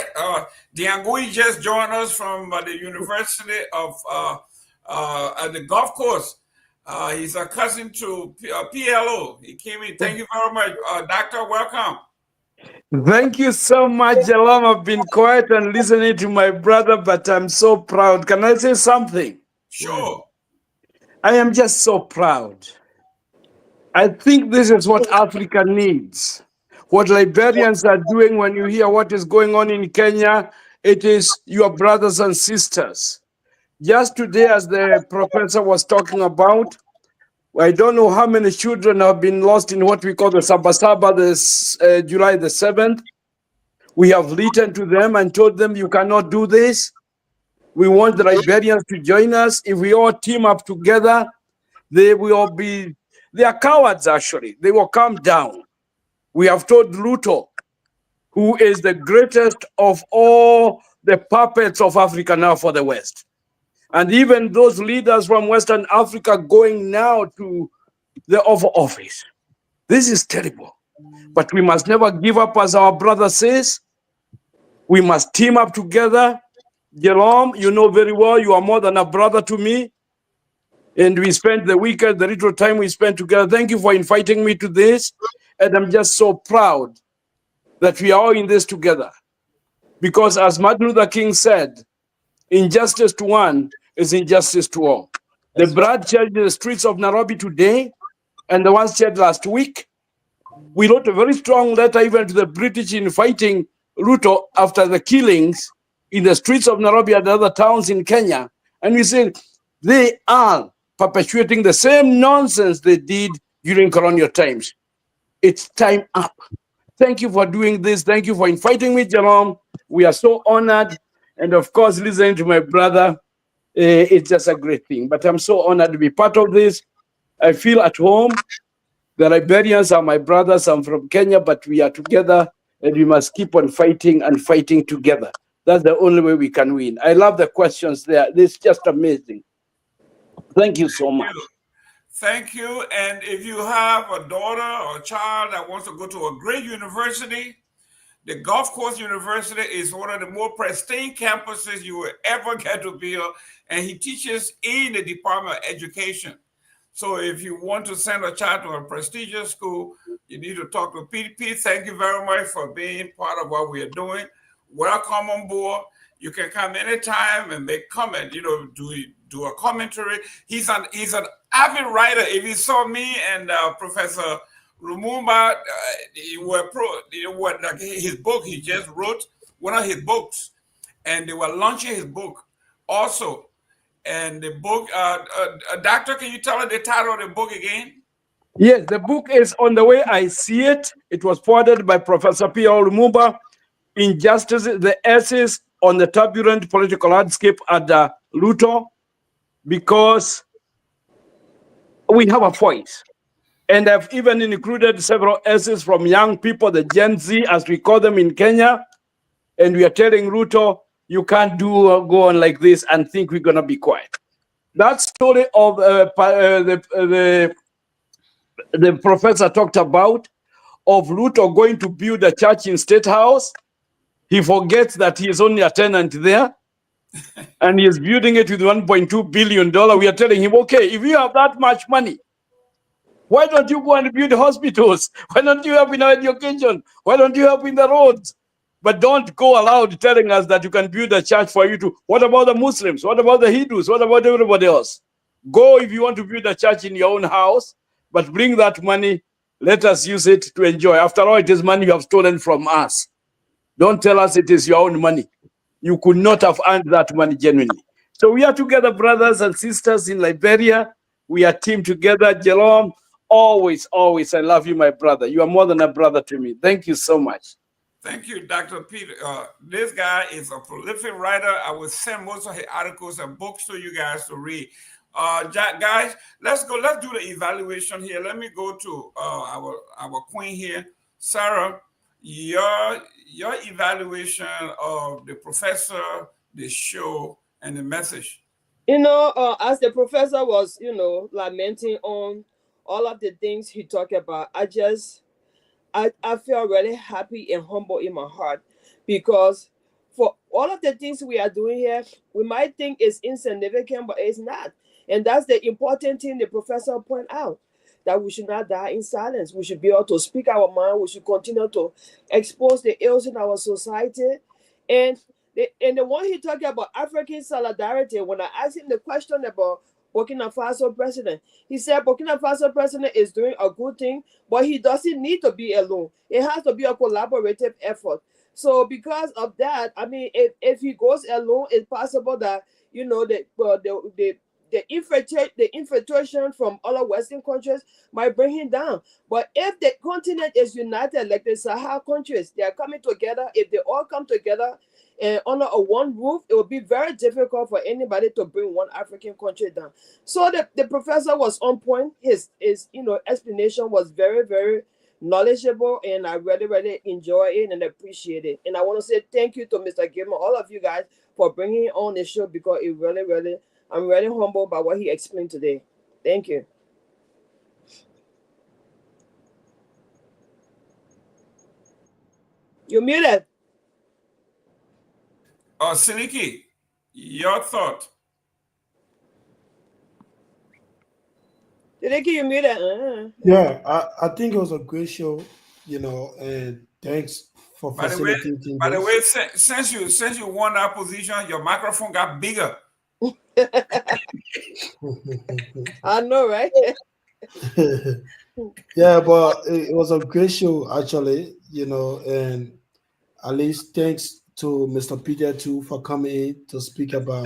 Diangui just joined us from the University of the golf course. He's a cousin to PLO. He came in. Thank you very much, Doctor. Welcome. Thank you so much, Jalom. I've been quiet and listening to my brother, but I'm so proud. Can I say something? Sure. I am just so proud. I think this is what Africa needs. What Liberians are doing when you hear what is going on in Kenya, it is your brothers and sisters. Just today, as the professor was talking about, I don't know how many children have been lost in what we call the Sabasaba, July the 7th. We have written to them and told them, you cannot do this. We want the Liberians to join us. If we all team up together, they are cowards actually. They will calm down. We have told Ruto, who is the greatest of all the puppets of Africa now for the West. And even those leaders from Western Africa going now to the Oval Office. This is terrible. But we must never give up, as our brother says. We must team up together. Jerome, you know very well, you are more than a brother to me. And we spent the weekend, the little time we spent together. Thank you for inviting me to this. And I'm just so proud that we are all in this together. Because as Martin Luther King said, injustice to one is injustice to all. The blood shed in the streets of Nairobi today and the ones shed last week. We wrote a very strong letter even to the British in fighting Ruto after the killings in the streets of Nairobi and other towns in Kenya. And we said they are perpetuating the same nonsense they did during colonial times. It's time up. Thank you for doing this. Thank you for inviting me, Jerome. We are so honored. And of course, listening to my brother, it's just a great thing. But I'm so honored to be part of this. I feel at home. The Liberians are my brothers. I'm from Kenya, but we are together and we must keep on fighting and fighting together. That's the only way we can win. I love the questions there. This is just amazing. Thank you so much. Thank you. And if you have a daughter or a child that wants to go to a great university, the Gulf Coast University is one of the more pristine campuses you will ever get to build, and he teaches in the Department of Education. So if you want to send a child to a prestigious school, you need to talk to Pete. Pete, thank you very much for being part of what we are doing. Welcome on board. You can come anytime and make comment, do a commentary. He's an avid writer. If you saw me and Professor Lumumba, his book, he just wrote one of his books, and they were launching his book also. And the book, Doctor, can you tell us the title of the book again? Yes, the book is On the Way I See It. It was forwarded by Professor P.O. Lumumba. Injustice, the essays on the turbulent political landscape at Luto, because we have a voice. And I've even included several essays from young people, the Gen Z, as we call them in Kenya. And we are telling Ruto, you can't go on like this and think we're going to be quiet. That story of the professor talked about, of Ruto going to build a church in State House, he forgets that he is only a tenant there. And he is building it with $1.2 billion. We are telling him, okay, if you have that much money, why don't you go and build hospitals? Why don't you help in our education? Why don't you help in the roads? But don't go aloud telling us that you can build a church for you to. What about the Muslims? What about the Hindus? What about everybody else? Go if you want to build a church in your own house, but bring that money. Let us use it to enjoy. After all, it is money you have stolen from us. Don't tell us it is your own money. You could not have earned that money genuinely. So we are together, brothers and sisters in Liberia. We are team together. Jerome, always, always, I love you, my brother. You are more than a brother to me. Thank you so much. Thank you, Dr. Peter. This guy is a prolific writer. I will send most of his articles and books to you guys to read. Guys, let's go. Let's do the evaluation here. Let me go to our queen here, Sarah. Your evaluation of the professor, the show, and the message. As the professor was, lamenting on all of the things he talked about, I feel really happy and humble in my heart, because for all of the things we are doing here, we might think it's insignificant, but it's not. And that's the important thing the professor pointed out, that we should not die in silence. We should be able to speak our mind. We should continue to expose the ills in our society. And the one he talked about African solidarity, when I asked him the question about Burkina Faso president, he said Burkina Faso president is doing a good thing, but he doesn't need to be alone. It has to be a collaborative effort. So because of that, I mean, if he goes alone, it's possible that, the infiltration from other Western countries might bring him down. But if the continent is united, like the Sahel countries, they are coming together. If they all come together and under one roof, it will be very difficult for anybody to bring one African country down. So the professor was on point. His explanation was very, very knowledgeable, and I really, really enjoy it and appreciate it. And I want to say thank you to Mr. Gilman, all of you guys, for bringing it on the show, because it really, really, I'm really humbled by what he explained today. Thank you. You're muted. Siliki, your thought. Siliki, you muted. Yeah, I think it was a great show, and thanks for facilitating. By the way, since you won that position, your microphone got bigger. I know, right? Yeah, but it was a great show, actually, and at least thanks to Mr. Peter too for coming in to speak about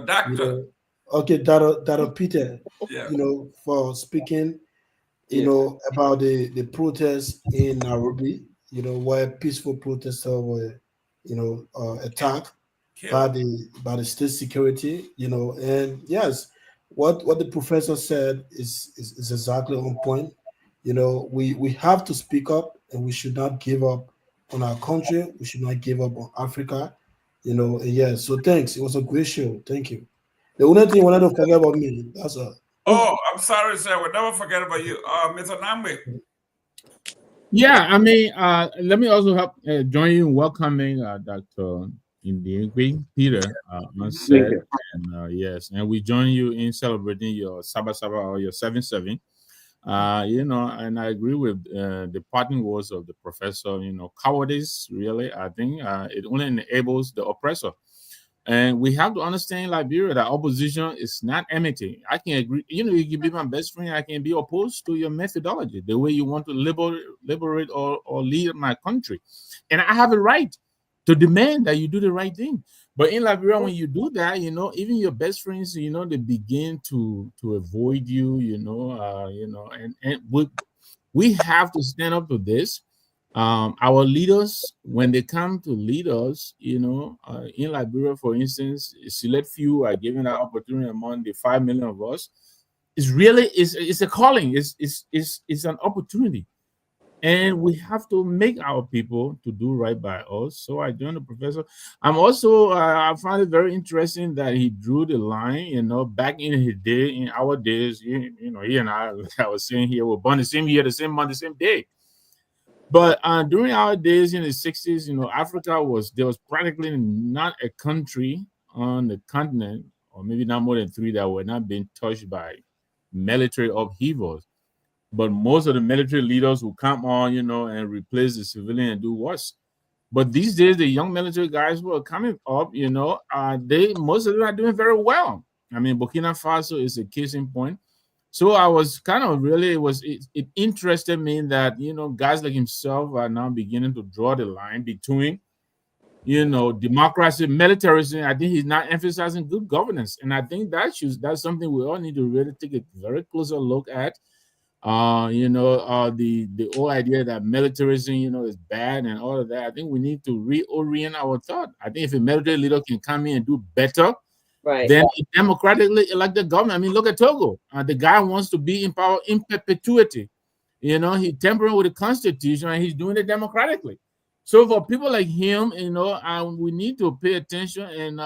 Doctor. Okay, Dr. Peter, Yeah. For speaking, about the protests in Nairobi, where peaceful protesters were, attacked by the state security, and yes, what the professor said is exactly on point. We have to speak up, and we should not give up on our country. We should not give up on Africa. Yeah. So thanks. It was a great show. Thank you. The only thing you wanted to forget about me, that's all. Oh, I'm sorry, sir. We'll never forget about you. Mr. Namwe. Yeah, I mean, let me also help join you in welcoming Dr. Indiengui Peter on set, and yes, and we join you in celebrating your Saba Saba or your 7-7. And I agree with the parting words of the professor. Cowardice really, I think, it only enables the oppressor. And we have to understand in Liberia that opposition is not enmity. I can agree. You can be my best friend. I can be opposed to your methodology, the way you want to liberate or lead my country. And I have a right to demand that you do the right thing. But in Liberia, when you do that, even your best friends, they begin to avoid you, and we have to stand up to this. Our leaders, when they come to lead us, in Liberia, for instance, select few are given that opportunity among the 5 million of us. It's a calling. It's an opportunity, and we have to make our people to do right by us. So I joined the professor. I'm also I find it very interesting that he drew the line. Back in his day, in our days, he and I was saying here, were born the same year, the same month, the same day. But during our days in the 60s, Africa there was practically not a country on the continent, or maybe not more than 3, that were not being touched by military upheavals. But most of the military leaders will come on, and replace the civilian and do worse. But these days, the young military guys who are coming up, most of them are doing very well. I mean, Burkina Faso is a case in point. So I was kind of it interested me that, guys like himself are now beginning to draw the line between, democracy, militarism. I think he's not emphasizing good governance. And I think that's something we all need to really take a very closer look at. The whole idea that militarism, is bad and all of that. I think we need to reorient our thought. I think if a military leader can come in and do better, Right. then a democratically elected government. I mean, look at Togo. The guy wants to be in power in perpetuity. He's tampering with the constitution and he's doing it democratically. So for people like him, we need to pay attention and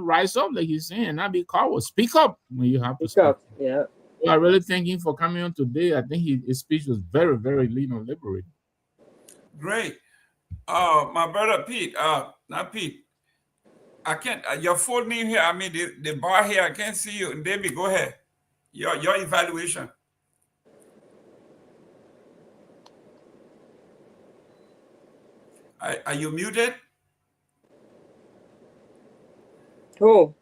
rise up, like he's saying, not be cowards. Speak up when you have to speak. Yeah. I really thank him for coming on today. I think his speech was very, very liberating. Great. My brother Pete, not Pete. I can't, your full name here, I mean, the bar here, I can't see you. And David, go ahead. Your evaluation. Are you muted? Who?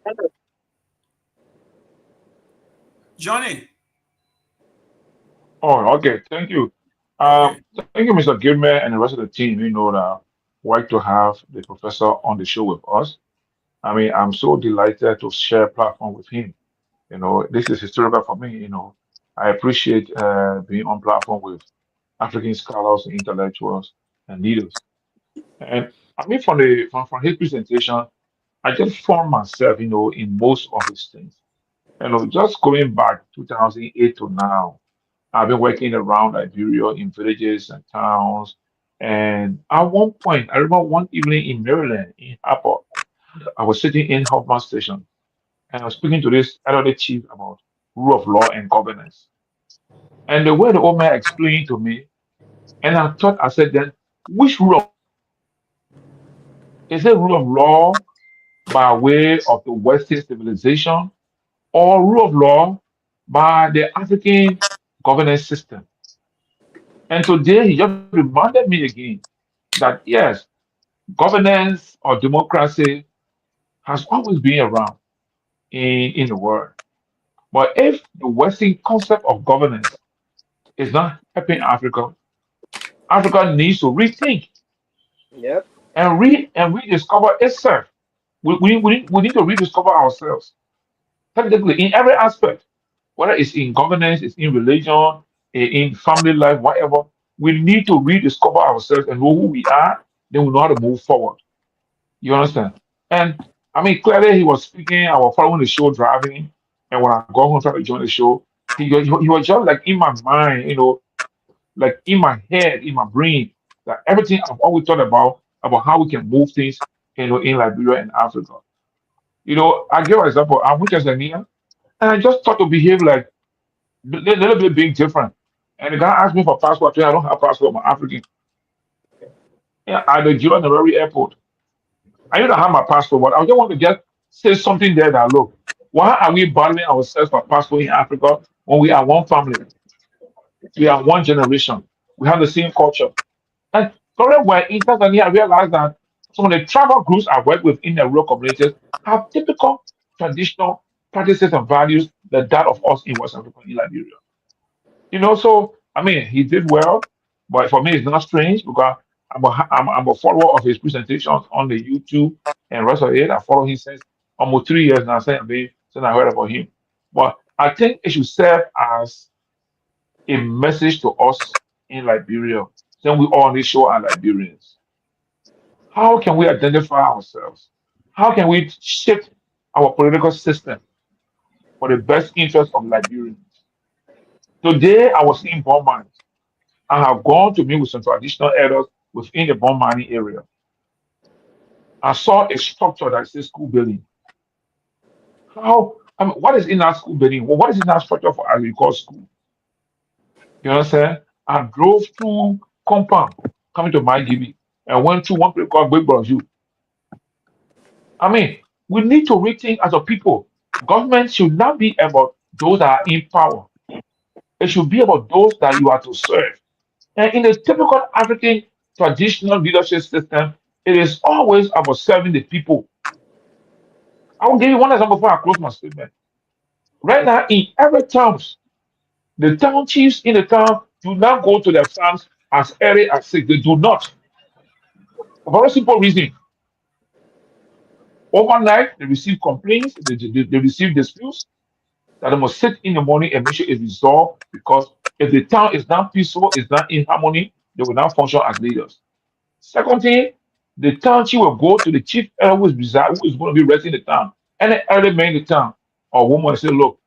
Johnny. Oh, okay. Thank you. Okay. Thank you, Mr. Gilmer, and the rest of the team. That like to have the professor on the show with us. I mean, I'm so delighted to share a platform with him. This is historical for me. I appreciate being on platform with African scholars and intellectuals and leaders. And I mean, from his presentation, I just found myself, in most of his things. Just going back 2008 to now, I've been working around Liberia in villages and towns. And at one point, I remember one evening in Maryland, in Apple, I was sitting in Hoffman Station and I was speaking to this elderly chief about rule of law and governance. And the way the old man explained to me, and I said then, which rule of is it rule of law by way of the Western civilization or rule of law by the African governance system? And today he just reminded me again that yes, governance or democracy has always been around in the world. But if the Western concept of governance is not helping Africa, Africa needs to rethink Yep. and rediscover itself. We need to rediscover ourselves, technically in every aspect, whether it's in governance, it's in religion, in family life, whatever. We need to rediscover ourselves and know who we are. Then we know how to move forward. You understand? And I mean, clearly he was speaking. I was following the show driving, and when I got home trying to join the show, he was just like in my mind, like in my head, in my brain, that everything I've always thought about how we can move things. in Liberia and Africa. I give an example. I went to Tanzania and I just thought to behave like a little bit being different. And the guy asked me for passport. I don't have passport. I'm African. Yeah, at the Nairobi airport. I don't have my passport, but I just want to just say something there that look, why are we battling ourselves for passport in Africa when we are one family? We are one generation. We have the same culture. And currently, we're in Tanzania, I realized that some of the tribal groups I work with in the rural communities have typical traditional practices and values that of us in West Africa in Liberia. So I mean, he did well, but for me, it's not strange because I'm a follower of his presentations on the YouTube and rest of it. I follow him since almost 3 years now, since I heard about him. But I think it should serve as a message to us in Liberia. Then we all need to show our Liberians. How can we identify ourselves? How can we shift our political system for the best interest of Liberians? Today, I was in Burma. I have gone to meet with some traditional elders within the bomb mining area. I saw a structure that says school building. What is in that school building? Well, what is in that structure for agricultural school? You understand? I drove through compound coming to my GB and went through one place called Big Brazil. I mean, we need to rethink as a people. Government should not be about those that are in power. It should be about those that you are to serve. And in the typical African traditional leadership system, it is always about serving the people. I will give you one example before I close my statement. Right now, in every town, the town chiefs in the town do not go to their farms as early as 6. They do not. For a very simple reason. Overnight, they receive complaints, they receive disputes that they must sit in the morning and make sure it's resolved because if the town is not peaceful, is not in harmony, they will not function as leaders. Second thing, the town chief will go to the chief elder who is going to be resting in the town. And the elder man in the town or woman will say, look,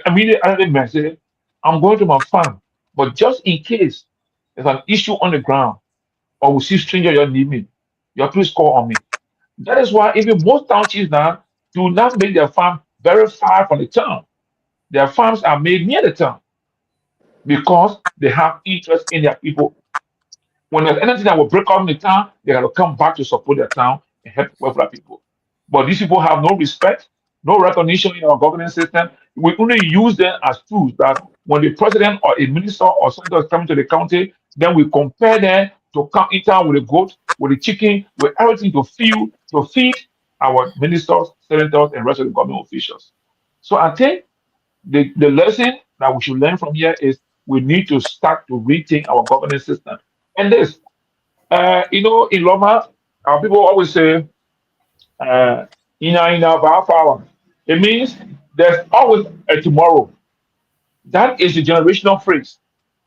immediately elder man say, I'm going to my farm, but just in case there's an issue on the ground or we see stranger you need me, you please call on me. That is why even most town chiefs now do not make their farm very far from the town. Their farms are made near the town because they have interest in their people. When there's anything that will break out in the town, they got to come back to support their town and help welfare people. But these people have no respect, no recognition in our governance system. We only use them as tools that when the president or a minister or senator is coming to the county, then we compare them to come in town with the goat, with the chicken, with everything to feed our ministers, senators, and rest of the government officials. So I think the lesson that we should learn from here is we need to start to rethink our governance system. And this, in Loma, our people always say, power. It means there's always a tomorrow. That is the generational phrase.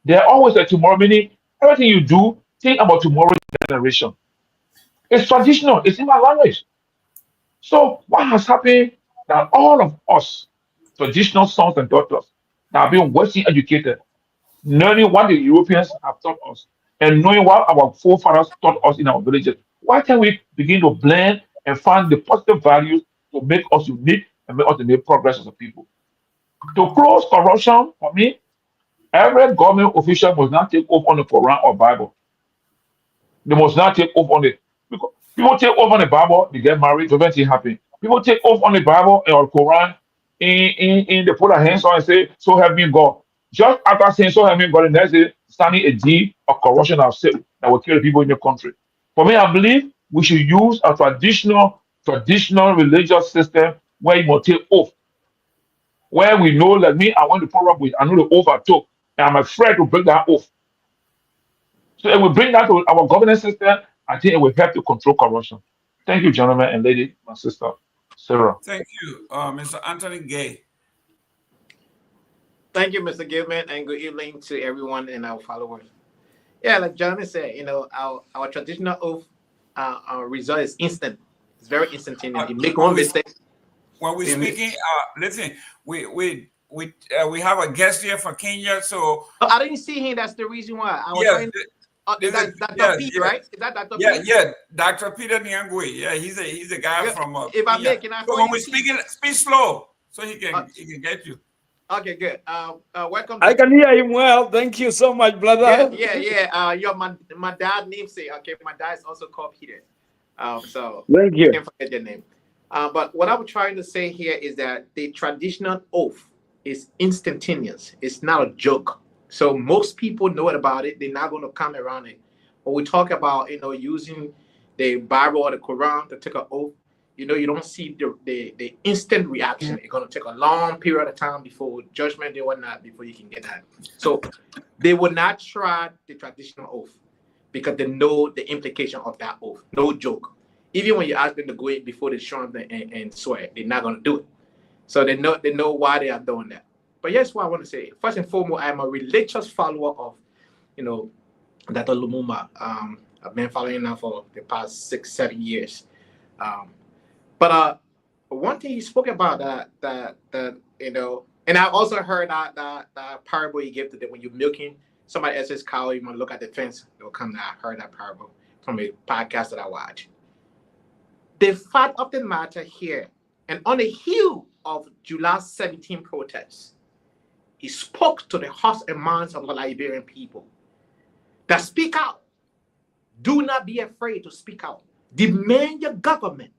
There's always a tomorrow, meaning everything you do, think about tomorrow's generation. It's traditional, it's in my language. So what has happened that all of us, traditional sons and daughters, that have been Western educated, learning what the Europeans have taught us, and knowing what our forefathers taught us in our villages, why can't we begin to blend and find the positive values to make us unique and make us to make progress as a people? To close corruption, for me, every government official must not take off on the Quran or Bible. They must not take off on it. Because people take off on the Bible, they get married, so anything happen. People take off on the Bible or Quran, in they put their hands on and say, so help me God. Just after saying so help me God, the next day, standing a deed of corruption of sin that will kill the people in the country. For me, I believe we should use a traditional religious system where you must take oath. Where we know that me, I want to follow up with, I know the oath I took, and I'm afraid to break that oath. So if we bring that to our governance system, I think it will help to control corruption. Thank you, gentlemen and lady, my sister, Sarah. Thank you, Mr. Anthony Gay. Thank you, Mr. Gilman, and good evening to everyone and our followers. Yeah, like Johnny said, our traditional oath result is instant. It's very instantaneous. You make one mistake. When we're speaking, listen, we have a guest here from Kenya, so I didn't see him. That's the reason why. That's Dr. Yes, P, yes. right? Is that Dr. Yeah, P? yeah, Dr. Peter Nyenwolo. Yeah, he's a guy Yeah, from if I may, Myean. can I So call when you we speak slow, so he can get you. Okay, good. Welcome. I can hear him well. Thank you so much, brother. Yeah. You're my dad namesake. Okay, my dad is also called Peter. So Thank you. can't forget your name. But what I'm trying to say here is that the traditional oath is instantaneous. It's not a joke. So most people know about it. They're not going to come around it. When we talk about using the Bible or the Quran to take an oath, you don't see the instant reaction. It's going to take a long period of time before judgment and whatnot before you can get that. So they will not try the traditional oath because they know the implication of that oath. No joke. Even when you ask them to go in before they show them and swear, they're not going to do it. So they know why they are doing that. But here's what I want to say. First and foremost, I'm a religious follower of, Dr. Lumumba. I've been following now for the past 6-7 years. But one thing he spoke about that and I also heard that parable he gave to them when you're milking somebody else's cow, you want to look at the fence, they'll come down. I heard that parable from a podcast that I watched. The fact of the matter here, and on the heel of July 17 protests, he spoke to the hearts and minds of the Liberian people that speak out. Do not be afraid to speak out. Demand your government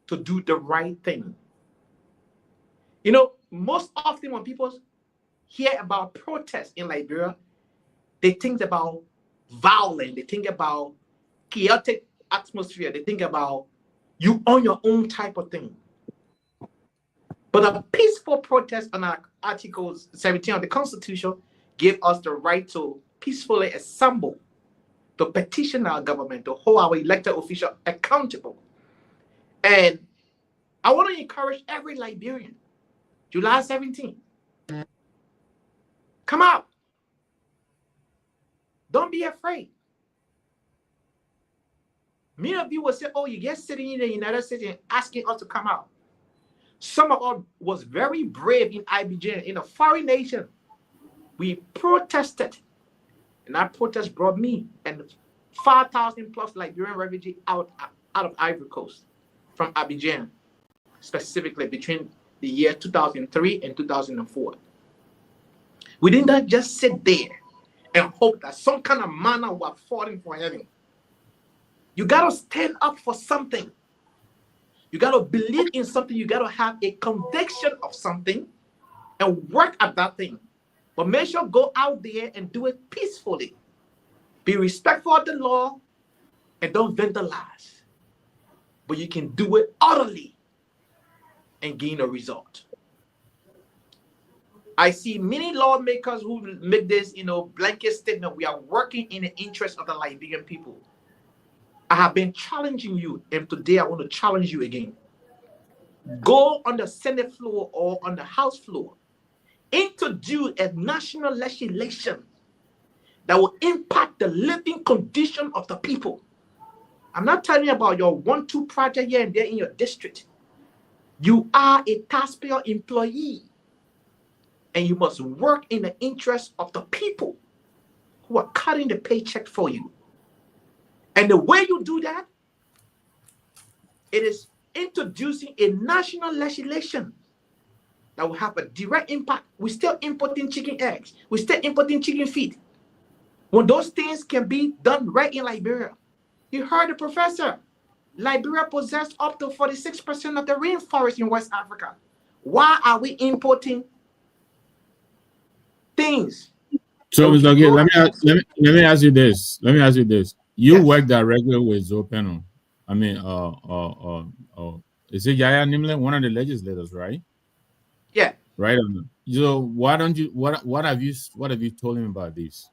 to do the right thing. Most often when people hear about protests in Liberia, they think about violence, they think about chaotic atmosphere, they think about you on your own type of thing. But a peaceful protest on our Article 17 of the Constitution gave us the right to peacefully assemble, to petition our government, to hold our elected official accountable. And I want to encourage every Liberian, July 17, come out. Don't be afraid. Many of you will say, oh, you get sitting in the United States and asking us to come out. Some of us was very brave in Abidjan, in a foreign nation. We protested. And that protest brought me and 5,000 plus Liberian refugees out of Ivory Coast from Abidjan, specifically between the year 2003 and 2004. We did not just sit there and hope that some kind of manna was falling from heaven. You got to stand up for something. You got to believe in something. You got to have a conviction of something and work at that thing. But make sure go out there and do it peacefully. Be respectful of the law and don't vandalize. But you can do it utterly and gain a result. I see many lawmakers who make this, blanket statement. We are working in the interest of the Liberian people. I have been challenging you, and today I want to challenge you again. Go on the Senate floor or on the House floor. Introduce a national legislation that will impact the living condition of the people. I'm not telling you about your 1-2 project here and there in your district. You are a taxpayer employee, and you must work in the interest of the people who are cutting the paycheck for you. And the way you do that, it is introducing a national legislation that will have a direct impact. We're still importing chicken eggs. We're still importing chicken feet. When those things can be done right in Liberia. You heard the professor. Liberia possesses up to 46% of the rainforest in West Africa. Why are we importing things? So, Mr. Gay, let me ask you this. You work directly with Zopeno. I mean, is it Yaya Nimle, one of the legislators, right? Yeah. Right. So why don't you? What have you told him about this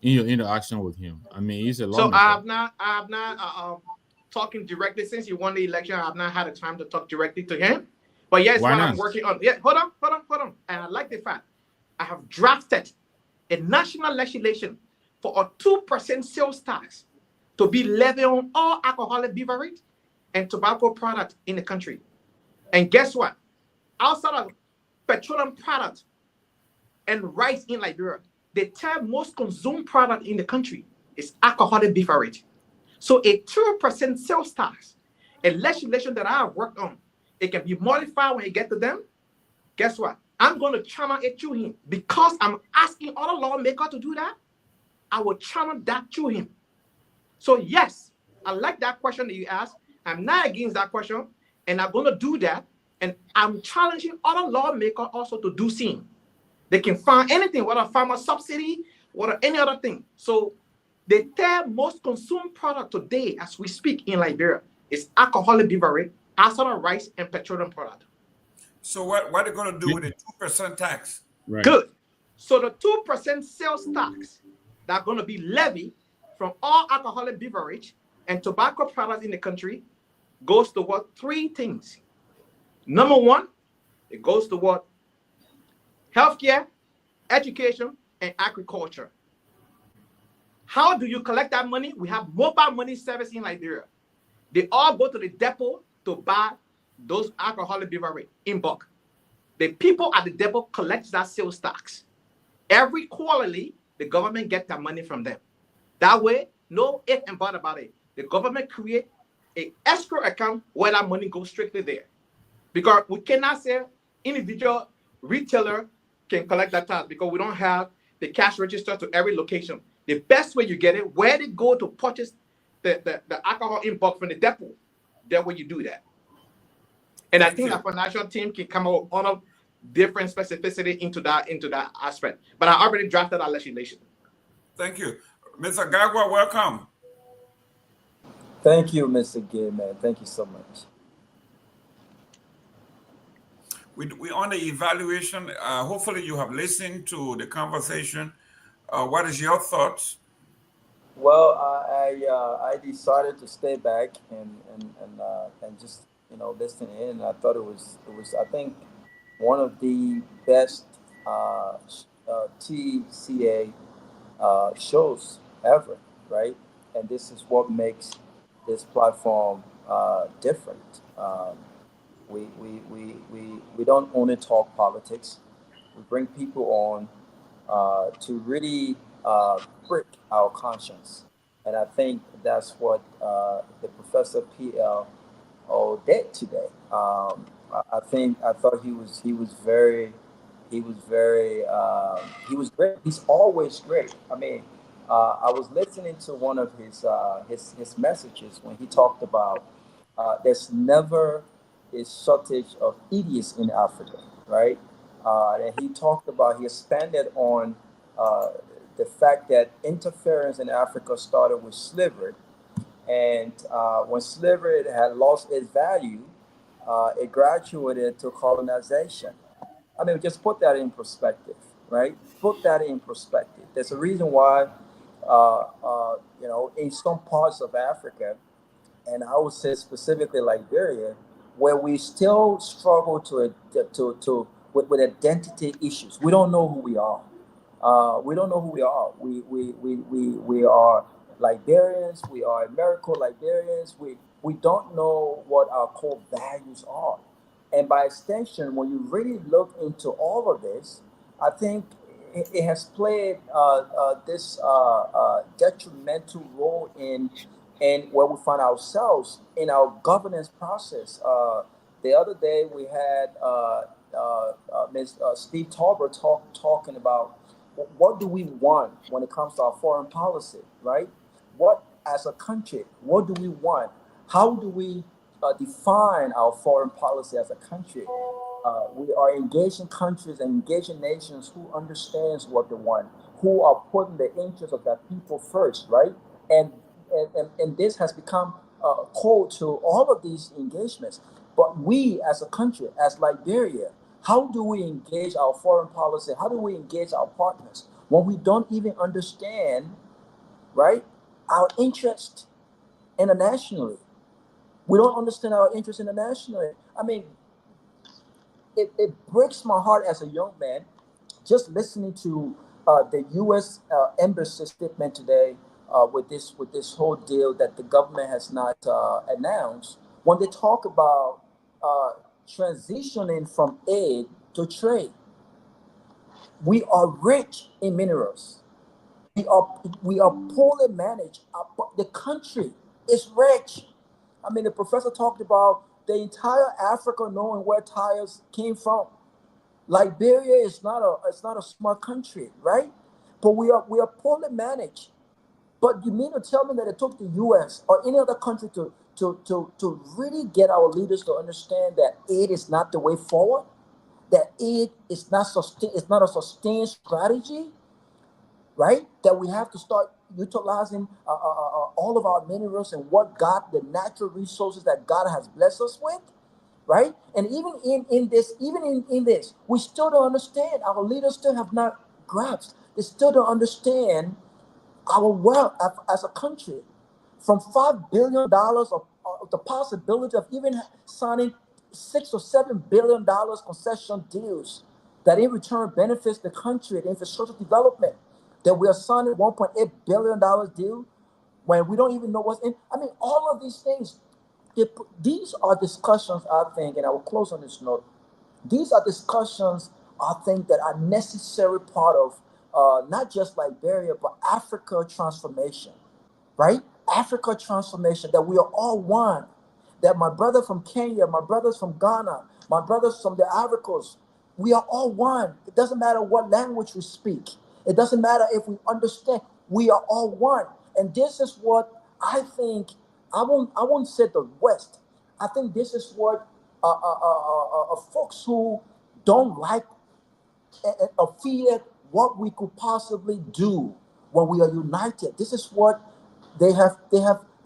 in your interaction with him? I mean, he's a lawmaker. So I have not talking directly since you won the election. I have not had a time to talk directly to him. But yes, what I'm working on. Yeah, hold on. And I like the fact I have drafted a national legislation for a 2% sales tax to be levied on all alcoholic beverage and tobacco products in the country. And guess what? Outside of petroleum products and rice in Liberia, the third most consumed product in the country is alcoholic beverage. So a 2% sales tax, a legislation that I have worked on, it can be modified when you get to them. Guess what? I'm going to channel it to him because I'm asking other lawmakers to do that. I will channel that to him. So yes, I like that question that you asked. I'm not against that question, and I'm going to do that. And I'm challenging other lawmakers also to do same. They can find anything, whether farmer subsidy, whether any other thing. So the third most consumed product today, as we speak in Liberia, is alcoholic beverage, outside of rice and petroleum product. So what are they going to do with the 2% tax? Right. Good. So the 2% sales tax that are going to be levied from all alcoholic beverage and tobacco products in the country goes toward three things. Number one, it goes toward healthcare, education, and agriculture. How do you collect that money? We have mobile money service in Liberia. They all go to the depot to buy those alcoholic beverage in bulk. The people at the depot collect that sales tax. Every quarterly, the government gets that money from them. That way, no if and but about it. The government create an escrow account where that money goes strictly there. Because we cannot say individual retailer can collect that tax because we don't have the cash register to every location. The best way you get it, where they go to purchase the alcohol in bulk from the depot, that way you do that. And I think the financial team can come up with other different specificity into that aspect. But I already drafted our legislation. Thank you. Mr. Garguah, welcome. Thank you, Mr. Gay, man. Thank you so much. We on the evaluation. Hopefully you have listened to the conversation. What is your thoughts? Well, I decided to stay back and just listen in. And I thought it was I think one of the best TCA shows ever, right? And this is what makes this platform different. We don't only talk politics. We bring people on to really prick our conscience, and I think that's what the Professor PL did today. I thought he was very great. He's always great. I mean, I was listening to one of his messages when he talked about there's never a shortage of idiots in Africa, right? And he expanded on the fact that interference in Africa started with slavery. And when slavery had lost its value, it graduated to colonization. I mean, just put that in perspective, right? Put that in perspective. There's a reason why, in some parts of Africa, and I would say specifically Liberia, where we still struggle with identity issues. We don't know who we are. We don't know who we are. We are Liberians. We are American Liberians. We don't know what our core values are. And by extension, when you really look into all of this, I think it has played this detrimental role in where we find ourselves in our governance process. The other day we had Ms. Steve Tauber talking about what do we want when it comes to our foreign policy, right? What, as a country, what do we want? How do we define our foreign policy as a country? We are engaging countries and engaging nations who understands what they want, who are putting the interests of their people first, right? And this has become core to all of these engagements. But we, as a country, as Liberia, how do we engage our foreign policy? How do we engage our partners when we don't even understand, right, our interest internationally? We don't understand our interest internationally. I mean, it breaks my heart as a young man just listening to the U.S. Embassy statement today with this whole deal that the government has not announced. When they talk about transitioning from aid to trade, we are rich in minerals. we are poorly managed. But the country is rich. I mean, the professor talked about the entire Africa knowing where tires came from. Liberia is not a small country, right? But we are poorly managed. But you mean to tell me that it took the U.S. or any other country to really get our leaders to understand that aid is not the way forward, that aid is not it's not a sustained strategy, right? That we have to start utilizing all of our minerals and what God, the natural resources that God has blessed us with, right? And even in this, we still don't understand. Our leaders still have not grasped. They still don't understand our wealth as a country. From $5 billion of the possibility of even signing $6 or $7 billion concession deals that in return benefits the country, the infrastructure development, that we are signing $1.8 billion deal when we don't even know what's in. I mean, all of these things, these are discussions, I think, and I will close on this note. These are discussions, I think, that are necessary part of not just Liberia, but Africa transformation, right? Africa transformation, that we are all one. That my brother from Kenya, my brothers from Ghana, my brothers from the Ivory Coast, we are all one. It doesn't matter what language we speak. It doesn't matter if we understand. We are all one. And this is what I think, I won't say the West. I think this is what folks who don't like or fear what we could possibly do when we are united. This is what they have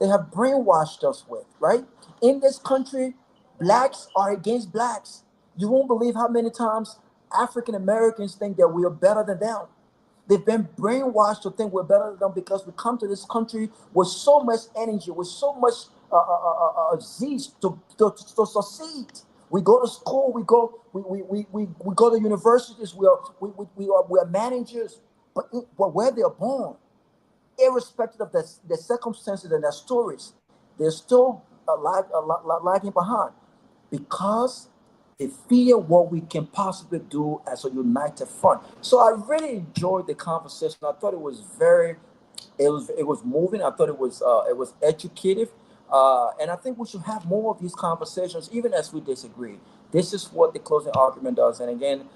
brainwashed us with, right? In this country, blacks are against blacks. You won't believe how many times African Americans think that we are better than them. They've been brainwashed to think we're better than them because we come to this country with so much energy, with so much zest to succeed. We go to school, we go to universities, we are managers, but where they are born, irrespective of the circumstances and their stories, they're still lagging behind because they fear what we can possibly do as a united front. So I really enjoyed the conversation. I thought it was it was moving. I thought it was educative, and I think we should have more of these conversations, even as we disagree. This is what the closing argument does. And again,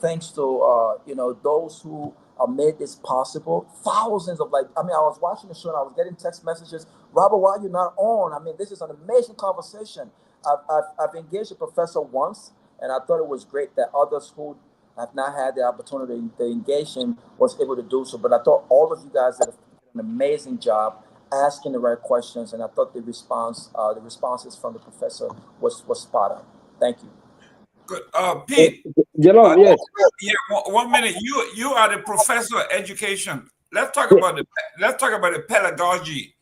thanks to those who made this possible. Thousands of I was watching the show and I was getting text messages. Robert, why are you not on? I mean, this is an amazing conversation. I've engaged a professor once, and I thought it was great that others who have not had the opportunity to engage him was able to do so. But I thought all of you guys did an amazing job asking the right questions, and I thought the responses from the professor was spot on. Thank you. Good. Pete. Yes. Yeah, 1 minute. You are the professor of education. Let's talk about the pedagogy.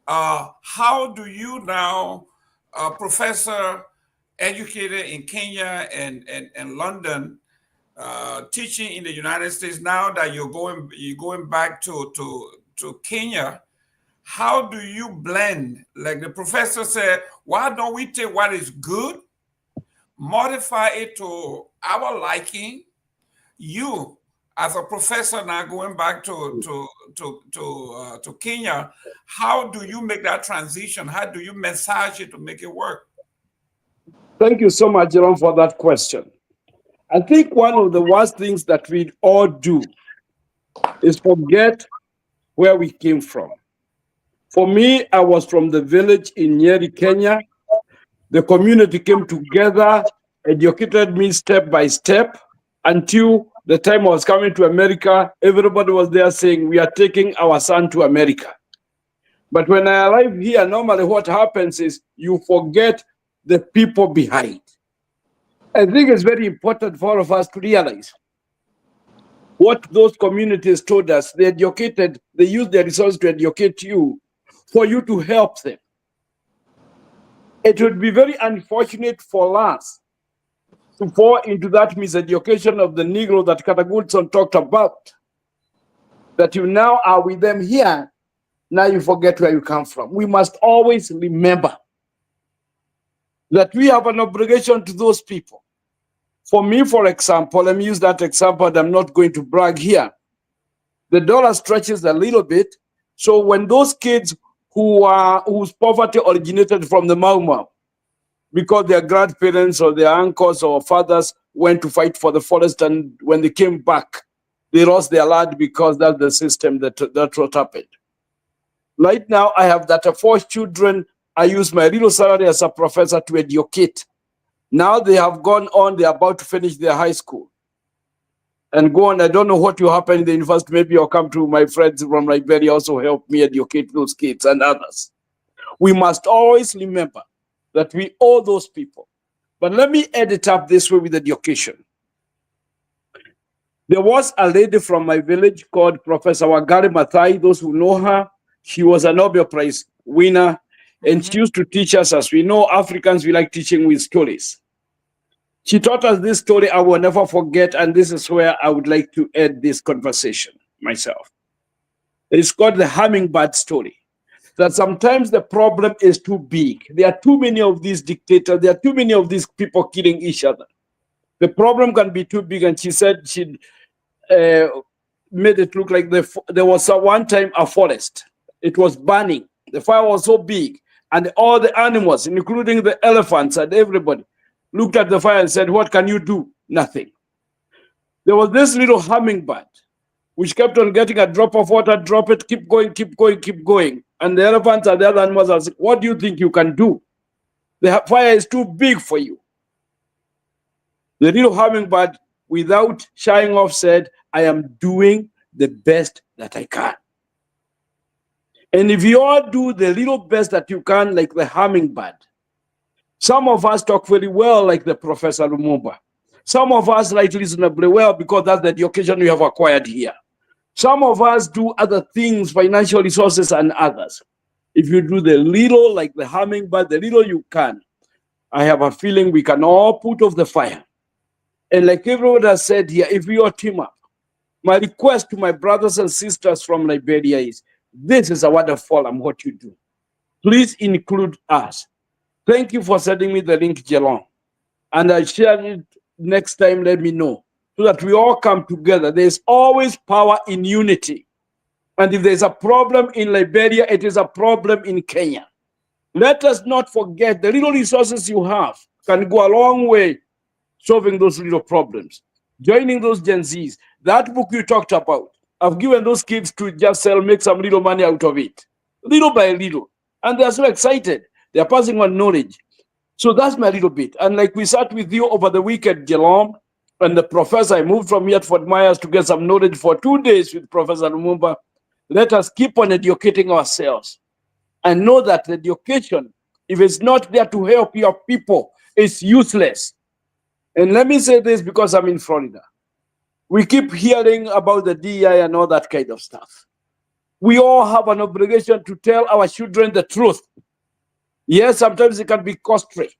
How do you now, professor, educator in Kenya and London, teaching in the United States, now that you're going back to Kenya, how do you blend? Like the professor said, why don't we take what is good, modify it to our liking? You, as a professor now going back to Kenya, how do you make that transition? How do you massage it to make it work? Thank you so much, Jerome, for that question. I think one of the worst things that we all do is forget where we came from. For me, I was from the village in Nyeri, Kenya. The community came together, educated me step by step until the time I was coming to America. Everybody was there saying, we are taking our son to America. But when I arrive here, normally what happens is you forget the people behind. I think it's very important for all of us to realize what those communities told us. They used their resources to educate you for you to help them. It would be very unfortunate for us to fall into that miseducation of the Negro that Katagulson talked about. That you now are with them here, now you forget where you come from. We must always remember that we have an obligation to those people. For me, for example, let me use that example, and I'm not going to brag here. The dollar stretches a little bit. So when those kids whose poverty originated from the Mau Mau, because their grandparents or their uncles or fathers went to fight for the forest, and when they came back, they lost their land because that's the system that's what happened. Right now, I have 4 children. I use my little salary as a professor to educate. Now they have gone on, they're about to finish their high school and go on. I don't know what will happen in the university. Maybe I'll come to my friends from Liberia also help me educate those kids and others. We must always remember that we owe those people. But let me add it up this way with education. There was a lady from my village called Professor Wangari Maathai. Those who know her, she was a Nobel Prize winner, and she used to teach us. As we know, Africans, we like teaching with stories. She taught us this story I will never forget, and this is where I would like to end this conversation myself. It's called the hummingbird story. That sometimes the problem is too big. There are too many of these dictators. There are too many of these people killing each other. The problem can be too big, and she said she made it look like there was one time a forest. It was burning. The fire was so big, and all the animals, including the elephants and everybody, looked at the fire and said, "What can you do?" Nothing. There was this little hummingbird, which kept on getting a drop of water, drop it, keep going, keep going, keep going. And the elephants and the other animals are saying, "What do you think you can do? The fire is too big for you." The little hummingbird, without shying off, said, "I am doing the best that I can." And if you all do the little best that you can, like the hummingbird, some of us talk very well, like the Professor Lumumba. Some of us write reasonably well because that's the education we have acquired here. Some of us do other things, financial resources and others. If you do the little, like the hummingbird, the little you can, I have a feeling we can all put off the fire. And like everyone has said here, if we all team up, my request to my brothers and sisters from Liberia is, this is a wonderful and what you do. Please include us. Thank you for sending me the link, Jelon. And I share it next time, let me know. So that we all come together. There's always power in unity. And if there's a problem in Liberia, it is a problem in Kenya. Let us not forget the little resources you have can go a long way solving those little problems. Joining those Gen Zs. That book you talked about, I've given those kids to just sell, make some little money out of it. Little by little. And they're so excited. They're passing on knowledge. So that's my little bit. And like we sat with you over the weekend, Jelom, and the professor, I moved from here to Fort Myers to get some knowledge for 2 days with Professor Lumumba. Let us keep on educating ourselves and know that the education, if it's not there to help your people, is useless. And let me say this because I'm in Florida. We keep hearing about the DEI and all that kind of stuff. We all have an obligation to tell our children the truth. Yes, sometimes it can be costly,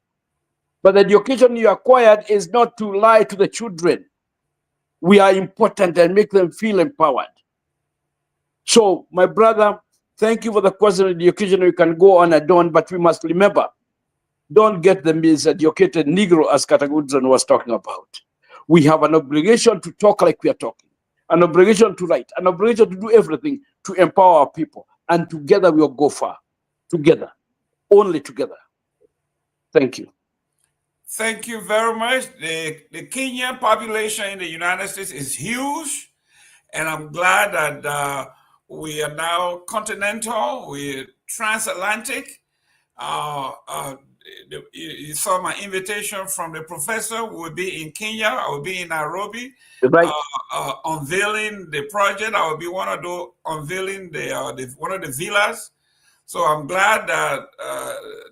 but the education you acquired is not to lie to the children. We are important and make them feel empowered. So, my brother, thank you for the question of education. You can go on and on, but we must remember, don't get the miseducated Negro as Katagudzon was talking about. We have an obligation to talk like we are talking, an obligation to write, an obligation to do everything to empower our people, and together we'll go far. Together. Only together. Thank you. Thank you very much. The Kenyan population in the United States is huge, and I'm glad that we are now continental, we're transatlantic. You saw my invitation from the professor. We'll be in Kenya. I will be in Nairobi, right. Unveiling the project. I will be one of those unveiling one of the villas. So I'm glad that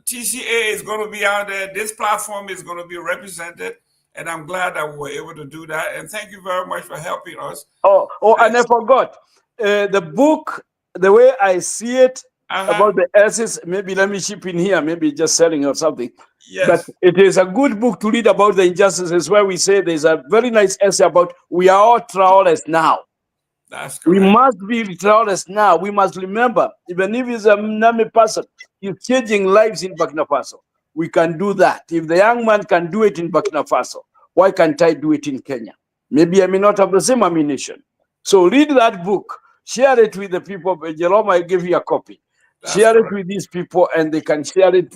TCA is going to be out there. This platform is going to be represented, and I'm glad that we were able to do that. And thank you very much for helping us. And I forgot the book. The way I see it about the essays. Maybe let me chip in here. Maybe just selling or something. Yes. But it is a good book to read about the injustices. Where we say there's a very nice essay about we are all travelers now. That's correct. We must be travelers now. We must remember, even if it's a Nami person, he's changing lives in Burkina Faso. We can do that. If the young man can do it in Burkina Faso, why can't I do it in Kenya? Maybe I may not have the same ammunition. So read that book. Share it with the people. Jerome, I give you a copy. Share it with these people, and they can share it.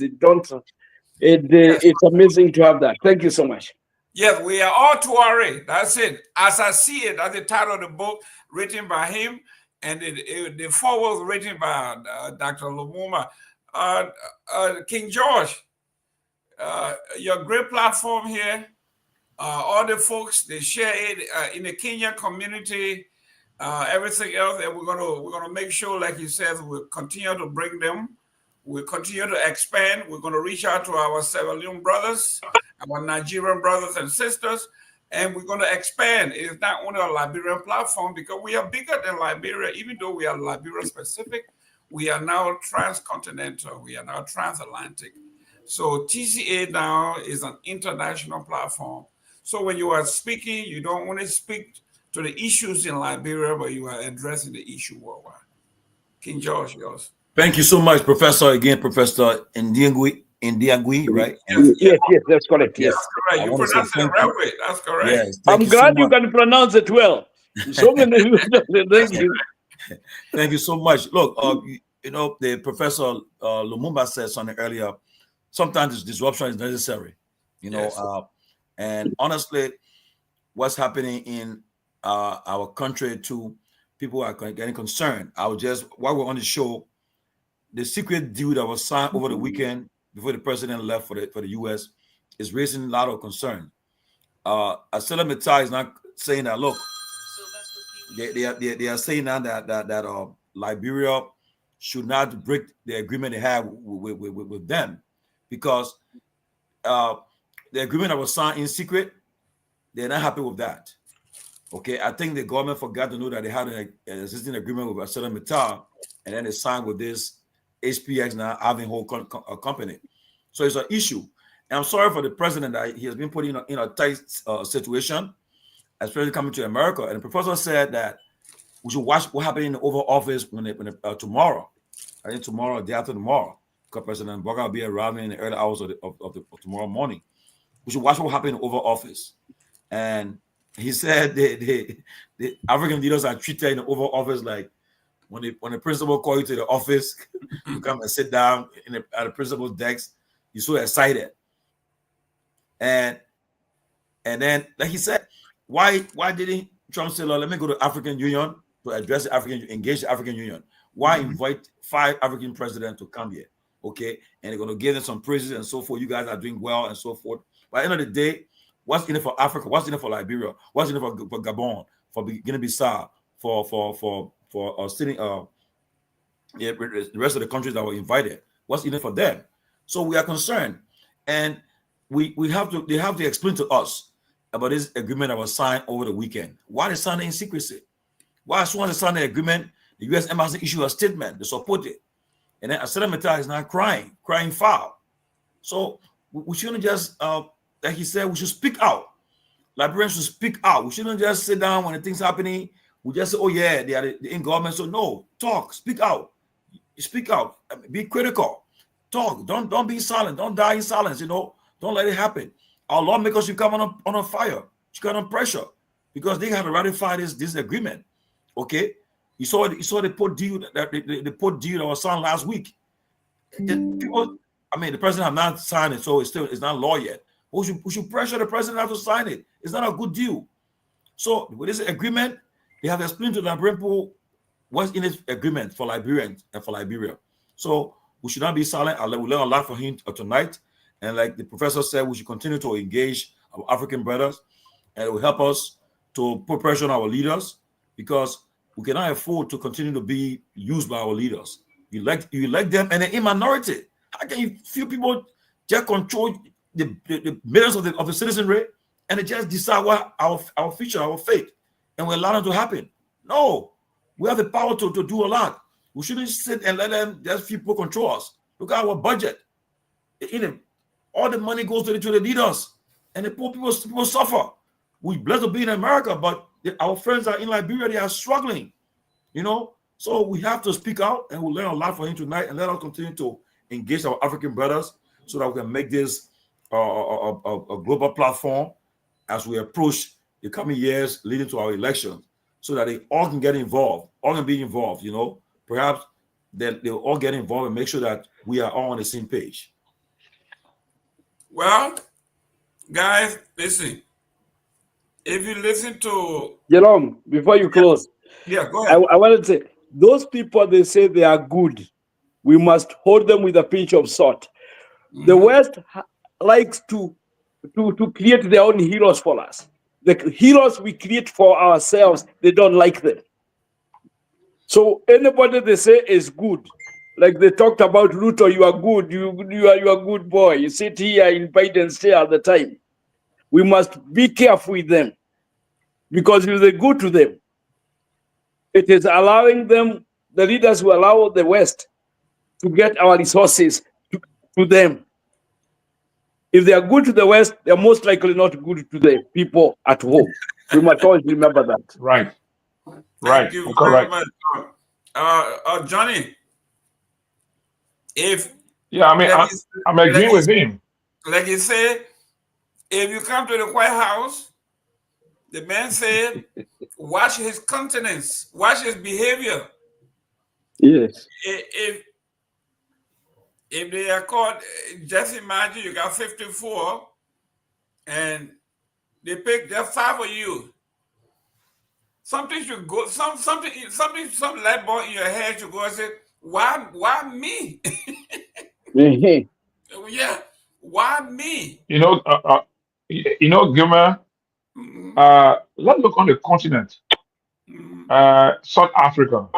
It's amazing to have that. Thank you so much. Yes, we are all Tuareg. That's it. As I see it, that's the title of the book written by him, and the foreword written by Dr. Lumumba. King George, your great platform here. All the folks, they share it in the Kenyan community, everything else, and we're gonna make sure, like you said, we'll continue to bring them. We'll continue to expand. We're going to reach out to our Sierra Leone brothers, our Nigerian brothers and sisters, and we're going to expand. It's not only a Liberian platform, because we are bigger than Liberia. Even though we are Liberia specific, we are now transcontinental. We are now transatlantic. So TCA now is an international platform. So when you are speaking, you don't want to speak to the issues in Liberia, but you are addressing the issue worldwide. King George, yours. Thank you so much, Professor. Again, Professor Ndiagui, right? Yes, that's correct. Yes, that's correct. You pronounce it the right way. That's correct. Yes, I'm glad you can pronounce it well. So many. Thank you. Thank you so much. Look, you know, the Professor Lumumba said something earlier. Sometimes disruption is necessary, you know. Yes. And honestly, what's happening in our country too, people are getting concerned. While we're on the show, the secret deal that was signed over the weekend before the president left for the U.S. is raising a lot of concern. ArcelorMittal is not saying that. Look, they are saying now that Liberia should not break the agreement they have with them, because the agreement that was signed in secret, they're not happy with that. Okay, I think the government forgot to know that they had an existing agreement with ArcelorMittal, and then they signed with this HPX now having whole company. So it's an issue. And I'm sorry for the president that he has been put in a tight situation, especially coming to America. And the professor said that we should watch what happened in the Oval Office tomorrow. I think tomorrow, day after tomorrow, because President Boga will be arriving in the early hours of tomorrow morning. We should watch what happened in the Oval Office. And he said the African leaders are treated in the Oval Office like when the principal call you to the office, you come and sit down at the principal's desk. You're so excited. And then, like he said, why didn't Trump say, let me go to African Union to address engage the African Union? Why invite 5 African presidents to come here? Okay, and they're going to give them some praises and so forth. You guys are doing well and so forth. By the end of the day, what's in it for Africa? What's in it for Liberia? What's in it for Gabon? For Guinea-Bissau? For the rest of the countries that were invited? What's in it for them? So we are concerned, and they have to explain to us about this agreement that was signed over the weekend. Why they signed it in secrecy? Why, as soon as they signed the agreement, the U.S. Embassy issued a statement to support it, and then ArcelorMittal is now crying foul. So we shouldn't just, like he said, we should speak out. Liberians should speak out. We shouldn't just sit down when the thing's happening. We just say, oh yeah, they are in government. So no, talk, speak out, be critical, talk. Don't be silent. Don't die in silence. You know, don't let it happen. Our lawmakers should come on fire, should come on pressure, because they have to ratify this agreement. Okay, you saw the port deal that was signed last week. People, I mean, the president have not signed it, so it's not law yet. We should pressure the president not to sign it. It's not a good deal. So with this agreement, they have explained to the Liberian people what's in this agreement for Liberians and for Liberia. So we should not be silent. We learn a lot from him tonight. And like the professor said, we should continue to engage our African brothers, and it will help us to put pressure on our leaders, because we cannot afford to continue to be used by our leaders. You elect them, and they're in minority. How can few people just control the millions of the citizenry, and they just decide what our future, our fate, and we allow them to happen? No, we have the power to do a lot. We shouldn't sit and let them just people control us. Look at our budget. All the money goes to the leaders, and the poor people suffer. We're blessed to be in America, but our friends are in Liberia. They are struggling, you know. So we have to speak out, and we'll learn a lot from him tonight, and let us continue to engage our African brothers so that we can make this a global platform as we approach the coming years leading to our elections, so that they all can get involved. all gonna be involved, perhaps they'll all get involved and make sure that we are all on the same page. Well, guys, listen. If you listen to Jerome, before you close, yeah, go I ahead. wanted to say those people they say they are good. We must hold them with a pinch of salt. The West likes to create their own heroes for us. The heroes we create for ourselves, they don't like them. So anybody they say is good, like they talked about Ruto, you are good, you are a good boy. You sit here in Biden's chair all the time. We must be careful with them, because if they go to them, it is allowing them, the leaders who allow the West to get our resources to them. If they are good to the West, they're most likely not good to the people at home. We must always remember that. Right. Thank you very much. Johnny, I'm agreeing with him. Like he said, if you come to the White House, the man said, watch his countenance, watch his behavior. Yes. If they are caught, just imagine you got 54 and they pick just 5 of you. Something should go, some light bulb in your head should go and say, why me? Yeah, why me? Gilmer, let's look on the continent. South Africa.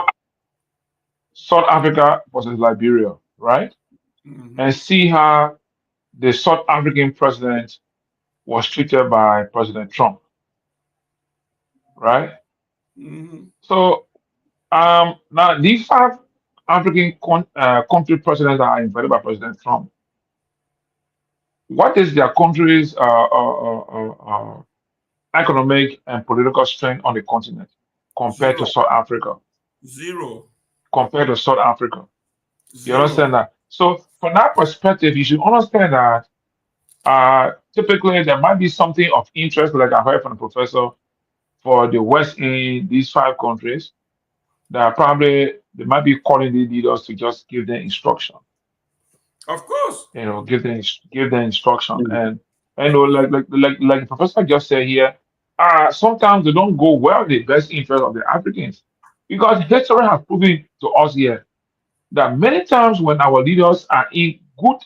South Africa versus Liberia, right? And see how the South African president was treated by President Trump, right? So now these 5 African country presidents that are invited by President Trump, what is their country's economic and political strength on the continent compared to South Africa? Zero. Compared to South Africa. You Zero. understand that? So from that perspective, you should understand that typically there might be something of interest, like I heard from the professor, for the West in these 5 countries, that probably they might be calling the leaders to just give them instruction. Of course. Give them instruction. And like the professor just said here, sometimes they don't go well in the best interest of the Africans. Because history has proven to us here that many times when our leaders are in good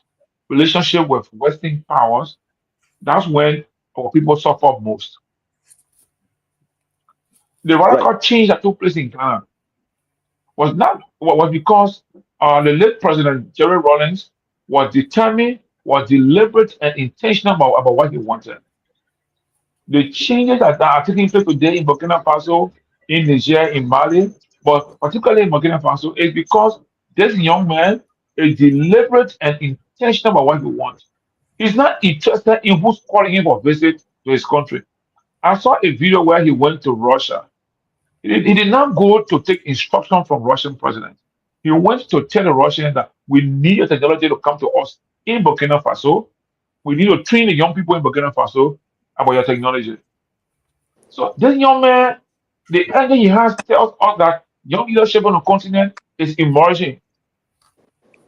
relationship with Western powers, that's when our people suffer most. The radical change that took place in Ghana was because the late President Jerry Rawlings was determined, was deliberate and intentional about what he wanted. The changes that are taking place today in Burkina Faso, in Niger, in Mali, but particularly in Burkina Faso, is because this young man is deliberate and intentional about what he wants. He's not interested in who's calling him for a visit to his country. I saw a video where he went to Russia. He did not go to take instruction from Russian president. He went to tell the Russians that we need a technology to come to us in Burkina Faso. We need to train the young people in Burkina Faso about your technology. So this young man, the energy he has tells us that young leadership on the continent is emerging.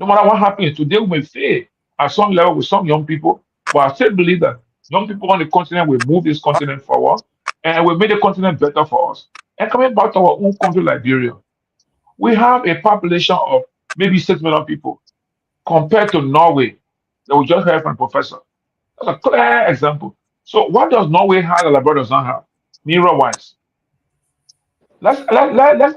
No matter what happens, today we may fail at some level with some young people, but I still believe that young people on the continent will move this continent forward and will make the continent better for us. And coming back to our own country, Liberia, we have a population of maybe 6 million people compared to Norway that we just heard from the professor. That's a clear example. So what does Norway have that Liberia does not have, mineral-wise? Let's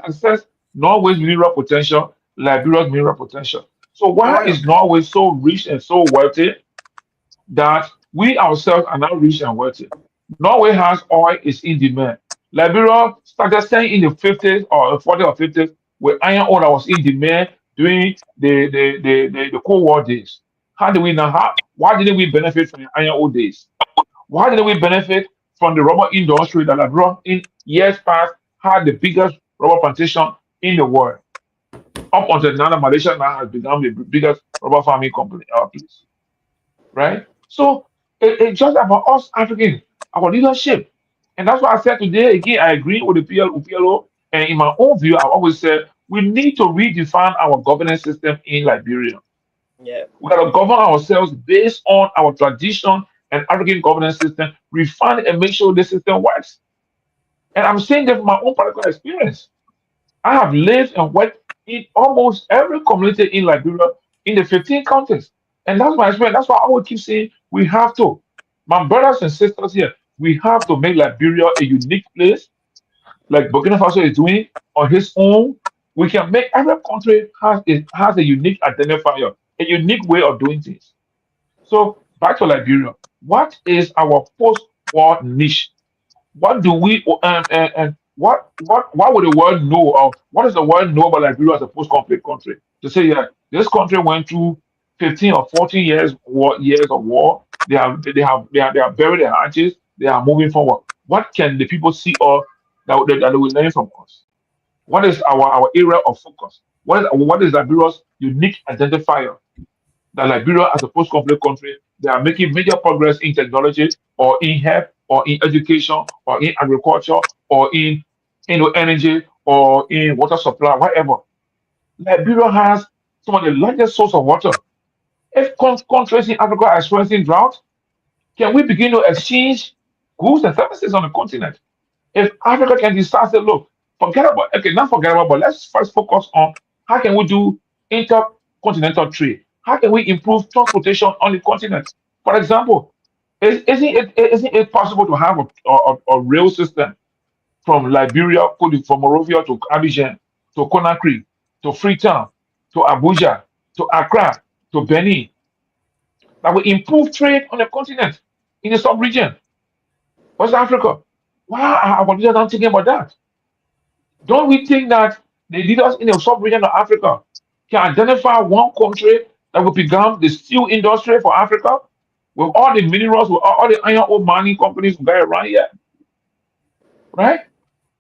assess Norway's mineral potential, Liberia's mineral potential. So why is Norway so rich and so wealthy that we ourselves are not rich and wealthy? Norway has oil, is in demand. Liberia started selling in the 50s or 40s or 50s where iron ore was in demand during the Cold War days. How did we not have? Why didn't we benefit from the iron ore days? Why didn't we benefit from the rubber industry that Liberia in years past had the biggest rubber plantation in the world? Up until now, Malaysia now has become the biggest rubber farming company, our place. Right? So it's just about us Africans, our leadership. And that's why I said today, again, I agree with the PLO And in my own view, I always said we need to redefine our governance system in Liberia. Yeah. We got to govern ourselves based on our tradition and African governance system, refine it and make sure the system works. And I'm saying that from my own practical experience. I have lived and worked in almost every community in Liberia in the 15 countries. And that's my experience. That's why I would keep saying we have to. My brothers and sisters here, we have to make Liberia a unique place, like Burkina Faso is doing on his own. We can make every country has a unique identifier, a unique way of doing things. So back to Liberia. What is our post-war niche? What do we and what would the world know, or what does the world know about Liberia as a post-conflict country? To say, yeah, this country went through 15 or 14 years of war. They are buried their hatches. They are moving forward. What can the people see or that they will learn from us? What is our area of focus? What is Liberia's unique identifier? That Liberia, as a post-conflict country, they are making major progress in technology, or in health, or in education, or in agriculture, or in energy, or in water supply, whatever. Liberia has some of the largest source of water. If countries in Africa are experiencing drought, can we begin to exchange goods and services on the continent? If Africa can decide, say, look, not forget about, but let's first focus on how can we do intercontinental trade? How can we improve transportation on the continent? For example, isn't it possible to have a rail system from Liberia, from Monrovia to Abidjan, to Conakry, to Freetown, to Abuja, to Accra, to Benin, that will improve trade on the continent in the sub-region, West Africa? Why are our leaders not thinking about that? Don't we think that the leaders in the sub-region of Africa can identify one country that will become the steel industry for Africa, with all the minerals, with all the iron ore mining companies we got around here, right?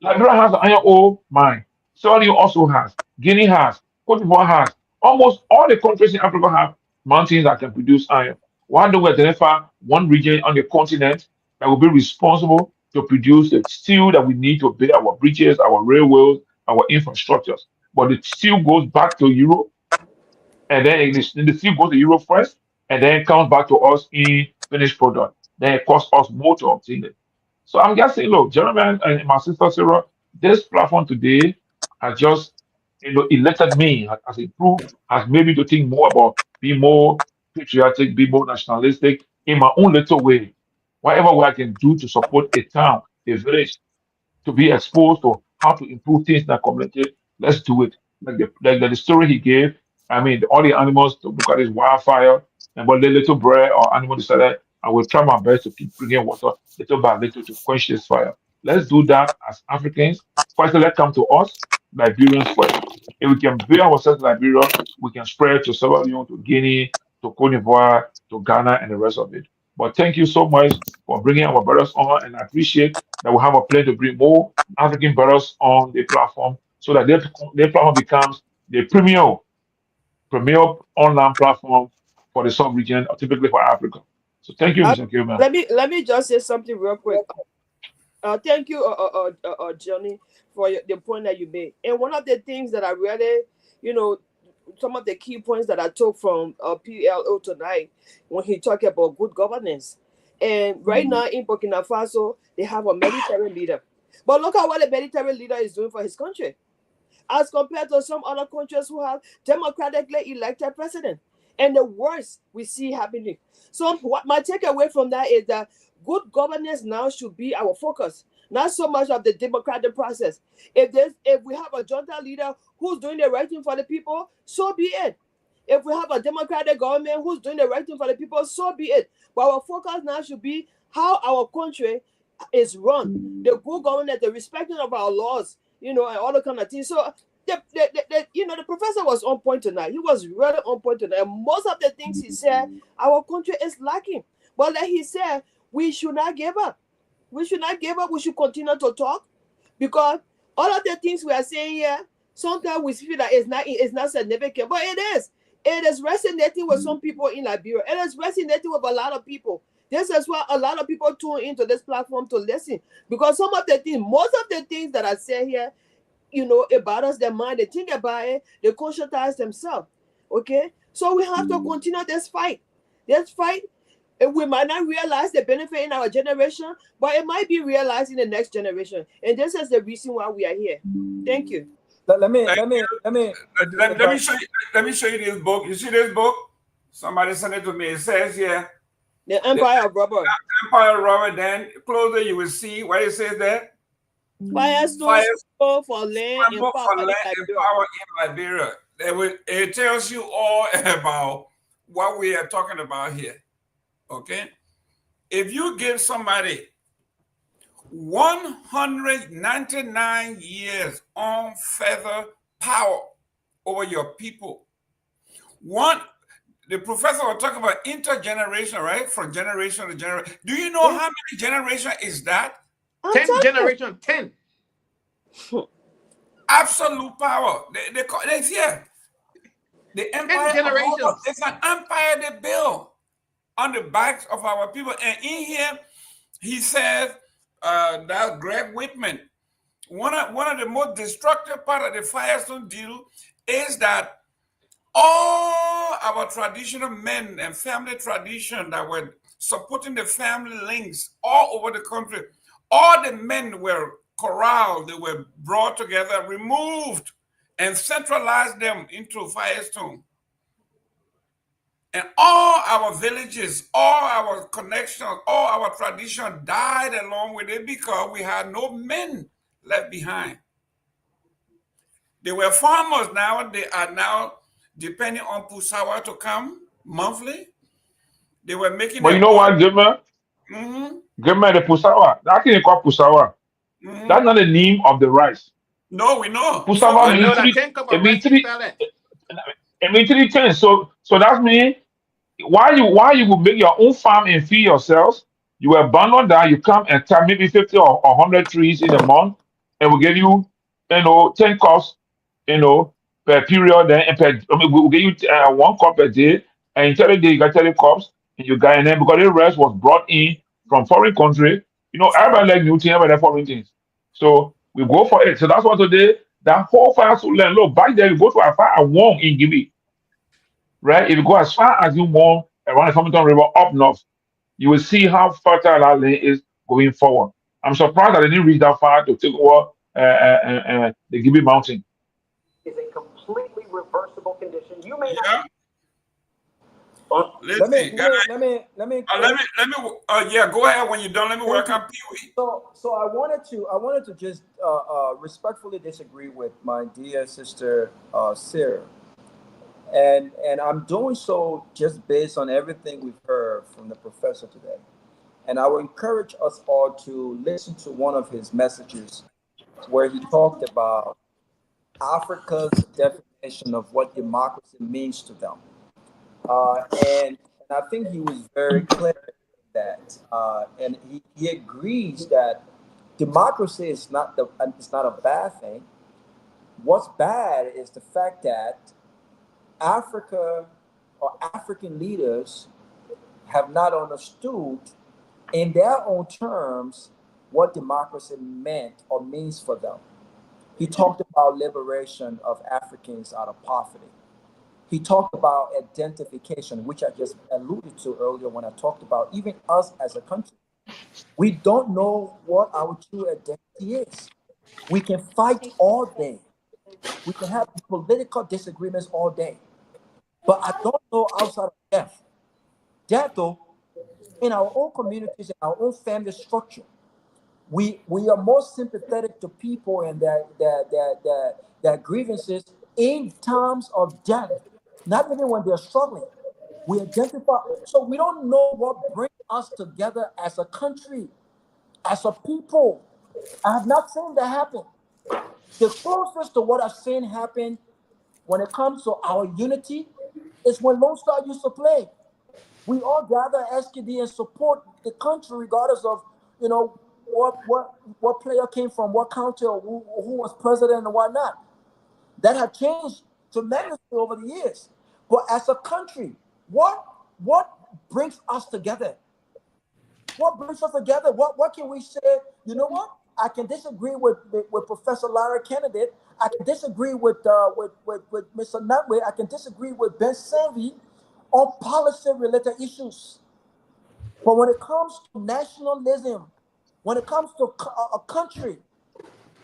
Liberia has an iron ore mine. Sierra Leone also has. Guinea has. Cote d'Ivoire has. Almost all the countries in Africa have mountains that can produce iron. Why don't we identify one region on the continent that will be responsible to produce the steel that we need to build our bridges, our railways, our infrastructures? But the steel goes back to Europe, and then the steel goes to Europe first, and then comes back to us in finished product. Then it costs us more to obtain it. So I'm just saying, look, gentlemen, and my sister Sarah, this platform today has just, elected me, has improved, has made me to think more about being more patriotic, be more nationalistic in my own little way. Whatever way I can do to support a town, a village, to be exposed to how to improve things in that community, let's do it. Like the story he gave, I mean, all the animals to look at this wildfire, and but the little boy or animal decided, I will try my best to keep bringing water little by little to quench this fire. Let's do that as Africans. First, let come to us, Liberians first. If we can build ourselves in Liberia, we can spread to Sierra Leone, to Guinea, to Cote d'Ivoire, to Ghana, and the rest of it. But thank you so much for bringing our brothers on, and I appreciate that we have a plan to bring more African brothers on the platform so that their platform becomes the premier online platform for the sub-region, or typically for Africa. So thank you, Mr. Kilman. Let me just say something real quick. Thank you, Johnny, for the point that you made. And one of the things that I really, some of the key points that I took from PLO tonight, when he talked about good governance. And right now in Burkina Faso, they have a military leader. But look at what the military leader is doing for his country, as compared to some other countries who have democratically elected president. And the worst we see happening. So what my takeaway from that is that good governance now should be our focus, not so much of the democratic process. If we have a junta leader who's doing the right thing for the people, so be it. If we have a democratic government who's doing the right thing for the people, so be it. But our focus now should be how our country is run, the good governance, the respecting of our laws, and all the kind of things. So the professor was on point tonight. He was really on point tonight. And most of the things he said, our country is lacking. But like he said, we should not give up. We should not give up. We should continue to talk, because all of the things we are saying here, sometimes we feel that it's not significant, but it is. It is resonating with some people in Liberia. It is resonating with a lot of people. This is why a lot of people tune into this platform to listen, because some of the things, most of the things that I say here, it bothers their mind. They think about it. They conscientize themselves. Okay, so we have to continue this fight. This fight, we might not realize the benefit in our generation, but it might be realized in the next generation. And this is the reason why we are here. Thank you. Let me show you this book. You see this book? Somebody sent it to me. It says here, The Empire of Rubber. Empire of Rubber. Then closer you will see what it says there. Firestone for land and power in Liberia. It tells you all about what we are talking about here. Okay? If you give somebody 199 years on feather power over your people, the professor was talking about intergeneration, right? From generation to generation. Do you know how many generations is that? 10 generation, 10. Absolute power. The empire generations. It's an empire they build on the backs of our people. And in here, he says that Greg Whitman, one of the most destructive part of the Firestone deal is that all our traditional men and family tradition that were supporting the family links all over the country, all the men were corralled, they were brought together, removed, and centralized them into Firestone. And all our villages, all our connections, all our tradition died along with it because we had no men left behind. They were farmers now. They are now depending on Pusawa to come monthly. They were making. But you know what, Gemma? Gemma, the Pusawa. That thing is called Pusawa. That's not the name of the rice. No, we know. Pusawa means three things. So that means why you will make your own farm and feed yourselves. You abandon that. You come and tell maybe 50 or 100 trees in a month, and we'll give you 10 cups, per period. Then we'll give you 1 cup a day, and in 30 days you got 30 cups, and then because the rest was brought in from foreign country. Everybody like new things, everybody like foreign things. So we go for it. So that's what today, that whole Firestone land, look, back there, you go to as far as Wong in Gibi. Right? If you go as far as you want around the Farmington River up north, you will see how fertile that land is going forward. I'm surprised that they didn't reach that far to take over the Gibi Mountain. Is a completely reversible condition. You may not. Let me. Go ahead when you're done. Let me work on Pewee. So I wanted to just respectfully disagree with my dear sister Sarah, and I'm doing so just based on everything we've heard from the professor today, and I will encourage us all to listen to one of his messages where he talked about Africa's definition of what democracy means to them. And I think he was very clear that, and he agrees that democracy is not a bad thing. What's bad is the fact that Africa or African leaders have not understood in their own terms what democracy meant or means for them. He talked about liberation of Africans out of poverty. He talked about identification, which I just alluded to earlier when I talked about even us as a country. We don't know what our true identity is. We can fight all day. We can have political disagreements all day. But I don't know outside of death. Death, though, in our own communities, in our own family structure, we are more sympathetic to people and their grievances in times of death. Not even when they're struggling. We identify. So we don't know what brings us together as a country, as a people. I have not seen that happen. The closest to what I've seen happen when it comes to our unity is when Lone Star used to play. We all gather SKD and support the country regardless of, what player came from what county or who was president and whatnot. That had changed tremendously over the years. But as a country, what brings us together? What brings us together? What can we say? You know what? I can disagree with Professor Larry Kennedy. I can disagree with Mr. Nyenwolo. I can disagree with Ben Sanvee on policy-related issues. But when it comes to nationalism, when it comes to a country,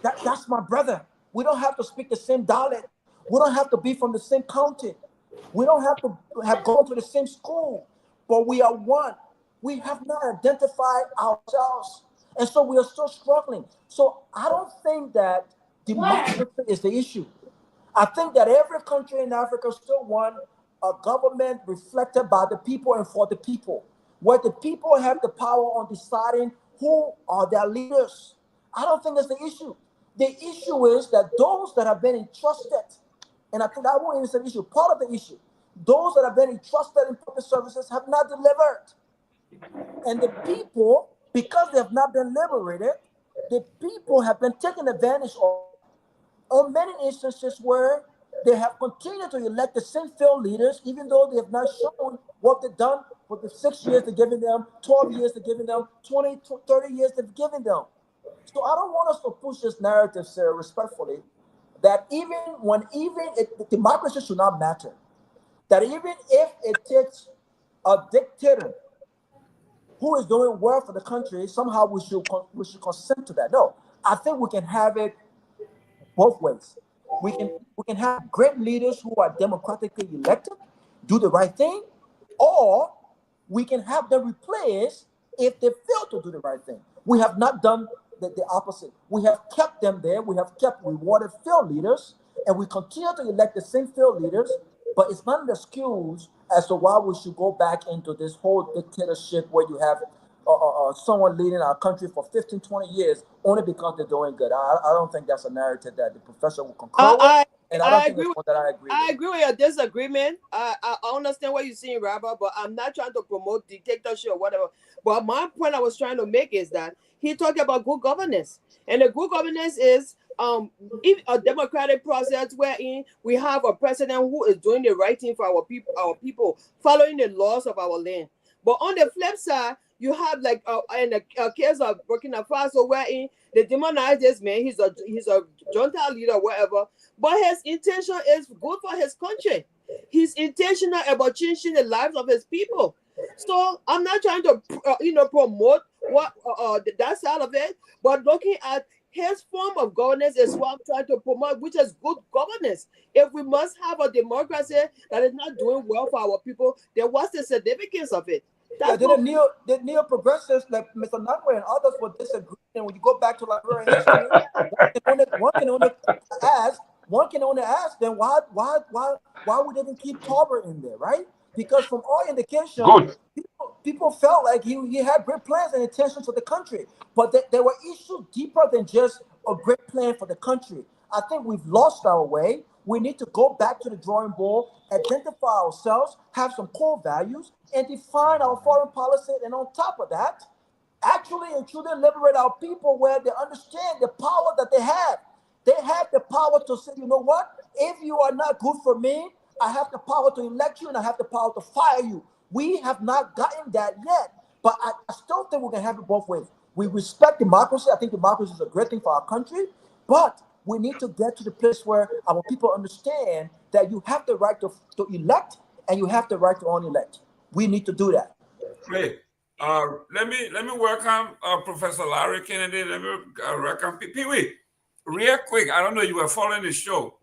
that's my brother. We don't have to speak the same dialect. We don't have to be from the same county. We don't have to have gone to the same school. But we are one. We have not identified ourselves. And so we are still struggling. So I don't think that democracy is the issue. I think that every country in Africa still wants a government reflected by the people and for the people, where the people have the power on deciding who are their leaders. I don't think that's the issue. The issue is that those that have been entrusted, and I think that won't even say the issue, part of the issue, those that have been entrusted in public services have not delivered. And the people, because they have not been liberated, the people have been taken advantage of on many instances where they have continued to elect the same failed leaders, even though they have not shown what they've done for the 6 years they're giving them, 12 years they're giving them, 20, 30 years they've given them. So I don't want us to push this narrative, sir, respectfully, that democracy should not matter. That even if it takes a dictator who is doing well for the country, somehow we should consent to that. No, I think we can have it both ways. We can have great leaders who are democratically elected, do the right thing, or we can have them replaced if they fail to do the right thing. We have not done the opposite. We have kept them there. We have kept rewarded failed leaders, and we continue to elect the same failed leaders, but it's not an excuse as to why we should go back into this whole dictatorship where you have someone leading our country for 15, 20 years only because they're doing good. I don't think that's a narrative that the professor will concur with. And I don't think it's one that I agree with. I agree with your disagreement. I understand what you're saying, Rabbi, but I'm not trying to promote dictatorship or whatever. But my point I was trying to make is that he talked about good governance. And the good governance is if a democratic process wherein we have a president who is doing the right thing for our people, following the laws of our land. But on the flip side, you have like in the case of Burkina Faso, wherein they demonize this man. He's a junta leader, whatever. But his intention is good for his country. He's intentional about changing the lives of his people. So I'm not trying to promote what that side of it, but looking at his form of governance is what I'm trying to promote, which is good governance. If we must have a democracy that is not doing well for our people, then what's the significance of it? The neo-progressives like Mr. Nyenwolo and others would disagree. And when you go back to Liberian history, one can only ask then why would they even keep Torgbean in there, right? Because from all indications, people felt like he had great plans and intentions for the country, but there were issues deeper than just a great plan for the country. I think we've lost our way. We need to go back to the drawing board, identify ourselves, have some core values, and define our foreign policy. And on top of that, actually and truly liberate our people where they understand the power that they have. They have the power to say, you know what? If you are not good for me, I have the power to elect you and I have the power to fire you. We have not gotten that yet. But I still think we can have it both ways. We respect democracy. I think democracy is a great thing for our country. But we need to get to the place where our people understand that you have the right to elect and you have the right to unelect. We need to do that. Great. Let me welcome Professor Larry Kennedy. Let me welcome Pewee. Real quick, I don't know, you were following the show.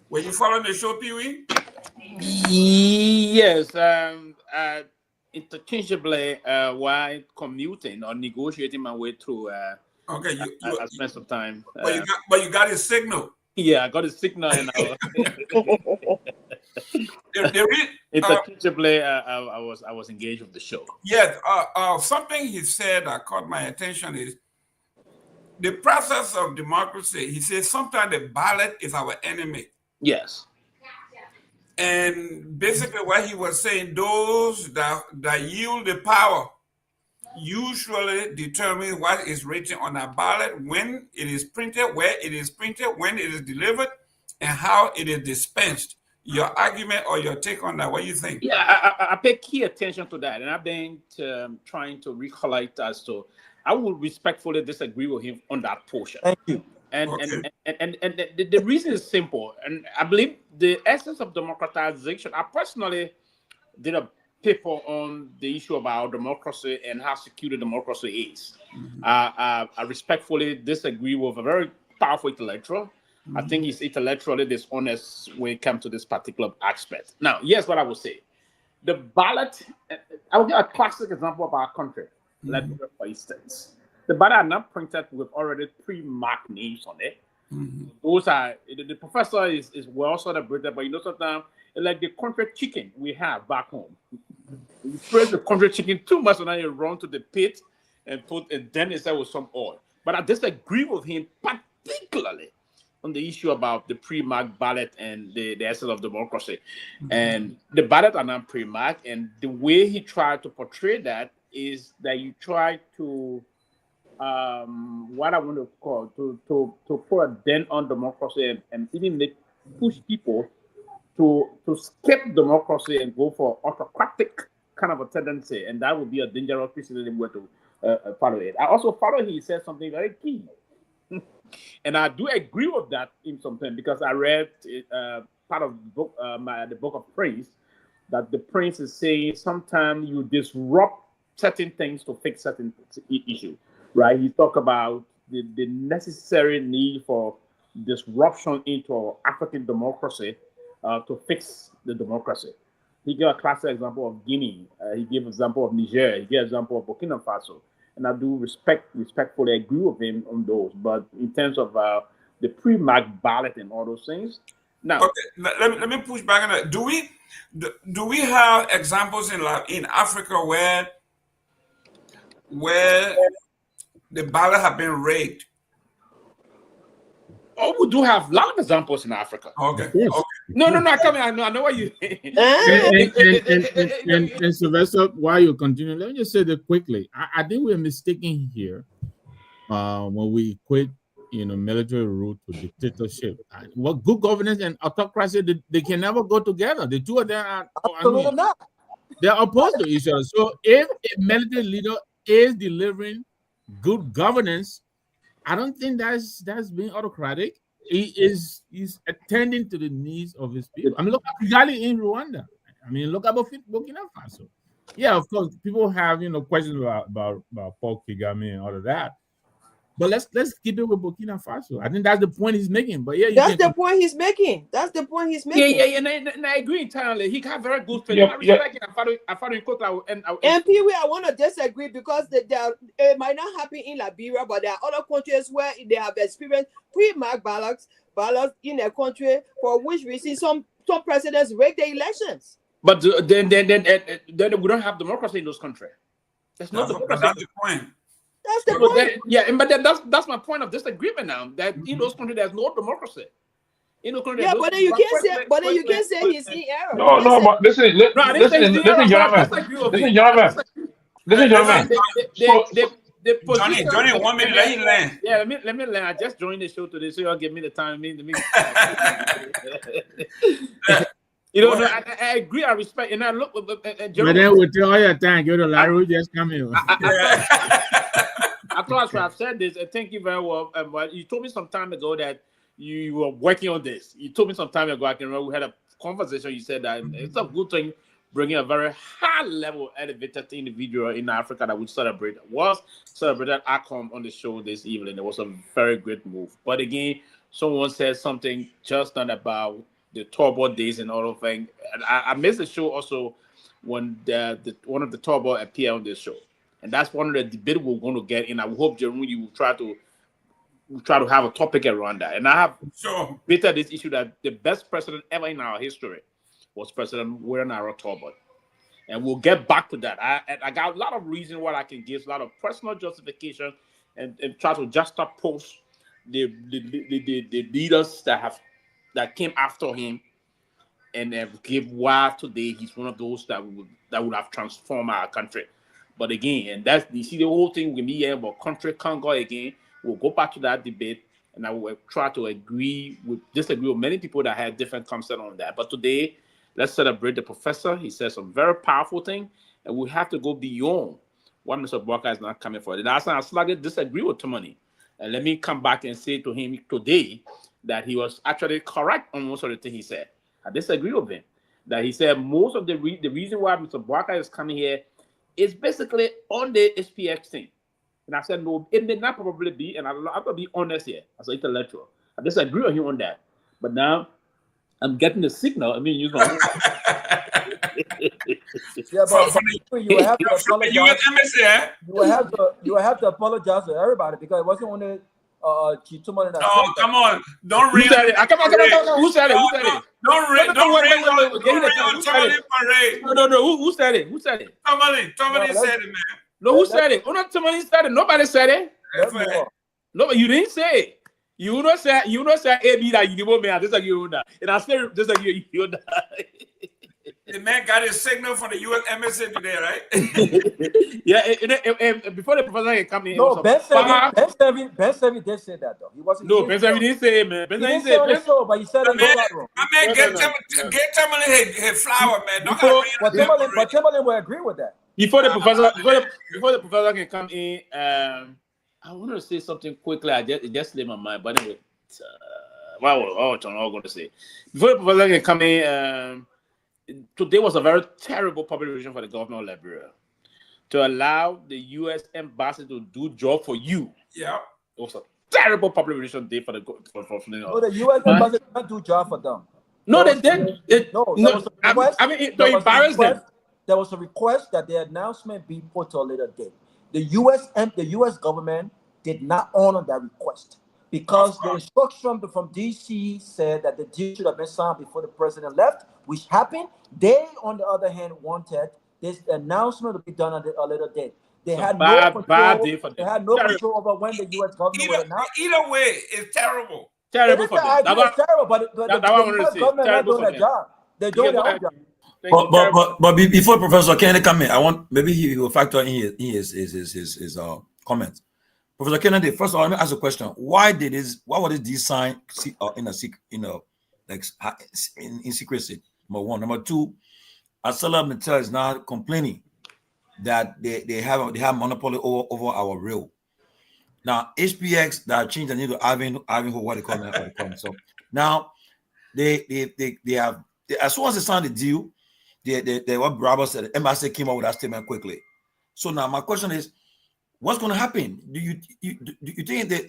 Were you following the show, Pewee? Yes. Interchangeably while commuting or negotiating my way through. Okay, I spent some time. But you got his signal. Yeah, I got his signal, and interchangeably, I was engaged with the show. Yes. Something he said that caught my attention is the process of democracy. He says sometimes the ballot is our enemy. Yes. And basically, what he was saying, those that yield the power usually determine what is written on a ballot, when it is printed, where it is printed, when it is delivered, and how it is dispensed. Your argument or your take on that, what do you think? Yeah, I pay key attention to that, and I've been trying to recollect as to I would respectfully disagree with him on that portion. Thank you. And the reason is simple, and I believe the essence of democratization. I personally did a paper on the issue about democracy and how secure democracy is. I respectfully disagree with a very powerful intellectual. I think he's intellectually dishonest when it comes to this particular aspect. Now, here's what I would say. The ballot, I will give a classic example of our country, Liberia, for instance. The ballot are not printed with already pre-marked names on it. Those are, the professor is well celebrated, but sometimes it's like the country chicken we have back home. You praise the country chicken too much, and then you run to the pit and then inside with some oil. But I disagree with him, particularly on the issue about the pre-marked ballot and the essence of democracy. And the ballot are not pre-marked, and the way he tried to portray that is that you try to what I want to call to put a dent on democracy and even push people to skip democracy and go for autocratic kind of a tendency, and that would be a dangerous precedent way to follow it. I also follow he said something very key. And I do agree with that in something because I read part of the book, the book of Prince, that the Prince is saying sometimes you disrupt certain things to fix certain issues, right? He talked about the necessary need for disruption into African democracy to fix the democracy. He gave a classic example of Guinea. He gave an example of Niger. He gave an example of Burkina Faso. And I do respectfully agree with him on those. But in terms of the pre-marked ballot and all those things, now let me push back on that. Do we have examples in Africa where the ballot have been rigged? Oh, we do have a lot of examples in Africa. Okay. No, come here. I know what you. And Sylvester, while you continue, let me just say that quickly. I think we're mistaken here when we equate, military rule to dictatorship. What good governance and autocracy, they can never go together. The two of them are absolutely not. They're opposed to each other. So if a military leader is delivering good governance, I don't think that's being autocratic. He's attending to the needs of his people. I mean, look at Kigali in Rwanda. I mean, look at Burkina Faso. Yeah, of course, people have questions about Paul Kagame and all of that. But let's keep it with Burkina Faso. I think that's the point he's making. But yeah, that's the point he's making. That's the point he's making. Yeah, and I agree entirely. He got very good feeling. I respect it. I follow and Pewee, I want to disagree because it might not happen in Liberia, but there are other countries where they have experienced pre-marked ballots in their country, for which reason some presidents rig the elections. But then we don't have democracy in those countries. That's not democracy. That's the point. That's the point. But that's my point of disagreement now. That in those countries there's no democracy. In those countries, but then you can't say. But then you can't say he's in error. No. But listen, gentlemen. Johnny, 1 minute, let you land. Yeah, let me land. I just joined the show today, so y'all give me the time. I agree, I respect, and I look. But then with all your time, go to Larry, just come here. I thought I've said this, and thank you very well. But you told me some time ago that you were working on this. You told me some time ago, I can remember we had a conversation. You said that it's a good thing bringing a very high-level elevated individual in Africa that we celebrated outcome on the show this evening. It was a very great move. But again, someone said something just not about the Turbo days and all of things. And I missed the show also when one of the Turbo appeared on this show. And that's one of the debates we're going to get in. I hope, Jerome, you will try to have a topic around that. And I have debated this issue that the best president ever in our history was President Myean Turbo. And we'll get back to that. I got a lot of reasons why I can give a lot of personal justification and try to juxtapose the leaders that came after him and give why today he's one of those that would have transformed our country. But again, and that's you see the whole thing with me about country can't go again. We'll go back to that debate, and I will try to disagree with many people that had different concepts on that. But today, let's celebrate the professor. He said some very powerful thing, and we have to go beyond why Mr. Bouaka is not coming for it. Last time I slightly disagree with Tomalin. And let me come back and say to him today that he was actually correct on most of the things he said. I disagree with him. That he said most of the reason why Mr. Bouaka is coming here is basically on the SPX thing. And I said, no, it may not probably be, and I'm going to be honest here as an intellectual. I disagree with him on that. But now I'm getting the signal. I mean, you know. Yeah, but you will have to apologize. You will have to apologize to everybody because it wasn't only Tomalin that Oh, said come on. Don't read Who said it? Come on. Who said it? Who said it? Don't read on Tomalin parade. No. Who said it? Who said it? Tomalin said it, man. No, who said it? Oh, not Tomalin said it. Nobody said it. No, you didn't say it. You don't say AB that you give me. I disagree with that. And I still disagree with that. The man got his signal from the U.S. embassy today, right? Yeah, and before the professor can come in. No, Ben Sanvee did say that though. He wasn't. No, Ben Sanvee didn't say it, man. Ben Sanvee said it, but he said it in the room. My man, get Tomalin his flower, man. But Tomalin will agree with that. Before the professor can come in, I want to say something quickly. It just slipped my mind, but anyway, what was I going to say? Before the professor can come in, today was a very terrible public relation for the government of Liberia to allow the U.S. embassy to do job for you. Yeah, it was a terrible public relation day for the No, the U.S. embassy can't do job for them. No, they didn't. To embarrass them. There was a request that the announcement be put to a later date. The U.S. government did not honor that request because the instruction from D.C. said that the deal should have been signed before the president left, which happened. They, on the other hand, wanted this announcement to be done at a later date. They had no control over when the U.S. government would announce. Either way, it's terrible. Terrible for them. It's terrible, but the U.S. government not doing their job. They're doing their own job. But before Professor Kennedy come in, I want maybe he will factor in his comments. Professor Kennedy, first of all, let me ask a question. Why was this deal signed in secrecy? Number one. Number two, ArcelorMittal is now complaining that they have monopoly over our rail. Now HPX that changed the name to Ivanhoe, what they call it. So now they have, as soon as they signed the deal, they what Bravo said, the embassy came out with that statement quickly. So now my question is, what's going to happen? Do you think that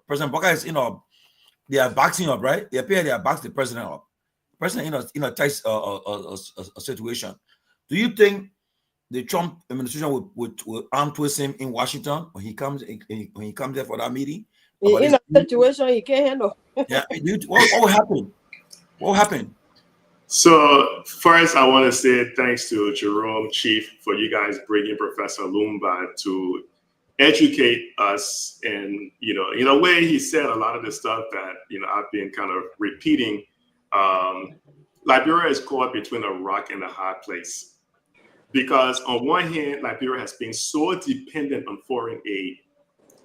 President Bouaka is they are backing up, right? They appear they are backing the president up. The president in a tight a situation. Do you think the Trump administration would arm twist him in Washington when he comes there for that meeting? In a situation he can't handle. Yeah, what will happen? What will happen? So first, I want to say thanks to Jerome, Chief, for you guys bringing Professor Lumumba to educate us. And, in a way, he said a lot of the stuff that, I've been kind of repeating. Liberia is caught between a rock and a hard place. Because on one hand, Liberia has been so dependent on foreign aid.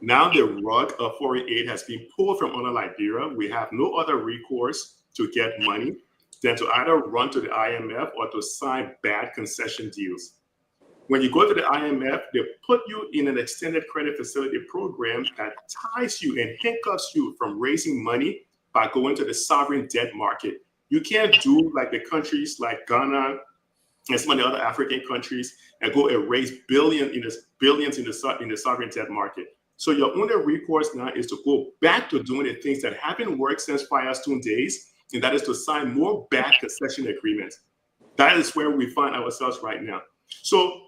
Now the rug of foreign aid has been pulled from under Liberia. We have no other recourse to get money than to either run to the IMF or to sign bad concession deals. When you go to the IMF, they put you in an extended credit facility program that ties you and handcuffs you from raising money by going to the sovereign debt market. You can't do like the countries like Ghana and some of the other African countries and go and raise billions in the sovereign debt market. So your only recourse now is to go back to doing the things that haven't worked since Firestone days, and that is to sign more bad concession agreements. That is where we find ourselves right now. So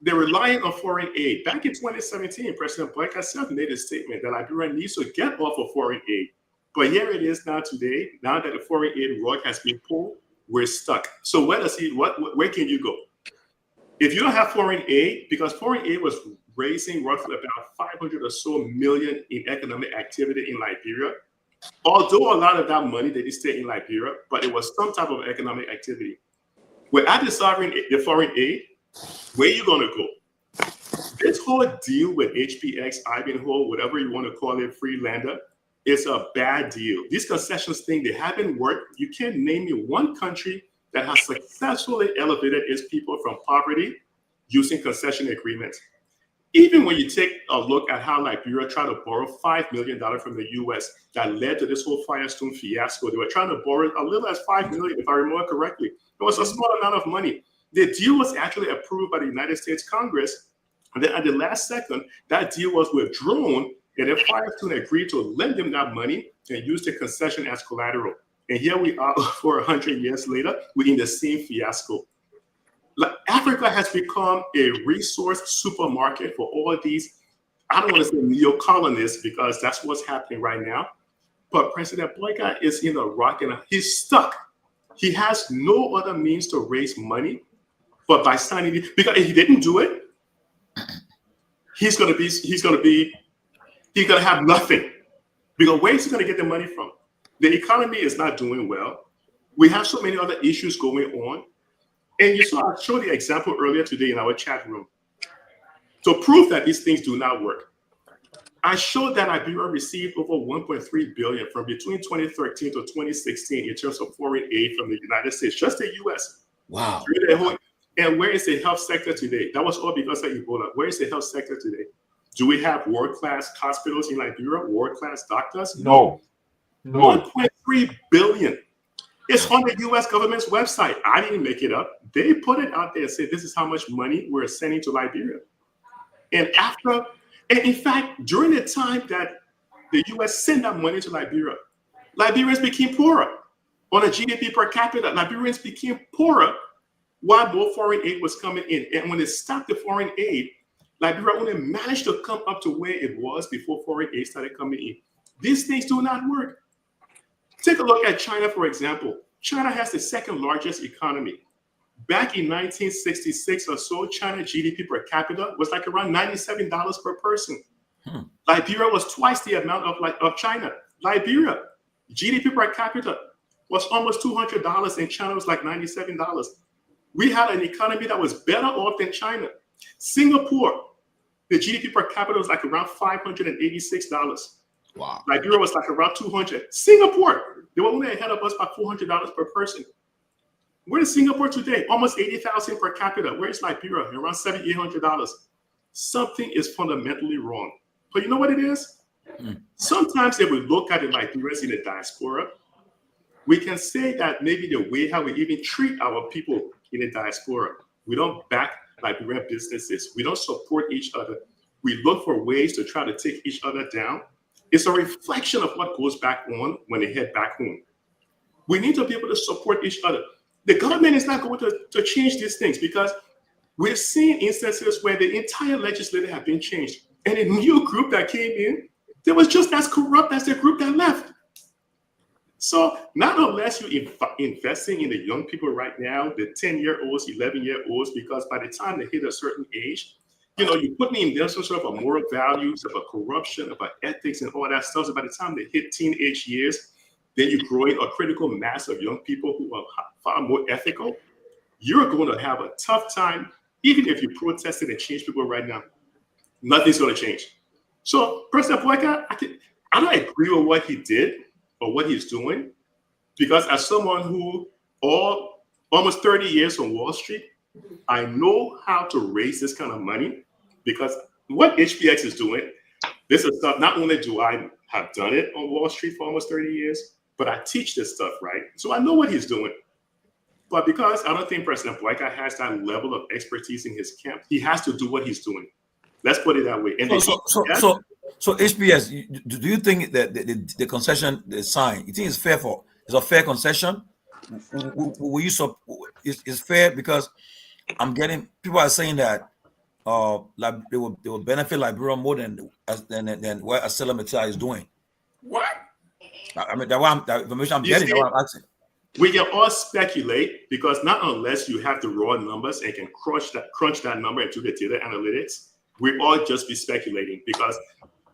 they're relying on foreign aid. Back in 2017, President Bouaka self made a statement that Liberia needs to get off of foreign aid. But here it is now today, now that the foreign aid rug has been pulled, we're stuck. So where can you go? If you don't have foreign aid, because foreign aid was raising roughly about 500 or so million in economic activity in Liberia, although a lot of that money didn't stay in Liberia, but it was some type of economic activity. We're at the foreign aid. Where are you going to go? This whole deal with HPX, Ivanhoe, whatever you want to call it, Freelander, is a bad deal. These concessions thing, they haven't worked. You can't name me one country that has successfully elevated its people from poverty using concession agreements. Even when you take a look at how Liberia tried to borrow $5 million from the U.S. that led to this whole Firestone fiasco, they were trying to borrow a little as $5 million, if I remember correctly. It was a small amount of money. The deal was actually approved by the United States Congress, and then at the last second, that deal was withdrawn, and then Firestone agreed to lend them that money and use the concession as collateral. And here we are, 100 years later, we're in the same fiasco. Africa has become a resource supermarket for all these, I don't want to say neo-colonists, because that's what's happening right now. But President Boyka is in a rock and he's stuck. He has no other means to raise money, but by signing it, because if he didn't do it, he's gonna have nothing. Because where is he gonna get the money from? The economy is not doing well. We have so many other issues going on. And you saw, I showed the example earlier today in our chat room. To prove that these things do not work, I showed that Liberia received over $1.3 billion from between 2013 to 2016 in terms of foreign aid from the United States, just the US. Wow. And where is the health sector today? That was all because of Ebola. Where is the health sector today? Do we have world-class hospitals in Liberia, world-class doctors? No. 1.3 billion. It's on the US government's website. I didn't make it up. They put it out there and said, this is how much money we're sending to Liberia. And in fact, during the time that the US sent that money to Liberia, Liberians became poorer. On a GDP per capita, Liberians became poorer while more foreign aid was coming in. And when they stopped the foreign aid, Liberia only managed to come up to where it was before foreign aid started coming in. These things do not work. Take a look at China, for example. China has the second largest economy. Back in 1966 or so, China GDP per capita was like around $97 per person. Liberia was twice the amount of China. Liberia, GDP per capita was almost $200 and China was like $97. We had an economy that was better off than China. Singapore, the GDP per capita was like around $586. Wow. Liberia was like around 200. Singapore, they were only ahead of us by $400 per person. Where is Singapore today? Almost 80,000 per capita. Where is Liberia? Around $700, $800. Something is fundamentally wrong. But you know what it is? Sometimes if we look at the Liberians in the diaspora, we can say that maybe the way how we even treat our people in the diaspora, we don't back Liberian businesses. We don't support each other. We look for ways to try to take each other down. It's a reflection of what goes back on when they head back home. We need to be able to support each other. The government is not going to change these things because we've seen instances where the entire legislature have been changed. And a new group that came in, they was just as corrupt as the group that left. So not unless you're investing in the young people right now, the 10-year-olds, 11-year-olds, because by the time they hit a certain age, you're putting in them some sort of a moral values, about corruption, about ethics and all that stuff. So by the time they hit teenage years, then you're growing a critical mass of young people who are far more ethical. You're going to have a tough time, even if you protested and change people right now. Nothing's going to change. So President Boyka, I don't agree with what he did or what he's doing, because as someone who almost 30 years on Wall Street, I know how to raise this kind of money, because what HPX is doing, this is stuff, not only do I have done it on Wall Street for almost 30 years, but I teach this stuff, right? So I know what he's doing. But because I don't think President Boyka has that level of expertise in his camp, he has to do what he's doing. Let's put it that way. And so HPS, do you think that the concession they signed, you think it's a fair concession? Will you it's fair? Because I'm getting people are saying that they will benefit Liberia more than what ArcelorMittal is doing. What? I mean, that information I'm getting. That's what I'm asking. We can all speculate, because not unless you have the raw numbers and can crunch that number into the data analytics, we all just be speculating, because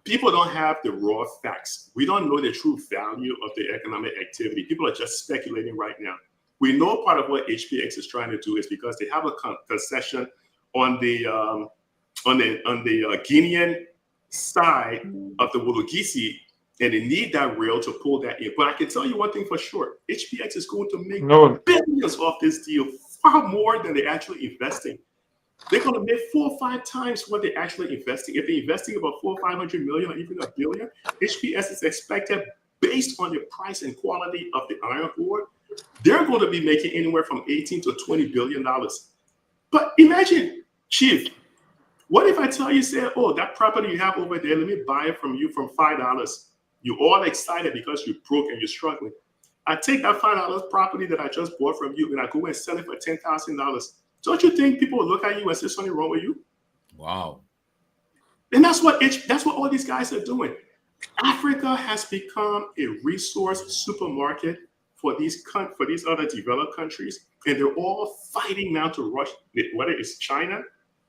people don't have the raw facts. We don't know the true value of the economic activity. People are just speculating right now. We know part of what HPX is trying to do is because they have a concession on the Guinean side of the Wologisi, and they need that rail to pull that in. But I can tell you one thing for sure: HPX is going to make billions off this deal, far more than they're actually investing. they're going to make 4 or 5 times what they're actually investing. If they're investing about 400 or 500 million or even $1 billion, HPS is expected, based on the price and quality of the iron ore, they're going to be making anywhere from 18 to $20 billion. But imagine, Chief, what if I tell you, say, oh, that property you have over there, let me buy it from you from $5. You're all excited because you're broke and you're struggling. I take that $5 property that I just bought from you and I go and sell it for $10,000. Don't you think people will look at you and say something wrong with you? Wow. And that's what all these guys are doing. Africa has become a resource supermarket for these other developed countries, and they're all fighting now to rush, whether it's China,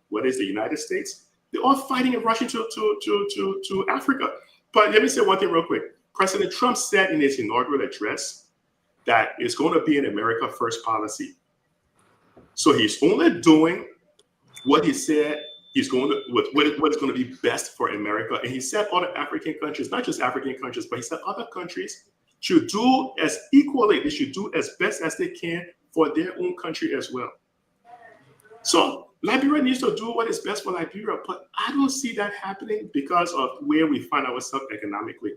whether it's the United States, they're all fighting and rushing to Africa. But let me say one thing real quick. President Trump said in his inaugural address that it's going to be an America First policy. So he's only doing what he said he's going to, what is going to be best for America. And he said other African countries, not just African countries, but he said other countries should do as equally, they should do as best as they can for their own country as well. So Liberia needs to do what is best for Liberia, but I don't see that happening because of where we find ourselves economically.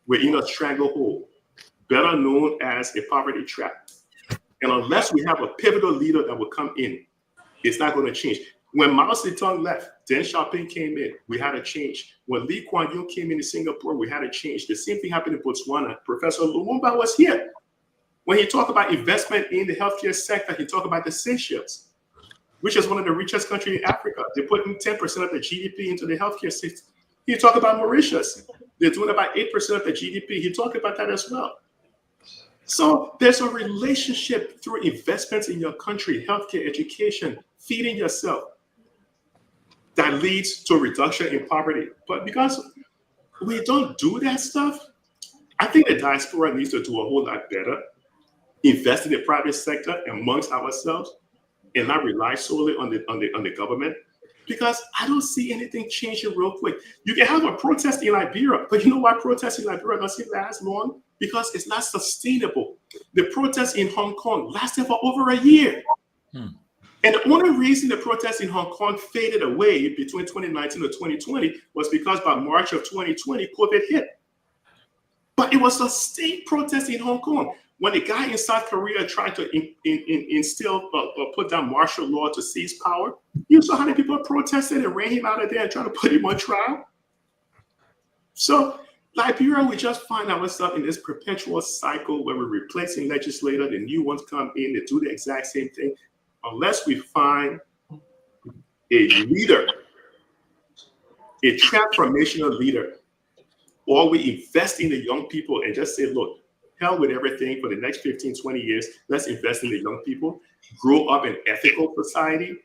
We're in a stranglehold, better known as a poverty trap. And unless we have a pivotal leader that will come in, it's not going to change. When Mao Zedong left, Deng Xiaoping came in, we had a change. When Lee Kuan Yew came in Singapore, we had a change. The same thing happened in Botswana. Professor Lumumba was here. When he talked about investment in the healthcare sector, he talked about the Seychelles, which is one of the richest countries in Africa. They put in 10% of the GDP into the healthcare sector. He talked about Mauritius. They're doing about 8% of the GDP. He talked about that as well. So there's a relationship through investments in your country, healthcare, education, feeding yourself, that leads to a reduction in poverty. But because we don't do that stuff, I think the diaspora needs to do a whole lot better, invest in the private sector amongst ourselves, and not rely solely on the government. Because I don't see anything changing real quick. You can have a protest in Liberia, but you know why protests in Liberia doesn't last long? Because it's not sustainable. The protests in Hong Kong lasted for over a year. And the only reason the protests in Hong Kong faded away between 2019 and 2020 was because by March of 2020, COVID hit. But it was a state protest in Hong Kong. When the guy in South Korea tried to instill or put down martial law to seize power, you saw how many people protested and ran him out of there and tried to put him on trial. So Liberia, we just find ourselves in this perpetual cycle where we're replacing legislators, the new ones come in, they do the exact same thing. Unless we find a leader, a transformational leader, or we invest in the young people and just say, look, hell with everything for the next 15, 20 years, let's invest in the young people, grow up in ethical society,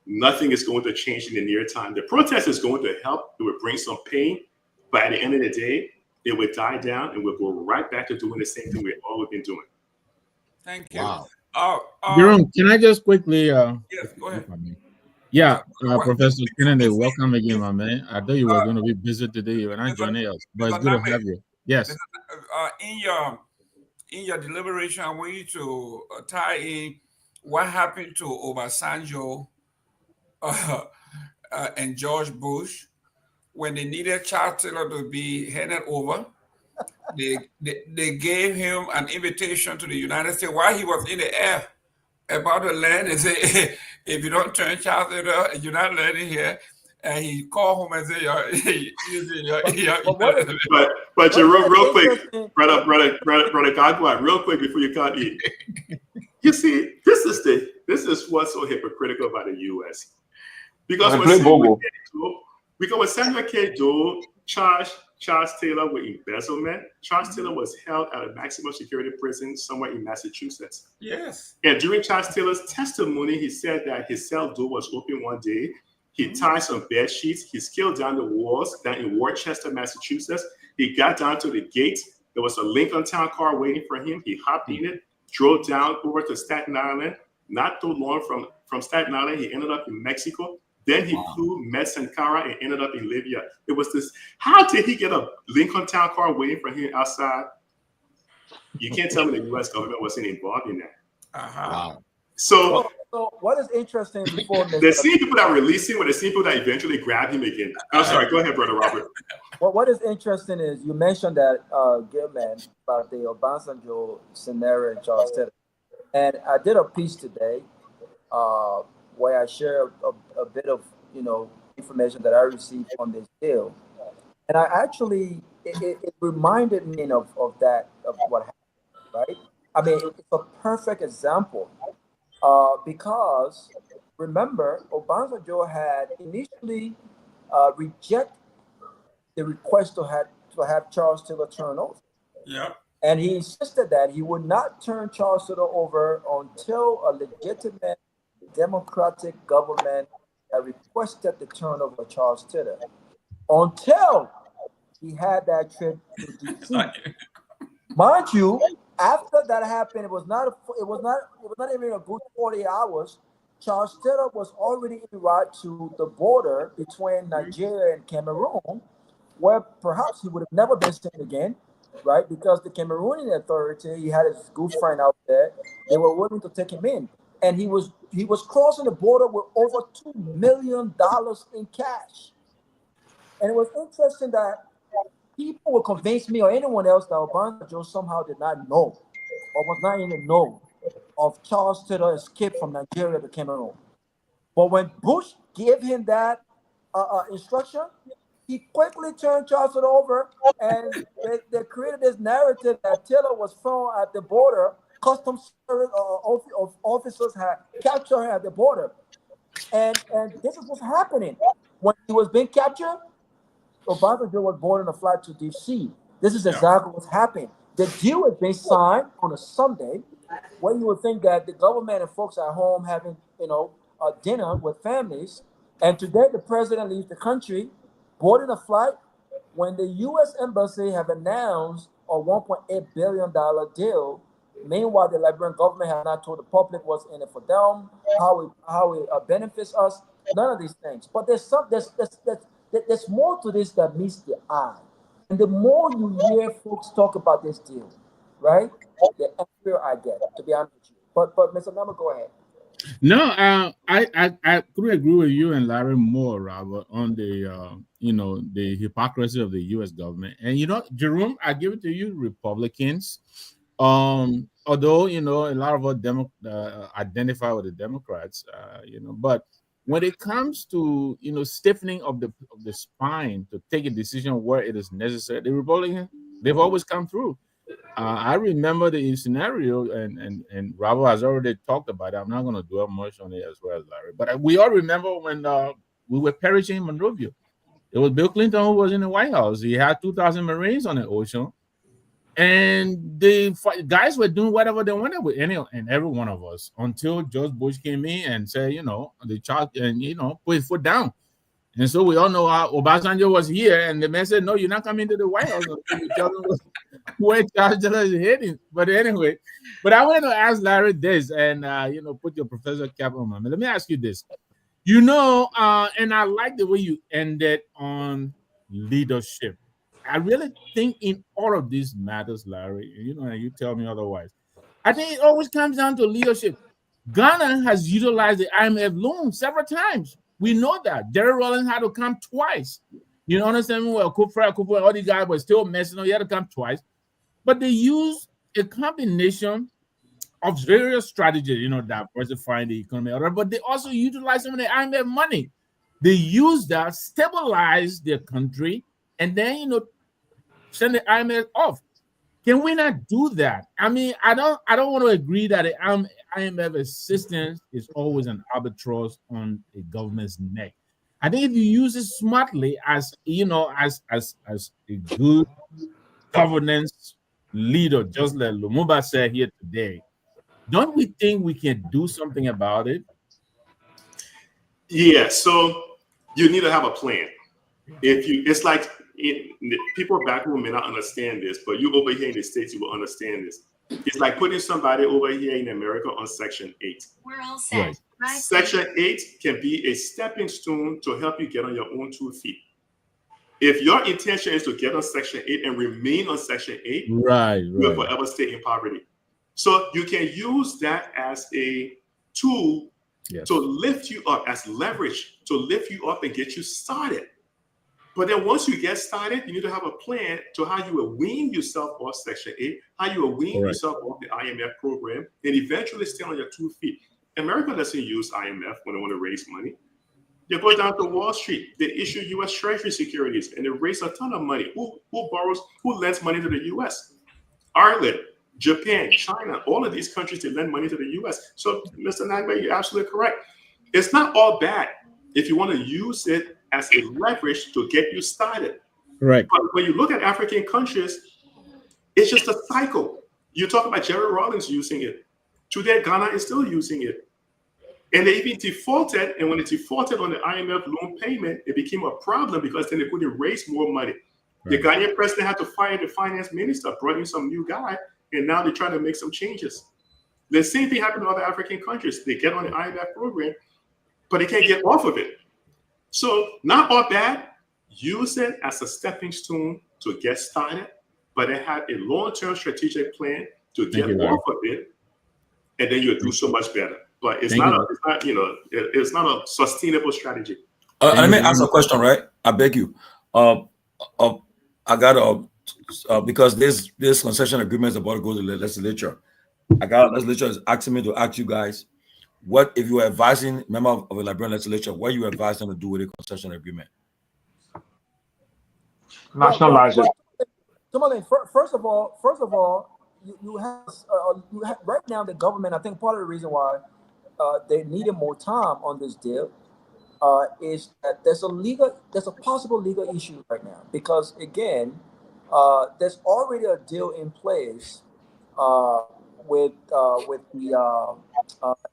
nothing is going to change in the near time. The protest is going to help, it will bring some pain, but at the end of the day, it will die down and we'll go right back to doing the same thing we've always been doing. Thank you. Wow. Jerome, can I just quickly? Yes, go ahead. Yeah, Professor Kennedy, welcome again, my man. I thought you were going to be busy today. You were not joining us, but it's good to have you. Yes. In your deliberation, I want you to tie in what happened to Obasanjo and George Bush when they needed Charles Taylor to be handed over. They gave him an invitation to the United States while he was in the air about the land and say, if you don't turn Charles Taylor, you're not landing here. And he called home and said, but Jerome, real quick, brother Garguah, real quick before you cut in. You see, this is what's so hypocritical about the U.S. Because when Samuel K. Doe charged Charles Taylor with embezzlement, Charles Taylor was held at a maximum security prison somewhere in Massachusetts. Yes. And during Charles Taylor's testimony, he said that his cell door was open one day. He tied some bed sheets. He scaled down the walls down in Worcester, Massachusetts. He got down to the gate. There was a Lincoln Town car waiting for him. He hopped in it, drove down over to Staten Island. Not too long from Staten Island, he ended up in Mexico. Then he flew Sankara and ended up in Libya. It was this, how did he get a Lincoln Town car waiting for him outside? You can't tell me the U.S. government wasn't involved in that. Wow. So what is interesting before the same people that release him were the same people that eventually grab him again. I'm sorry, go ahead, Brother Robert. Well, what is interesting is you mentioned that, Gilman, about the Obasanjo scenario in Charles Taylor. And I did a piece today where I share a bit of, information that I received on this deal. And I actually, it reminded me of that, of what happened, right? I mean, it's a perfect example because, remember, Obasanjo had initially rejected the request to have Charles Taylor turn over. Yeah. And he insisted that he would not turn Charles Taylor over until a legitimate democratic government had requested the turnover of Charles Taylor. Until he had that trip to DC. Mind you, after that happened, it was not even a good 40 hours. Charles Taylor was already en route to the border between Nigeria and Cameroon, where perhaps he would have never been seen again, right? Because the Cameroonian authority, he had his good friend out there, they were willing to take him in. And he was crossing the border with over $2 million in cash. And it was interesting that people would convince me or anyone else that Obasanjo somehow did not know or was not in the know of Charles Taylor's escape from Nigeria to Cameroon. But when Bush gave him that instruction, he quickly turned Charles Taylor over, and they created this narrative that Taylor was found at the border. Customs service officers had captured him at the border. And this is what's happening. When he was being captured, Obasanjo was boarding a flight to DC. This is exactly what's happening. The deal is being signed on a Sunday, where you would think that the government and folks at home having, a dinner with families. And today the president leaves the country, boarding a flight, when the U.S. Embassy have announced a $1.8 billion deal. Meanwhile, the Liberian government has not told the public what's in it for them, how it benefits us. None of these things. But there's more to this that meets the eye. And the more you hear folks talk about this deal, right, the angrier I get, to be honest with you. But Mr. Nama, go ahead. No, I could agree with you and Larry more, Robert, on the the hypocrisy of the U.S. government. And Jerome, I give it to you, Republicans. Although a lot of us identify with the Democrats, but when it comes to stiffening of the spine to take a decision where it is necessary, the Republicans, they've always come through. I remember the scenario, and Robert has already talked about it. I'm not going to dwell much on it as well, Larry. But we all remember when we were perishing in Monrovia. It was Bill Clinton who was in the White House. He had 2,000 Marines on the ocean. And the guys were doing whatever they wanted with any and every one of us until George Bush came in and said, the charge and, put his foot down. And so we all know how Obasanjo was here, and the man said, no, you're not coming to the White House until you tell them where Charles Taylor is heading. But anyway, I want to ask Larry this, and, put your professor cap on. Let me ask you this. And I like the way you ended on leadership. I really think in all of these matters, Larry, and you tell me otherwise, I think it always comes down to leadership. Ghana has utilized the IMF loan several times. We know that. Jerry Rawlings had to come twice. You understand me? Well, Kufuor, all these guys were still messing up. He had to come twice. But they used a combination of various strategies, diversifying the economy. But they also utilized some of the IMF money. They used that, stabilize their country, and then, send the IMF off. Can we not do that? I mean, I don't want to agree that the IMF assistance is always an albatross on a government's neck. I think if you use it smartly as a good governance leader, just like Lumumba said here today, don't we think we can do something about it? Yeah, so you need to have a plan. It's like people back home may not understand this, but you over here in the States, you will understand this. It's like putting somebody over here in America on Section 8. We're all set. Right. Section 8 can be a stepping stone to help you get on your own 2 feet. If your intention is to get on Section 8 and remain on Section 8, you will forever stay in poverty. So you can use that as a tool Yes. to lift you up, as leverage to lift you up and get you started. But then once you get started, you need to have a plan to how you will wean yourself off Section 8, how you will wean yourself off the IMF program, and eventually stay on your 2 feet. America doesn't use IMF when they want to raise money. You go down to Wall Street, they issue U.S. Treasury securities, and they raise a ton of money. Who lends money to the U.S.? Ireland, Japan, China, all of these countries, they lend money to the U.S. So, Mr. Nagbe, you're absolutely correct. It's not all bad if you want to use it as a leverage to get you started. Right. But when you look at African countries, it's just a cycle. You talk about Jerry Rawlings using it. Today, Ghana is still using it. And they even defaulted, and when they defaulted on the IMF loan payment, it became a problem because then they couldn't raise more money. Right. The Ghanaian president had to fire the finance minister, brought in some new guy, and now they're trying to make some changes. The same thing happened to other African countries. They get on the IMF program, but they can't get off of it. So not all bad. Use it as a stepping stone to get started, but they have a long-term strategic plan to get off of it, and then you'll do so much better. But it's not a sustainable strategy. Let me ask a question, right? I beg you. I got because this concession agreement is about to go to the legislature. I got legislature is asking me to ask you guys, what if you were advising member of a Liberian legislature, what you advise them to do with a concession agreement? Nationalize it. Tomalin, first of all, you have right now the government. I think part of the reason why they needed more time on this deal is that there's a possible legal issue right now because again, there's already a deal in place with the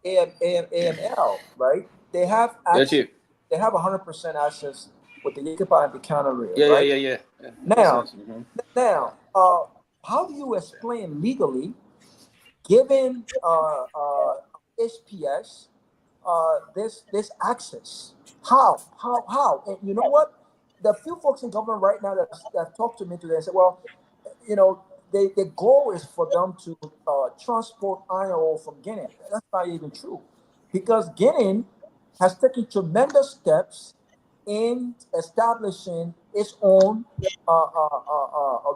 AML, right? They have access, they have 100% access with the Yoruba and the counter rail, right? Yeah. Now, how do you explain legally, given HPS this access? How? And you know what? The few folks in government right now that talked to me today and said, well, you know, the goal is for them to transport iron ore from Guinea. That's not even true, because Guinea has taken tremendous steps in establishing its own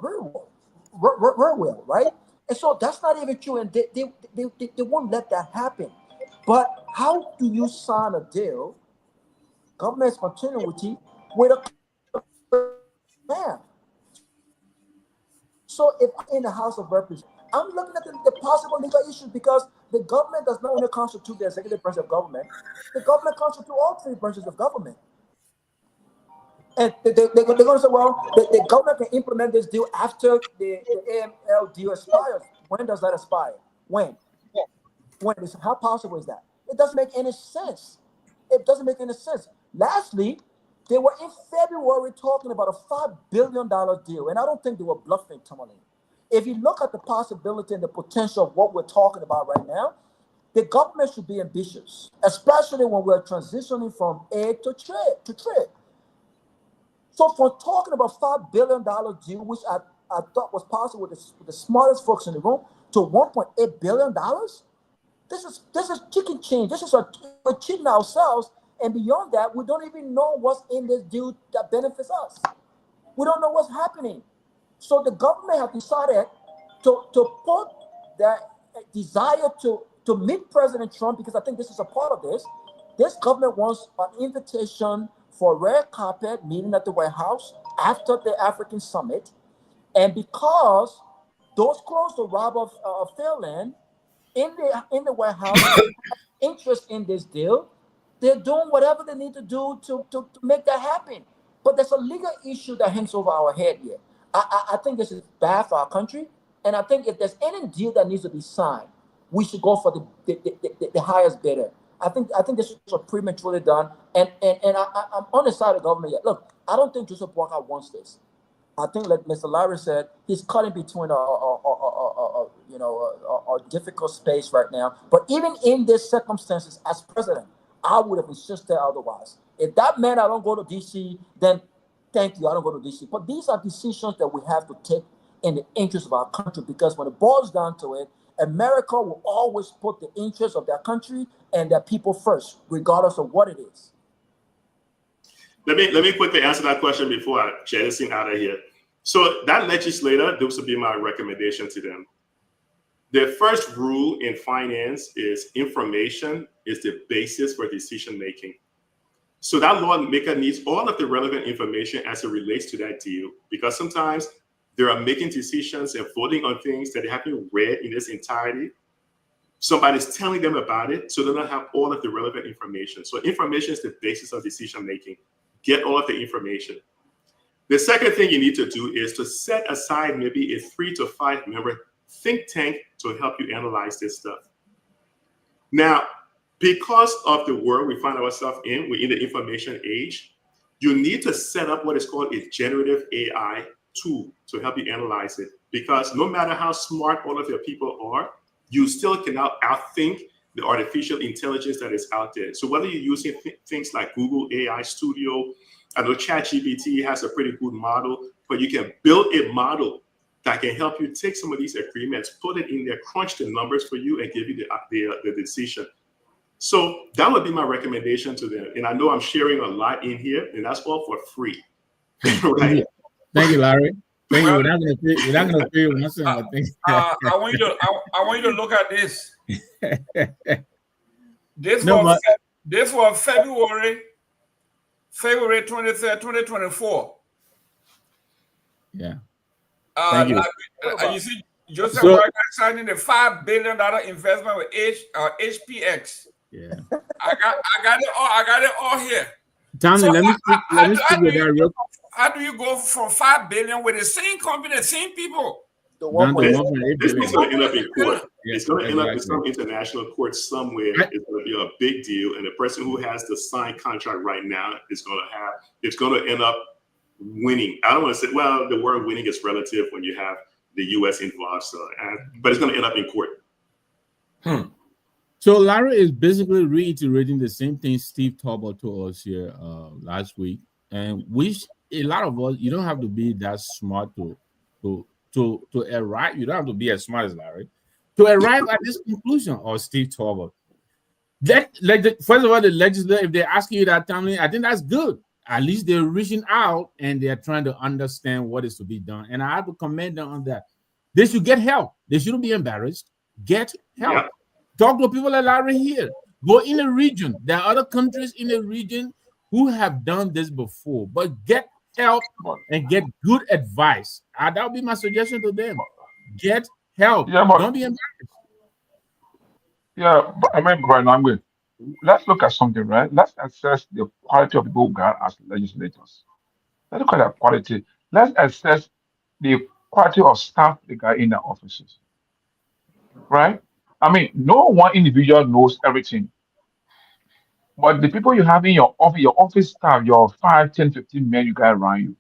railway, right? And so that's not even true, and they won't let that happen. But how do you sign a deal, government's continuity, with a man? So if I'm in the House of Representatives, I'm looking at the possible legal issues because the government does not only constitute the executive branch of government, the government constitutes all three branches of government. And they're going to say, well, the government can implement this deal after the AML deal expires. When does that expire? When? How possible is that? It doesn't make any sense. It doesn't make any sense. Lastly, they were in February talking about a $5 billion deal, and I don't think they were bluffing, Tomalin. If you look at the possibility and the potential of what we're talking about right now, the government should be ambitious, especially when we're transitioning from aid to trade. So from talking about $5 billion deal, which I thought was possible with the smartest folks in the room, to $1.8 billion, this is chicken change. This is we're cheating ourselves. And beyond that, we don't even know what's in this deal that benefits us. We don't know what's happening. So the government has decided to put that desire to meet President Trump, because I think this is a part of this. This government wants an invitation for a red carpet meeting at the White House after the African summit. And because those close to Robert Fairland in the White House have interest in this deal, they're doing whatever they need to do to make that happen. But there's a legal issue that hangs over our head here. I think this is bad for our country. And I think if there's any deal that needs to be signed, we should go for the highest bidder. I think this was prematurely done. And I'm on the side of the government yet. Look, I don't think Joseph Walker wants this. I think, like Mr. Larry said, he's caught in between a difficult space right now. But even in these circumstances, as president, I would have insisted otherwise. If that meant I don't go to D.C., then thank you, I don't go to D.C. But these are decisions that we have to take in the interest of our country, because when it boils down to it, America will always put the interests of their country and their people first, regardless of what it is. Let me quickly answer that question before I jettison out of here. So that legislator, this would be my recommendation to them. The first rule in finance is information is the basis for decision making. So that lawmaker needs all of the relevant information as it relates to that deal, because sometimes they are making decisions and voting on things that they haven't read in its entirety. Somebody's telling them about it, so they don't have all of the relevant information. So information is the basis of decision making. Get all of the information. The second thing you need to do is to set aside maybe a 3 to 5 member think tank to help you analyze this stuff. Now, because of the world we find ourselves in, we're in the information age, you need to set up what is called a generative AI tool to help you analyze it. Because no matter how smart all of your people are, you still cannot outthink the artificial intelligence that is out there. So whether you're using things like Google AI Studio, I know ChatGPT has a pretty good model, but you can build a model that can help you take some of these agreements, put it in there, crunch the numbers for you, and give you the decision. So that would be my recommendation to them. And I know I'm sharing a lot in here, and that's all for free. Right? Thank you, Larry. Thank you. We're not going to pay you once. I want you to look at this. This was February 23rd, 2024. Yeah. Thank you. You see, Joseph Wagner signing the $5 billion investment with HPX. Yeah. I got it all here. Tommy, let me speak with that real. How do you go from $5 billion with the same company, the same people? This is going to end up in court. It's going to end up in some international court somewhere. It's going to be a big deal, and the person who has the signed contract right now is going to end up winning. I don't want to say, well, the word winning is relative when you have the U.S. involved, but it's going to end up in court. So Larry is basically reiterating the same thing Steve Talbot told us here last week, and a lot of us, you don't have to be that smart to arrive. You don't have to be as smart as Larry to arrive at this conclusion or Steve Talbot. First of all, the legislature, if they're asking you that, Tommy, I think that's good. At least they're reaching out and they're trying to understand what is to be done. And I have to commend them on that. They should get help. They shouldn't be embarrassed. Get help. Yeah. Talk to people like Larry here. Go in the region. There are other countries in the region who have done this before, but get help and get good advice. That would be my suggestion to them. Get help. Yeah, don't be embarrassed. Yeah, but I mean, Brian, I'm good. Let's look at something, right? Let's assess the quality of people who got as legislators. Let's look at that quality. Let's assess the quality of staff they got in their offices. Right? I mean, no one individual knows everything. But the people you have in your office staff, your 5, 10, 15 men you got around you,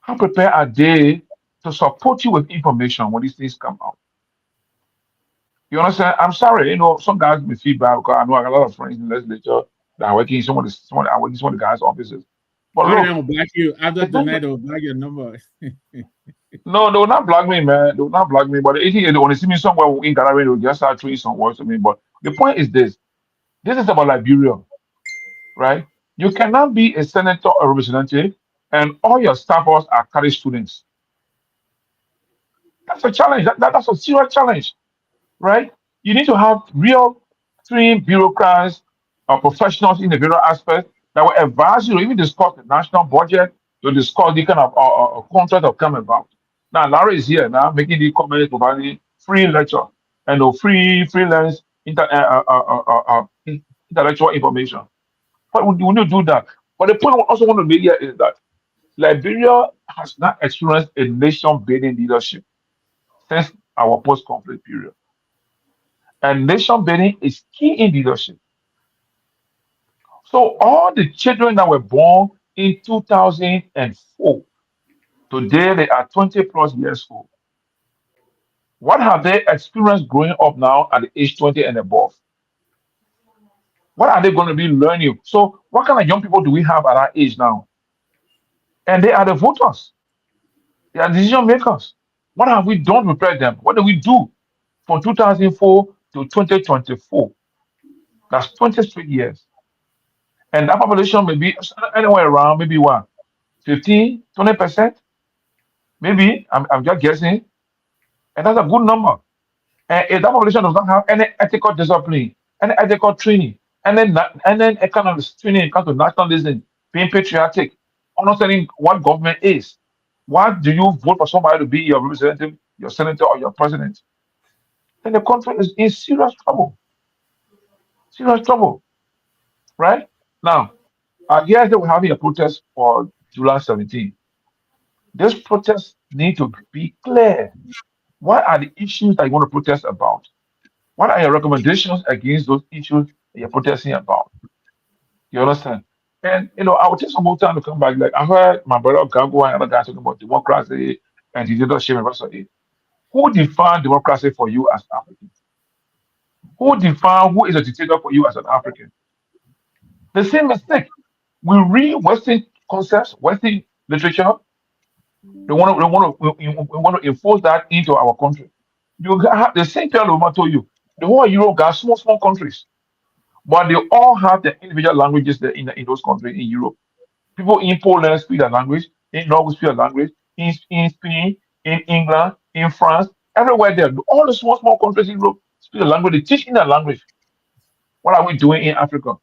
how prepared are they to support you with information when these things come out? You understand? I'm sorry, some guys may feel bad because I know I got a lot of friends in the legislature that are working in some of the guys' offices. But look, I will block you after tonight. They'll block your number. No, they will not block me, man. They will not block me. But if they want to see me somewhere in Ghana, they will just start throwing some words to me. But the point is this: this is about Liberia, right? You cannot be a senator or representative, and all your staffers are college students. That's a challenge. That's a serious challenge, right? You need to have real trained bureaucrats or professionals in the various aspects that will advise you to even discuss the national budget, to discuss the kind of contract that come about. Now, Larry is here now making the comments, providing free lecture and freelance intellectual information. But we need to do that. But the point I also want to make here is that Liberia has not experienced a nation-building leadership since our post-conflict period. And nation-building is key in leadership. So all the children that were born in 2004, today they are 20 plus years old. What have they experienced growing up now at the age 20 and above? What are they going to be learning? So what kind of young people do we have at our age now? And they are the voters. They are decision makers. What have we done to prepare them? What do we do? from 2004 to 2024. That's 20 straight years. And that population may be anywhere around maybe what, 15, 20%? Maybe, I'm just guessing. And that's a good number. And if that population does not have any ethical discipline, any ethical training, and then economic training comes to nationalism, being patriotic, understanding what government is. Why do you vote for somebody to be your representative, your senator, or your president? Then the country is in serious trouble. Serious trouble, right? Now, yes, they were having a protest for July 17. This protest need to be clear. What are the issues that you want to protest about? What are your recommendations against those issues that you're protesting about? You understand? And I will take some more time to come back. Like I heard my brother Garguah and other guys talking about democracy and dictatorship and rest of it. Who define democracy for you as African? Who define who is a dictator for you as an African? The same mistake. We read Western concepts, Western literature. We want to enforce that into our country. You have the same thing I told you. The whole Europe got small countries, but they all have their individual languages there in those countries in Europe. People in Poland speak their language, in Norway speak their language, in Spain, in England, in France, everywhere there. All the small countries in Europe speak the language, they teach in their language. What are we doing in Africa?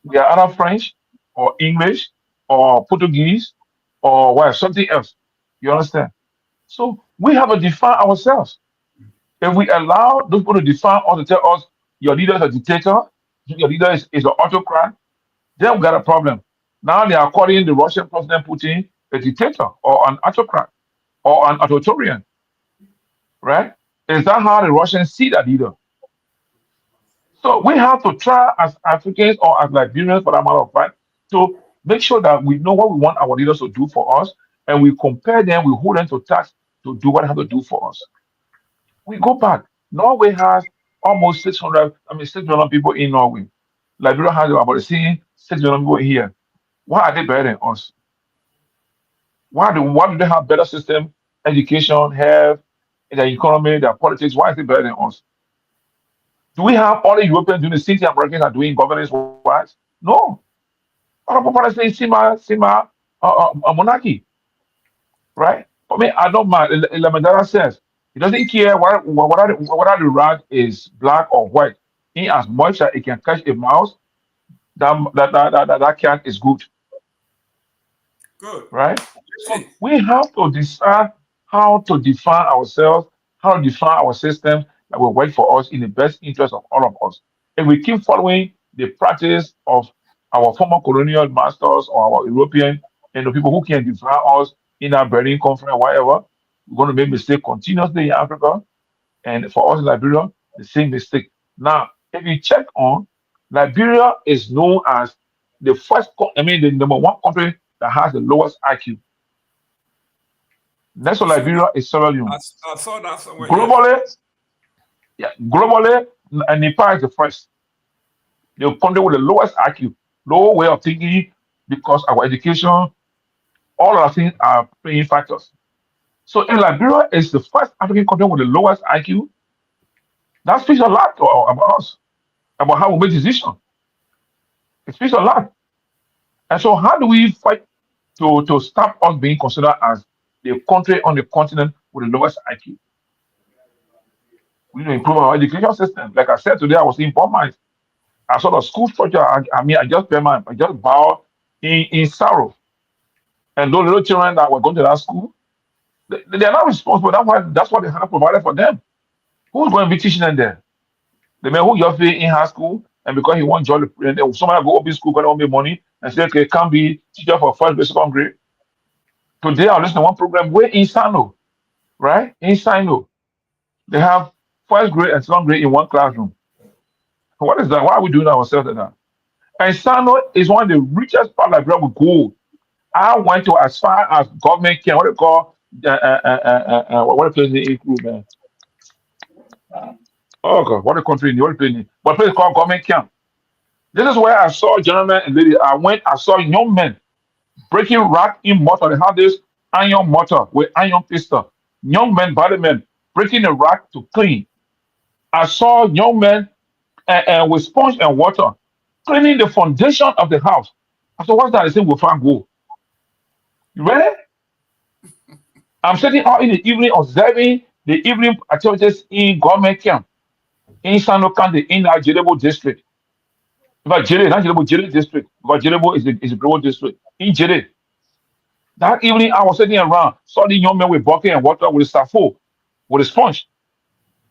We are either French or English or Portuguese or what, something else. You understand? So we have to define ourselves. If we allow those people to define us to tell us your leader is a dictator, your leader is an autocrat, then we got a problem. Now they are calling the Russian President Putin a dictator or an autocrat or an authoritarian, right? Is that how the Russians see that leader? So we have to try as Africans or as Liberians, for that matter of fact, to make sure that we know what we want our leaders to do for us, and we compare them, we hold them to task to do what they have to do for us. We go back. Norway has almost 6 million people in Norway. Liberia has about the same 6 million people here. Why are they better than us? Why do they have better system, education, health, their economy, their politics? Why is it better than us? Do we have all the Europeans doing the same thing Americans are doing governance-wise? No. Other people are saying similar monarchy, right? For me, I don't mind. Mandela says he doesn't care whether the rat is black or white. In as much as it can catch a mouse, that cat is good. Good. Right? So we have to decide how to define ourselves, how to define our system that will work for us in the best interest of all of us. If we keep following the practice of our former colonial masters or our European and the people who can define us in our Berlin conference, whatever, we're going to make mistakes continuously in Africa. And for us in Liberia, the same mistake. Now, if you check on, Liberia is known as the the number one country that has the lowest IQ. Next to Liberia is Sierra Leone. I saw that somewhere. Globally, Nepal is the first. The country with the lowest IQ, low way of thinking, because our education, all our things are playing factors. So if Liberia is the first African country with the lowest IQ, that speaks a lot about us, about how we make decisions. It speaks a lot. And so how do we fight to stop us being considered as the country on the continent with the lowest IQ? We need to improve our education system. Like I said today, I was in Burma. I saw the school structure. I just bowed in sorrow. And those little children that were going to that school, they are not responsible. That's what they have provided for them. Who's going to be teaching them there? The man who just feel in high school, and because he wants job, somebody go open school, got make money, and say, okay, can't be teacher for first grade, second grade. Today, I listened to one program where in Sano, right? In Sano, they have first grade and second grade in one classroom. What is that? Why are we doing ourselves like that? And Sano is one of the richest part of Liberia with gold. I went to as far as government can, what they call, what the place include, man? Oh God, what a country in the place? What place called government camp? This is where I saw gentlemen and ladies. I saw young men breaking rock in mortar. They have this iron mortar with iron pistol. Young men, body men, breaking the rock to clean. I saw young men with sponge and water cleaning the foundation of the house. I said, what's that? They said, we'll find gold. You ready? I'm sitting out in the evening observing the evening activities in government camp in Sano County in the Kehleboe district. But Jere, not Kehleboe, Jere district. But Kehleboe is a global district. In Jere. That evening, I was sitting around, saw the young men with bucket and water with a staffo, with a sponge,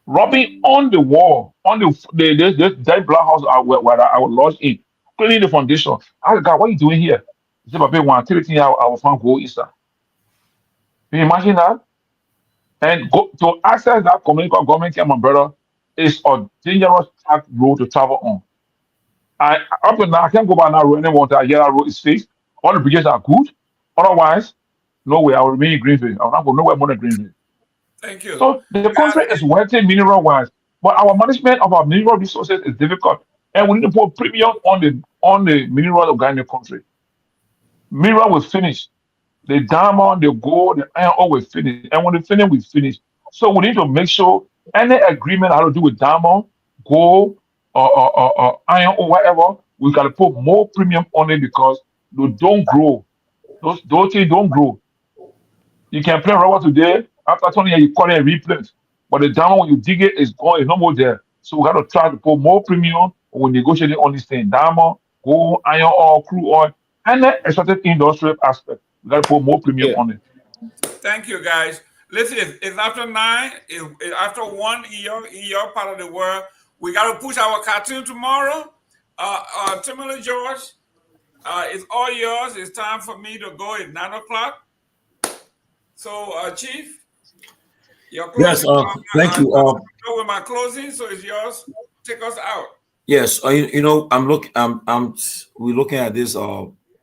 rubbing on the wall, on that black house where I was lodged in, cleaning the foundation. I said, God, what are you doing here? He said, Papa, one activity I will find gold inside. Can you imagine that? And to access that community government camp, my brother, is a dangerous track road to travel on. Up to now, I can't go by that road anymore. That yellow road is fixed. All the bridges are good. Otherwise, no way. I will remain in Greenville. I will not go nowhere more than Greenville. Thank you. So the country is wealthy mineral wise, but our management of our mineral resources is difficult, and we need to put premium on the mineral of Ghana country. Mineral will finish. The diamond, the gold, the iron ore will finish, and when they finish, we finish. So we need to make sure any agreement how to do with diamond, gold, or iron or whatever, we gotta put more premium on it because they don't grow. Those things don't grow. You can play rubber today, after 20 years, you call it a replant. But the diamond, when you dig it, it's gone, it's no more there. So we got to try to put more premium when negotiating on this thing. Diamond, gold, iron ore, crude oil, and the extractive industrial aspect. We got to put more premium on it. Thank you, guys. Listen, it's after 9, it's after 1 in your part of the world. We got to push our cartoon tomorrow. Tomalin George, it's all yours. It's time for me to go at 9 o'clock. So, Chief, your closing. Yes, thank you. Go with my closing, so it's yours. Take us out. Yes, we're looking at this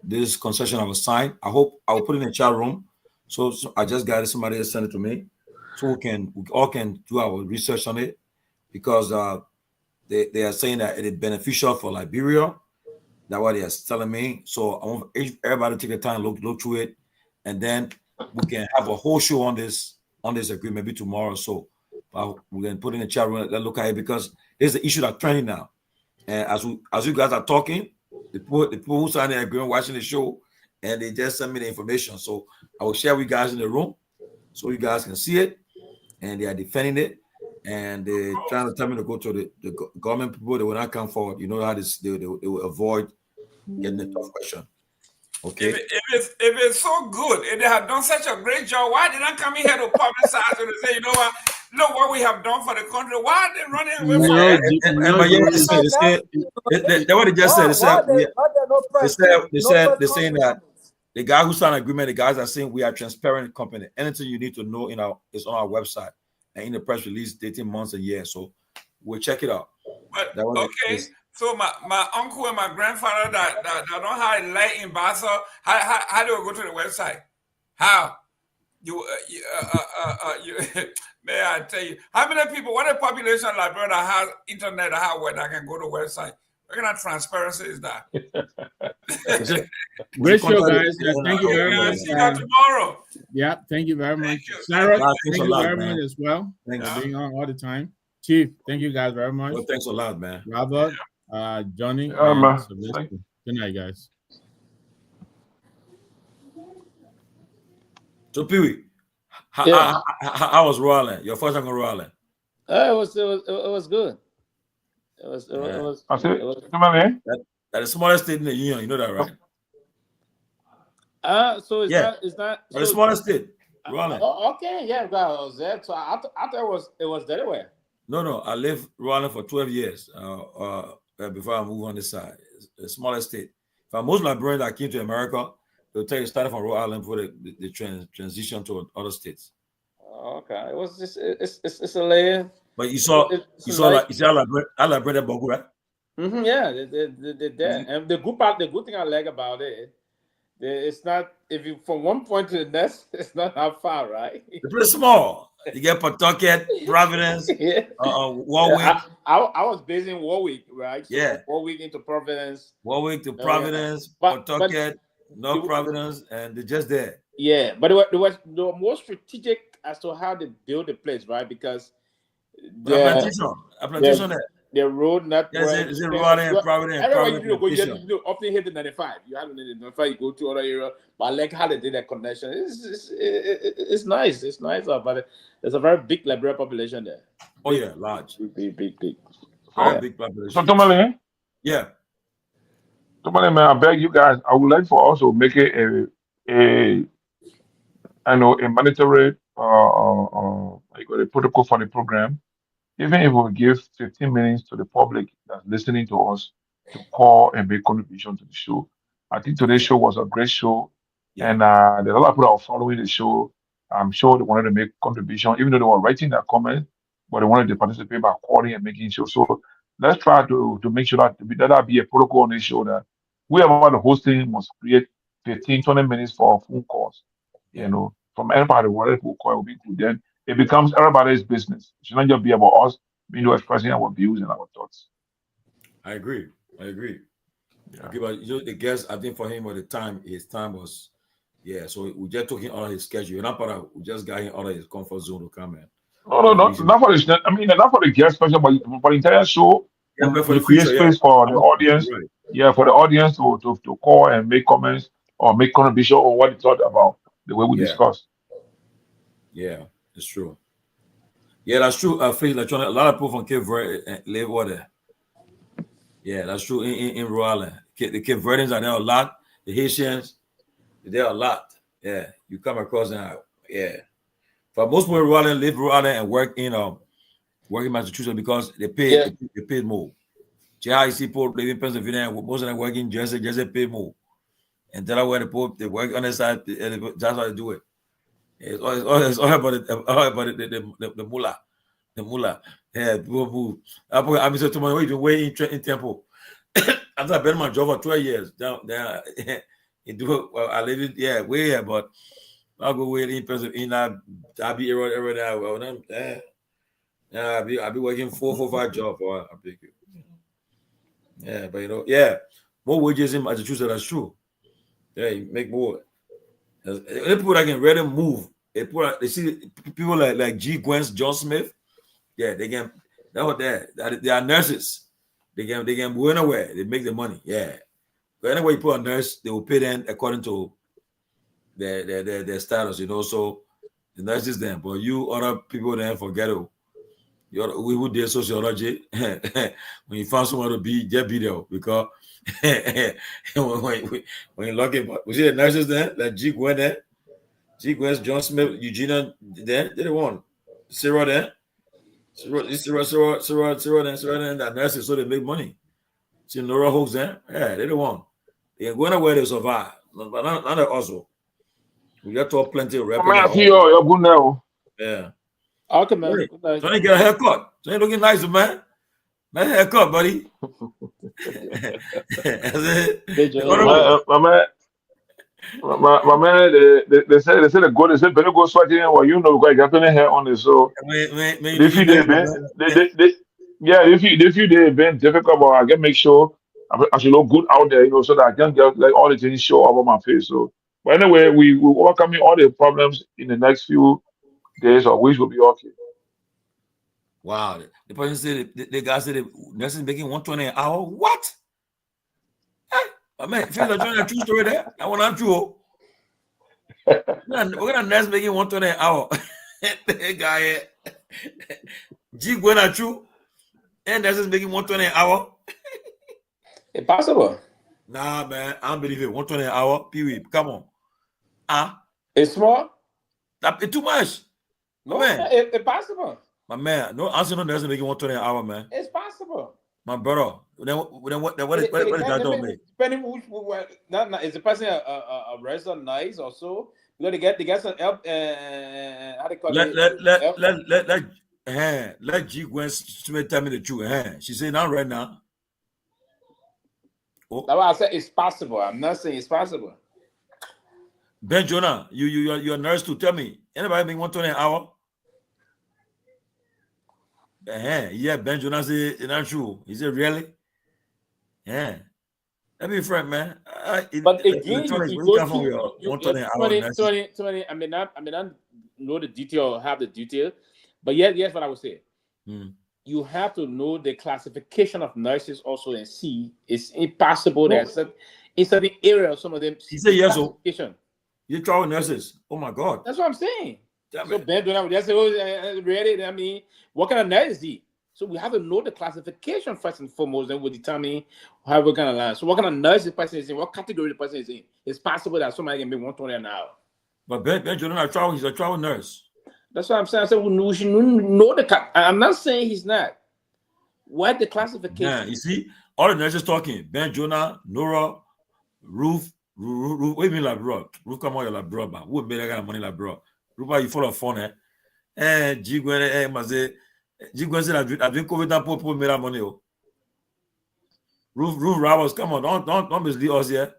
this concession of a sign. I hope I will put it in the chat room. So I just got it. Somebody else sent it to me, so we all can do our research on it, because they are saying that it is beneficial for Liberia. That's what they are telling me. So I want everybody to take the time, look through it, and then we can have a whole show on this agreement maybe tomorrow. So we're gonna put in the chat room, let's look at it, because there's an issue that's trending now. And as you guys are talking, the people who signed the agreement watching the show, and they just sent me the information. So I will share with you guys in the room so you guys can see it. And they are defending it, and they're trying to tell me to go to the government people. They will not come forward. You know how this they will avoid getting a tough question. Okay. If it's so good, if they have done such a great job, why did not come in here to publicize and say, you know what? Look what we have done for the country. Why are they running away from it? That's what they just said. They're saying that the guy who signed an agreement, the guys are saying we are a transparent company. Anything you need to know is on our website and in the press release dating months and years. So we'll check it out. But, okay. So my uncle and my grandfather that don't have a light in Basel, how do I go to the website? How? May I tell you, how many people, what a population like Liberia that has internet, that have where I can go to the website? What kind of transparency is that? Great show, guys. Thank you very much. See you tomorrow. Yeah, thank you very much. Sarah, thank you very much as well. Thanks for being on all the time. Chief, thank you guys very much. Well, thanks a lot, man. Robert, Johnny, man. Sylvester. Good night, guys. So Pewee, how was Roland? Your first time on Roland? It was good. It was that is the smallest state in the union. You know that, right? So it's not the smallest state. Roland. Okay, yeah, I was there. So I thought it was Delaware. No. I lived Roland for 12 years before I moved on this side. It's the smallest state. For most Liberians that came to America, they'll tell you started from Rhode Island for the transition to other states. Okay, it was just it's a layer. But you saw how Liberian Bogu, right? Yeah, they there. And the good thing I like about it, it's not, if you from one point to the next, it's not that far, right? It's pretty small. You get Pawtucket, Providence, Warwick. I was based in Warwick, right? So Warwick into Providence. Warwick to Providence, Pawtucket, North Providence, and they're just there. Yeah, but it was more strategic as to how they build the place, right? Because A plantation there. The road network. Is it Rollin, Providence, Everywhere Providence you go, you plantation? often hit the 95. You have the 95, you go to other area. But I like how they did that connection. It's nice. It's nice, but there's a very big Liberia population there. Oh yeah, large. Big. Very big population. So Tomalin, Yeah. Tomalin, man, I beg you guys, I would like for us to make it a mandatory protocol for the program. Even if we give 15 minutes to the public that's listening to us to call and make contribution to the show. I think today's show was a great show. Yeah. And there's a lot of people that are following the show. I'm sure they wanted to make contribution, even though they were writing their comment, but they wanted to participate by calling and making show. So let's try to make sure that be a protocol on this show that whoever the hosting must create 15, 20 minutes for phone calls. You know, from everybody, whatever will call will be good. Then it becomes everybody's business. It should not just be about us, expressing our views and our thoughts. I agree. Yeah. Okay, but the guest, I think for him at the time, his time was, so we just took him out of his schedule. We just got him out of his comfort zone to come in. No, not for the. I mean, not for the guest special, but for the entire show. Yeah, but for we the create future, space for the audience. Right. Yeah, for the audience to call and make comments or make contribution on what they thought about the way we discussed. Yeah, it's true. Yeah, that's true. I feel like a lot of people from Cape Verde live over there. Yeah, that's true. In Rwanda, the Cape Verdeans are there a lot. The Haitians, they're a lot. Yeah, you come across them. Yeah, for most people, Rwanda live Rwanda and work in Massachusetts because they pay more. I see people live in Pennsylvania. Most of them work in Jersey. Jersey pay more, and Delaware they work on the side. That's how they do it. It's all about the mullah. The mullah. Yeah, people. I mean, so tomorrow we been way in Temple. After I've been my job for 12 years down there. I live in way here, but I'll go way in Pennsylvania. I'll be every day. I'll be working 4 5 jobs. Yeah, but more wages in Massachusetts. That's true. Yeah, you make more. People that can really move. They see people like G. Gwens, John Smith. Yeah, they can. They are nurses. They can go anywhere. They make the money. Yeah. But anyway, you put a nurse, they will pay them according to their status. So the nurses then. But you other people then forget it. We who did sociology. When you find someone to be there because when you look at, we see the nurses then, like G. Gwen there. G. Gwen, John Smith, Eugenia there, they're the one. Sarah there. Sarah, that nurses, so they make money. See Laura Hooks there? Yeah, they're the one. They're going to where they survive. But not also. We got to plenty of rappers. You're good now. Yeah. Okay, man. Trying to get a haircut. So you looking nice, man. Nice haircut, buddy. My man, they said the goat. They said better go sweating. Well, because I got any hair on it. So if you did been difficult, but I can make sure I should look good out there, so that I can get like all the things show over my face. So, but anyway, we overcoming all the problems in the next few days or weeks will be okay. Wow, the person said the guy said the nurse is making 120 an hour. What? Man, feel like a true story there. That one not true. We're gonna nurse making 120 an hour. The guy here. G Gwen true. And nurse is making 120 an hour. Impossible. Nah, man, I don't believe it. 120 an hour. Pewee, come on. It's small. It's too much. No, man. It's possible. My man, no answer no nurse making 120 an hour, man. It's possible. My brother. Then what is that don't make? Depending which is the person a restaurant nice or so? Because they get some help. How they call it? Let G Gwen Smith tell me the truth. She said not right now. That's why I said it's possible. I'm not saying it's possible. Ben Jonah, you're a nurse too. Tell me, anybody make 120 an hour? Yeah, Ben Jonah said it's not true. He said really? Yeah. Let me frank, man. But again, you go to 20. I may not know the detail or have the detail, but yes, what I would say. you have to know the classification of nurses also and see it's impossible that in certain areas, some of them. He said yes. Classification. You travel nurses. Oh my God. That's what I'm saying. Damn So it. Ben Donald, that's ready. I mean, what kind of nurse is he? So we have to know the classification first and foremost, then we'll determine how we're gonna learn. So what kind of nurse the person is in, what category the person is in. It's possible that somebody can be 120 an hour. But Ben Jordan, he's a travel nurse. That's what I'm saying. I said we should know the. I'm not saying he's not. What the classification? Yeah, you see, all the nurses talking. Ben Jonah, Nora, Ruth. What do you mean, like, bro? Ruth, come on, you're like, bro, man. Who made that kind of money, like, bro? Ruth, you full of fun, eh? Jigwen, Maze. Jigwen said, I've been COVID that poor made that money. Oh. Ruth Roberts, come on, don't mislead us here.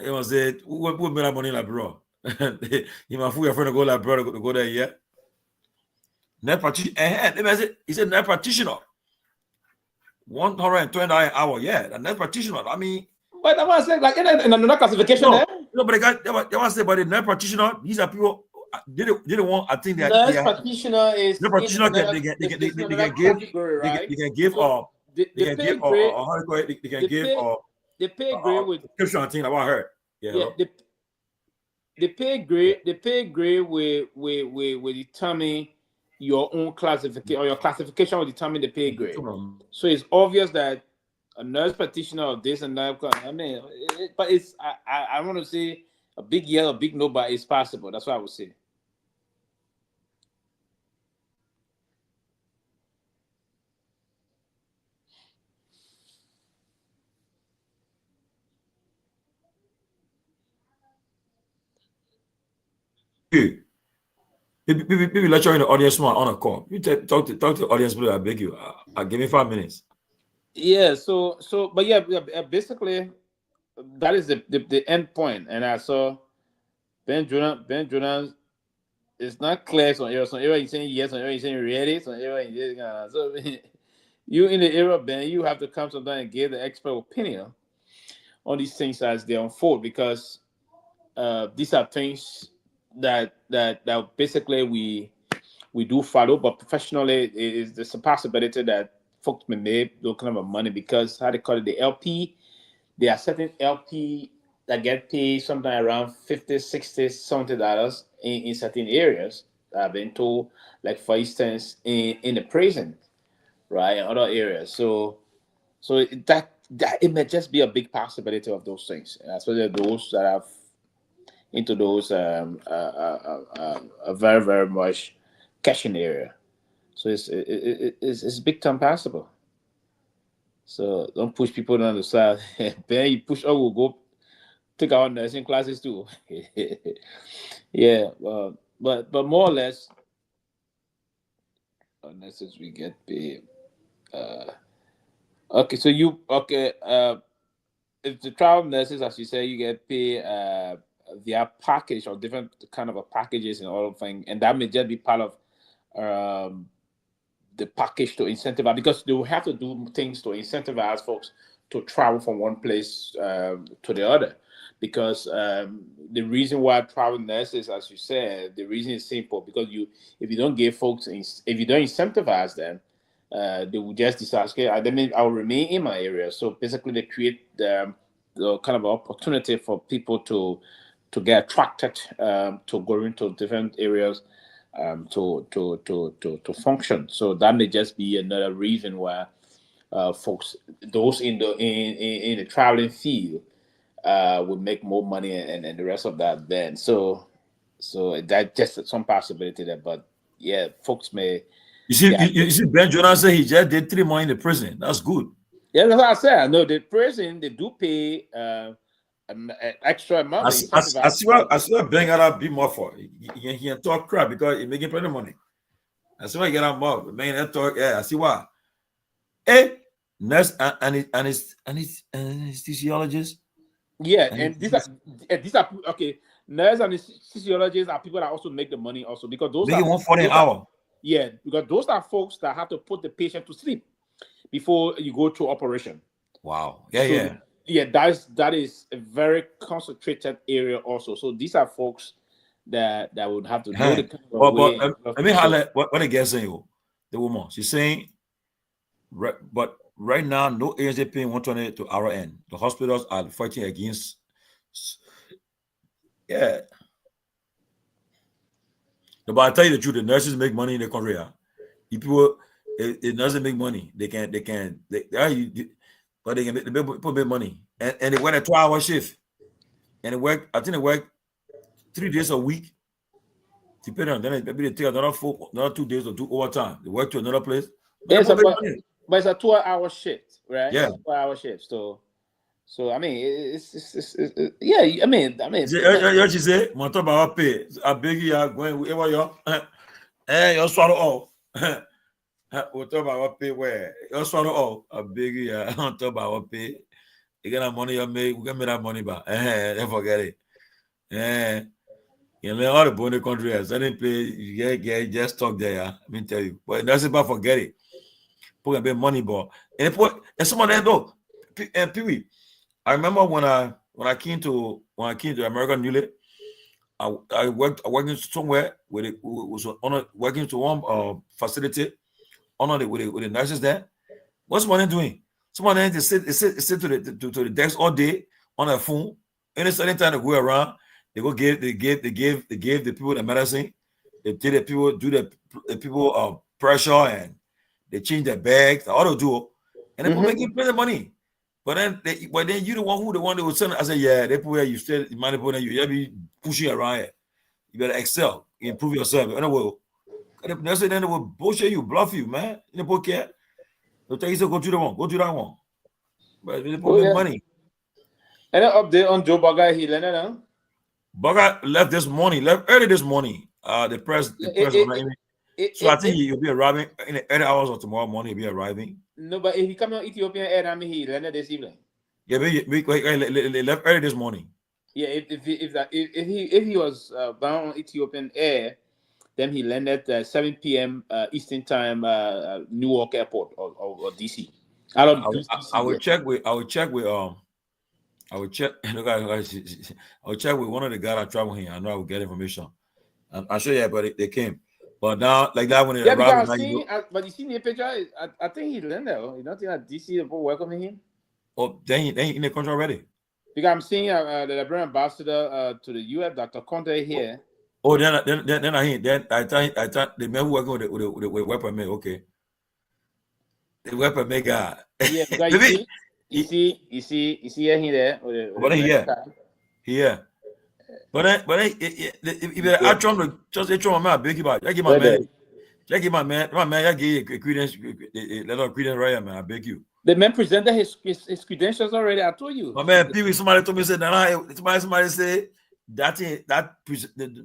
It was it. Who made that money, like, bro? You might fool your friend to go, like, bro, to go there, yeah? Net practitioner. He said, net practitioner. $120 an hour, yeah. The net practitioner. I mean, but I want to say, like, in another classification, no, but they want to say, but the net practitioner, these are people. They don't want. I think that nurse practitioner is nurse practitioner they can give or they can give or they can give or the pay grade with description thing. I want her. Yeah. The pay grade will determine your own classification, or your classification will determine the pay grade. So it's obvious that a nurse practitioner of this and that. I mean, but it's I want to say a big yes or big no, but it's possible. That's what I would say. Maybe lecture in the audience one on a call. You talk to the audience, please. I beg you. Give me 5 minutes. Yeah. So, but yeah, basically, that is the end point. And I saw Ben Jonas. It's not clear. Some area he's saying yes, some area he's saying really, some area he's so you in the era, Ben, you have to come sometime and give the expert opinion on these things as they unfold, because these are things that basically we do follow, but professionally there's a possibility that folks may make those kind of money, because how they call it, the LP, there are certain LP that get paid sometimes around $50, $60, $70 in certain areas. I've been told, like for instance, in the prison, right, in other areas. So that it may just be a big possibility of those things, especially those that have into those a very, very much cashing area. So it's big time possible. So don't push people on the side. Ben, you push, we'll go take our nursing classes too. Yeah, but more or less, nurses we get paid. Okay, so if the travel nurses, as you say, you get paid via package or different kind of packages and all of things, and that may just be part of the package to incentivize, because they will have to do things to incentivize folks to travel from one place to the other. Because the reason why travel nurses, as you said, the reason is simple, because if you don't give folks, if you don't incentivize them, they will just decide, okay, I'll remain in my area. So basically, they create the kind of opportunity for people to get attracted to go into different areas to function. So that may just be another reason why folks, those in the traveling field, would make more money and the rest of that then. So that just some possibility there. But yeah, folks may. You see, Ben Jonas said he just did 3 months in the prison. That's good. Yeah, that's what I said. I know the prison, they do pay an extra amount. I see what Ben got to be more for. He can talk crap because he's making plenty of money. I see why he get out more. Man, that talk, yeah, I see why. Hey, nurse and anesthesiologist. Yeah, and these are okay. Nurse and anesthesiologists are people that also make the money also, because those are $140 an hour. Yeah, because those are folks that have to put the patient to sleep before you go to operation. Wow. Yeah. That is a very concentrated area also. So these are folks that would have to know the kind of way. Let me highlight what I guess you. the woman. She's saying, but right now, no agency paying 120 to our end. The hospitals are fighting against. Yeah. But I tell you the truth, the nurses make money in the country. The people, it doesn't make money. But they can make, people make money. And they work a 12-hour shift. And they work, I think they work 3 days a week. Depending on, then maybe they take another 2 days or do overtime. They work to another place. But But it's a 2-hour shift, right? Yeah. It's a 2-hour shift. So I mean, it's yeah. I mean. Yeah, she say, "Man, talk about pay. I beg you, going wherever you are. You swallow all. We talk about pay where you swallow all. I beg you, talk about pay. You get that money you make. We can make that money back. Don't forget it. You know all the bonus country has any pay. You get just talk there. Let me tell you. But that's about forget it. Put a bit money, ball. And someone there though. And Pewee. I remember when I came to America newly, I working somewhere with it was working to one facility with the nurses there. What's someone doing? Someone there they sit to the desk all day on their phone. Any certain time they go around, they give the people the medicine. They tell the people do the people pressure and they change their bags, all they do, and they making plenty of money. But then you the one they would send. I said, yeah, they put you still manipulating you. You be pushing around here. You better excel, improve yourself. Anyway, then they will bullshit you, bluff you, man. They don't care. They'll tell you to go to that one. But they put money. And an update on Joe Bugger, he landed now. Bugger left early this morning. The press. So I think he'll be arriving in the early hours of tomorrow morning. He'll be arriving. No, but if he come on Ethiopian Air, I mean, he landed this evening. Yeah, they left early this morning. Yeah, if he was bound on Ethiopian Air, then he landed at 7 p.m. Eastern Time, Newark Airport or DC. I will check with one of the guys that travel here. I know I will get information. I'm sure, yeah, but they came. But now, like that, when they arrived, but you see the picture, I think he landed. You don't think that DC people welcoming him? Oh, they ain't in the country already. Because I'm seeing the Liberian ambassador to the U.S., Dr. Conte here. Oh, then I thought the man who working with the weapon man. Okay, the weapon man guy. Yeah, because you see here there. But here. But if I try to just my man, big about my man, I give you credence, let our credence right here, man. I beg you. The man presented his credentials already. I told you. My man, Pewee, somebody told me somebody say that the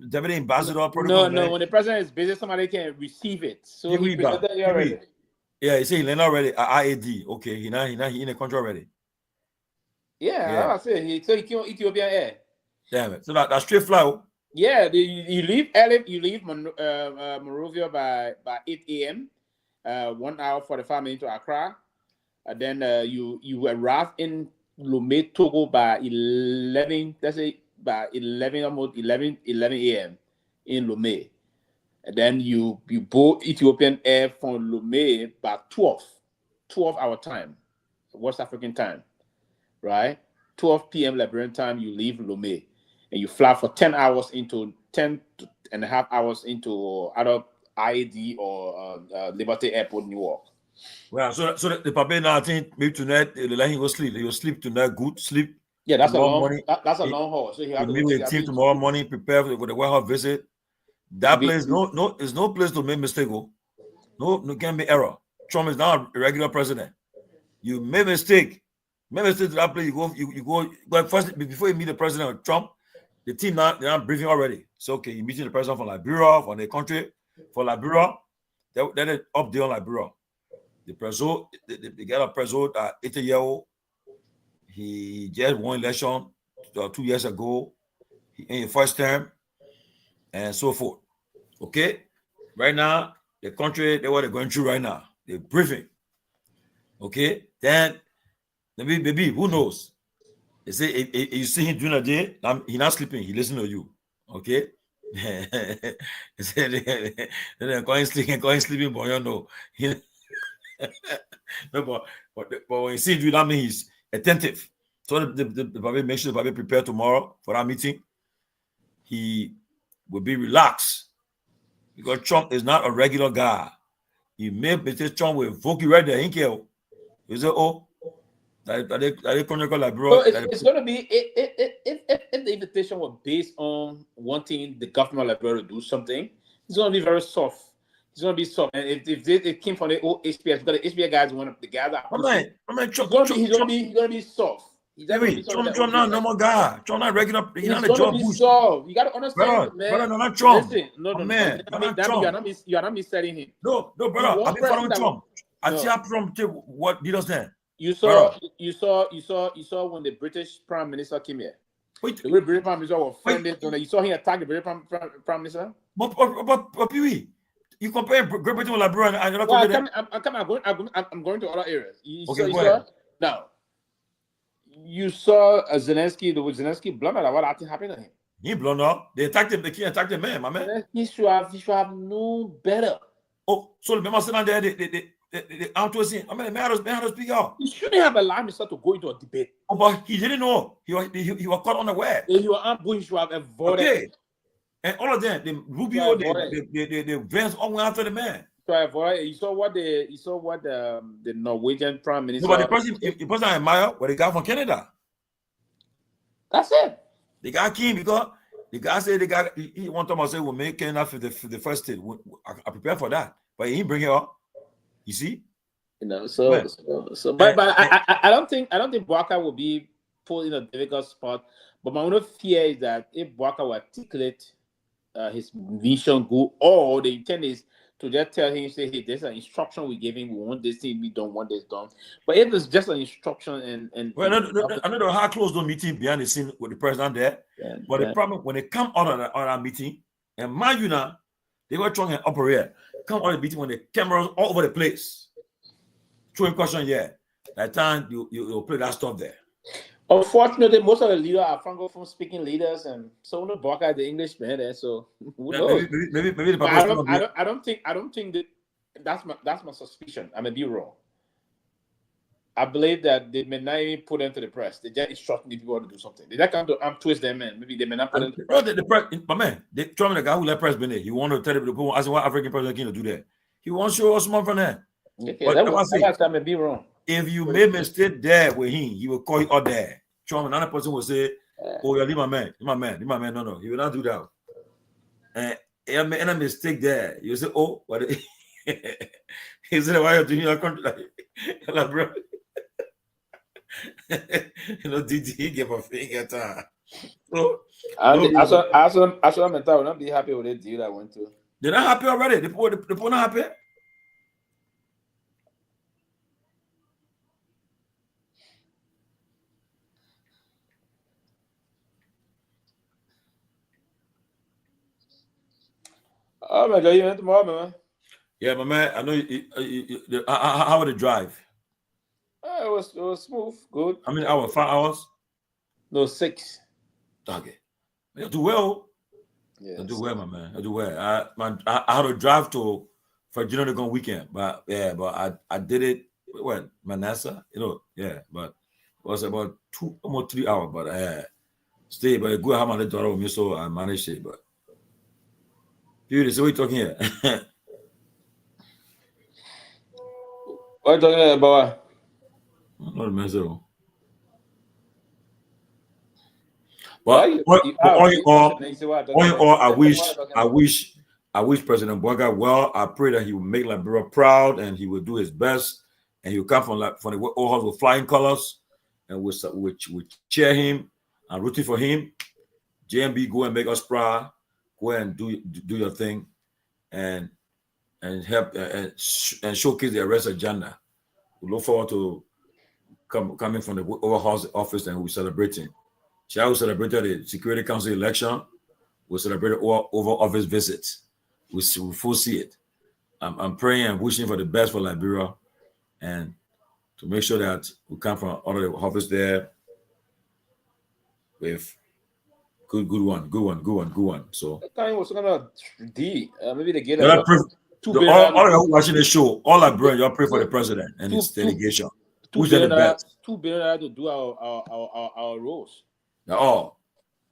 deputy ambassador protocol. No, when the president is busy, somebody can receive it. So he presented it already. Yeah, he said he landed already. IAD. Okay, he in the country already. Yeah. I said he came on Ethiopian Air. Damn it! So that's straight fly. Yeah, you leave early. You leave Monrovia by 8 a.m. 1 hour 45 minutes to Accra, and then you arrive in Lomé, Togo by 11. Let's say by 11 almost 11 a.m. in Lomé, and then you board Ethiopian Air from Lomé by 12 hour time, West African time, right? 12 p.m. Liberian time. You leave Lomé. And you fly for 10 hours into 10.5 hours into either IAD or Liberty Airport, Newark. Well, so the Papa now I think maybe tonight they let him go sleep. He will sleep tonight, good sleep. Yeah, that's a long haul. So he have to meet with the team tomorrow morning, prepare for the White House visit. That place, there's no place to make mistake. No can be error. Trump is not a regular president. You make mistake to that place. You go. But first, before you meet the president of Trump. The team now they're not briefing already. So okay, you're meeting the president from Liberia, from the country, for Liberia. They're up there on Liberia. The president, they got a president at 80-year-old. He just won election 2 years ago. He in his first term, and so forth. Okay, right now the country what they're going through right now. They're briefing. Okay, then maybe who knows? They say if you see him during the day, he's not sleeping. He listens to you. Okay, He said, they're going sleeping, boy, you know. No, but when you see you, that means he's attentive. So the Babe make sure the Babe prepare tomorrow for that meeting. He will be relaxed because Trump is not a regular guy. He may Mr. Trump will invoke you right there. You say, oh, that they chronicle like bro. So it's going to be if the invitation was based on wanting the government of Liberia to do something, it's going to be very soft. It's going to be soft. And if it came from the old HBS, because the HBS guys one of the guys that he's going to be soft. Trump not a normal guy. Trump not regular. He's not a George Bush. Soft. You got to understand, brother, no, not Trump. Listen, no, man, you are not misselling him. No, brother. I've been following Trump. I see Trump what did understand. You saw when the British Prime Minister came here. The British Prime Minister was friendly. You saw him attack the British Prime Minister. But Pewee, you compare Great Britain with Liberia and you're not I'm going to other areas. Now, you saw Zelensky blunder. What happened to him? He blunder. They attacked him. The king attacked the man, my man. He should have known better. Oh, so the man sitting there, the man had to speak out. He shouldn't have allowed himself to go into a debate. Oh, but he didn't know. He was caught unaware. He was ambushed. He should have avoided. Okay. And all of them, the Rubio, the Vance, all went after the man. So I avoided. You saw what the Norwegian Prime Minister. No, but the person I admire was the guy from Canada. That's it. The guy came because the guy said he one time I said we'll make Canada for the first state. I prepare for that, but he didn't bring it up. You see, but I don't think Bwaka will be put in a difficult spot. But my only fear is that if Bwaka will articulate his vision good, or the intent is to just tell him, say, hey, there's an instruction we gave him. We want this thing. We don't want this done. But if it's just an instruction and I know how close the meeting behind the scene with the president there. But the problem when they come out of that meeting, and mind you now, they were trying to operate. Come on the meeting when the cameras all over the place. Throwing question, that time you'll play that stuff there. Unfortunately, most of the leaders are Francophone speaking leaders, and some of the Bwaka is the English man there. So who knows? Maybe the I don't think that's my suspicion. I may be wrong. I believe that they may not even put them to the press. They just instruct the people to do something. They just come to twist them, man. Maybe they may not put them to the press. My man, they told me the guy who let press been there. He wanted to tell the people, asking what African president can do that. He wants to show us someone from there. Okay, that may be wrong. If you made mistake there with him, he will call you out there. Trump, another person will say, oh, yeah, leave my man. No, he will not do that. And a mistake there. You say, oh, what? He said, why are you doing your country like bro? He gave a finger time. So, I saw mental will not be happy with the deal I went to. They're not happy already. The people not happy. Oh my God, you went tomorrow, man. Yeah, my man. I know. How would it drive? It was smooth, good. How many hours? 5 hours? No, 6. Okay. You do well. Yeah, I do well, my man. I do well. I had to drive to Virginia to go weekend, but I did it. What Manasseh? But it was about almost 3 hours. But I stay. But I go have my daughter with me, so I managed it. But dude, so what are you talking here? What are you talking about? Not a mess at all. But I wish President Bwaka well. I pray that he will make Liberia proud and he will do his best, and he will come from the White House with flying colors, and we'll cheer him and rooting for him. JMB, go and make us proud. Go and do your thing, and help and showcase the arrest agenda. We look forward to coming from the Oval House office, and we're celebrating. We celebrated the Security Council election. We celebrated Oval Office visits. We foresee it. I'm praying and wishing for the best for Liberia, and to make sure that we come from all of the office there with Good one. So Kind was gonna D. Maybe they get y'all pray, $2 all y'all watching the show, all Liberians, y'all pray for the president and his delegation. Who's the best? $2 billion to do our roles. Oh,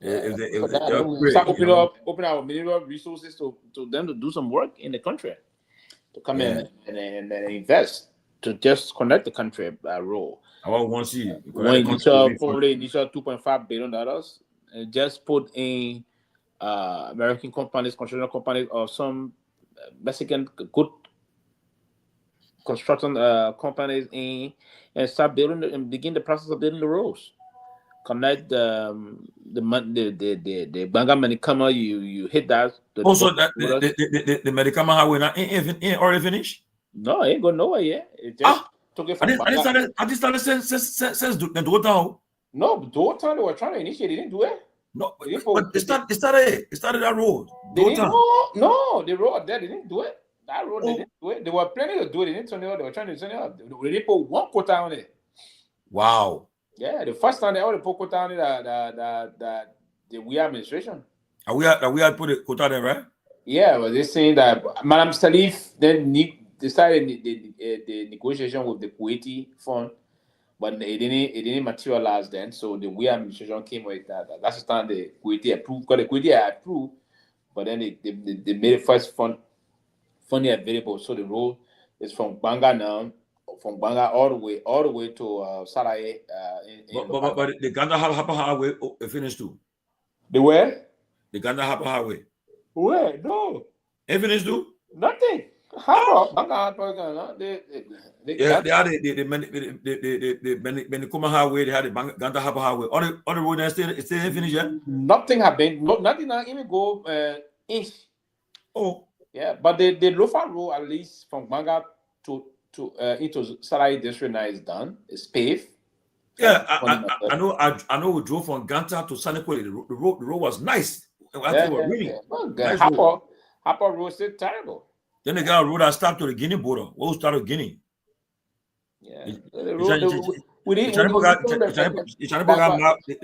Start open our mineral resources to them to do some work in the country, to come in and invest, to just connect the country by role. I want to see when initial $2.5 billion and just put in American companies, construction companies, or some Mexican good construction companies in, and start building and begin the process of building the roads. Connect the Banga Manikama, you hit that. Also, that the Medicama highway not ain't already finished. No, it ain't going nowhere yet. It just took it from I just started since the Dothan. No, Dothan they were trying to initiate. They didn't do it. No, but it started that road. No, the road there, they didn't do it. That road, they didn't do it. They were planning to do it. They didn't turn it up. They were trying to turn it up. They didn't put one quota on it. Wow. Yeah, the first time they already put quota on it, the Guar administration. We had put a quota there, right? Yeah, but they're saying that Madam Salif then decided the negotiation with the Kuwaiti fund, but it didn't materialize then. So the Guar administration came with that. That's the time the Kuwaiti approved. Because the Kuwaiti had approved, but then they made the first funding available. So the road is from Banga now, from Banga all the way to Sarai. But the Ganda Hapa Highway finished too. The where? The Ganda Hapa Highway. Where? No. It finished too? Nothing. How about they had the Benikuma Highway, they had the Ganda Hapa Highway. All the road there still finished yet? Nothing happened. Nothing not even go inch. Oh. Yeah, but the Lofa road, at least from Banga to into Sarai district now is done. It's paved. Yeah, I know we drove from Ganta to Sanekwe. The road was nice. Hapa road is terrible. Then they got a road that stopped to the Guinea border. What started Guinea? Yeah. They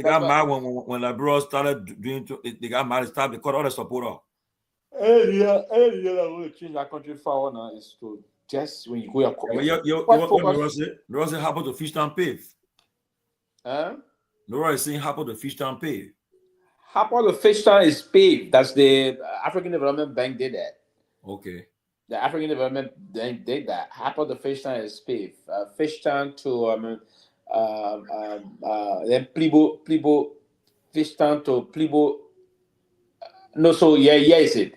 got mad when Liberia started doing. They got mad. They cut all the support off. Yeah, that change that country forward now is to just when you go Laura said, how about the fish town pave? Laura is saying, how about the fish town pave? How about the fish town is paved? That's the African Development Bank did that. Okay. The African Development Bank did that. How about the fish town is paved? Fish town to then Peabody fish town to Peabody. No, so is it?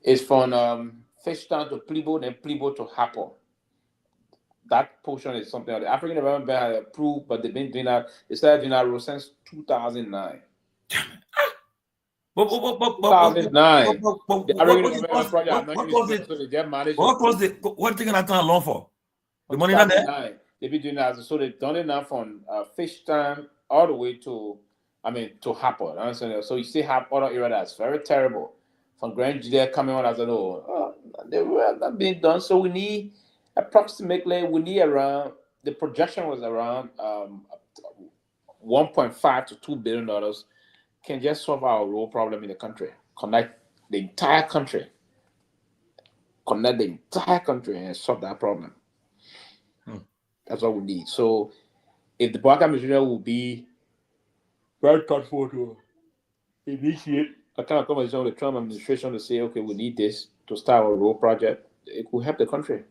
It's from fish town to Peabody, then Peabody to Hapo. That portion is something that the African Development Bank had approved, but they've been doing that. They started doing that road since 2009. 2009. What taking that time long for? The money not there? They've been doing that. So they've done it now from fish town all the way to Hapo. So you see other area that's very terrible. From Grand Judea coming on as they were not being done. So we need approximately around, the projection was around $1.5 to $2 billion can just solve our road problem in the country. Connect the entire country and solve that problem. That's what we need. So if the Baka material will be very thoughtful to initiate a kind of conversation with the Trump administration to say, okay, we need this to start our road project, it will help the country.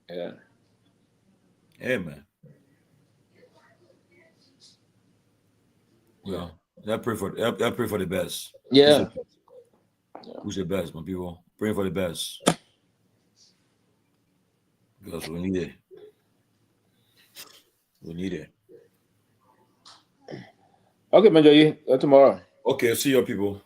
Yeah. Hey, man. Yeah. I pray for the best. Yeah. Who's the best, my people? Praying for the best. Because we need it. We need it. Okay, Manjo, tomorrow. Okay, see you people.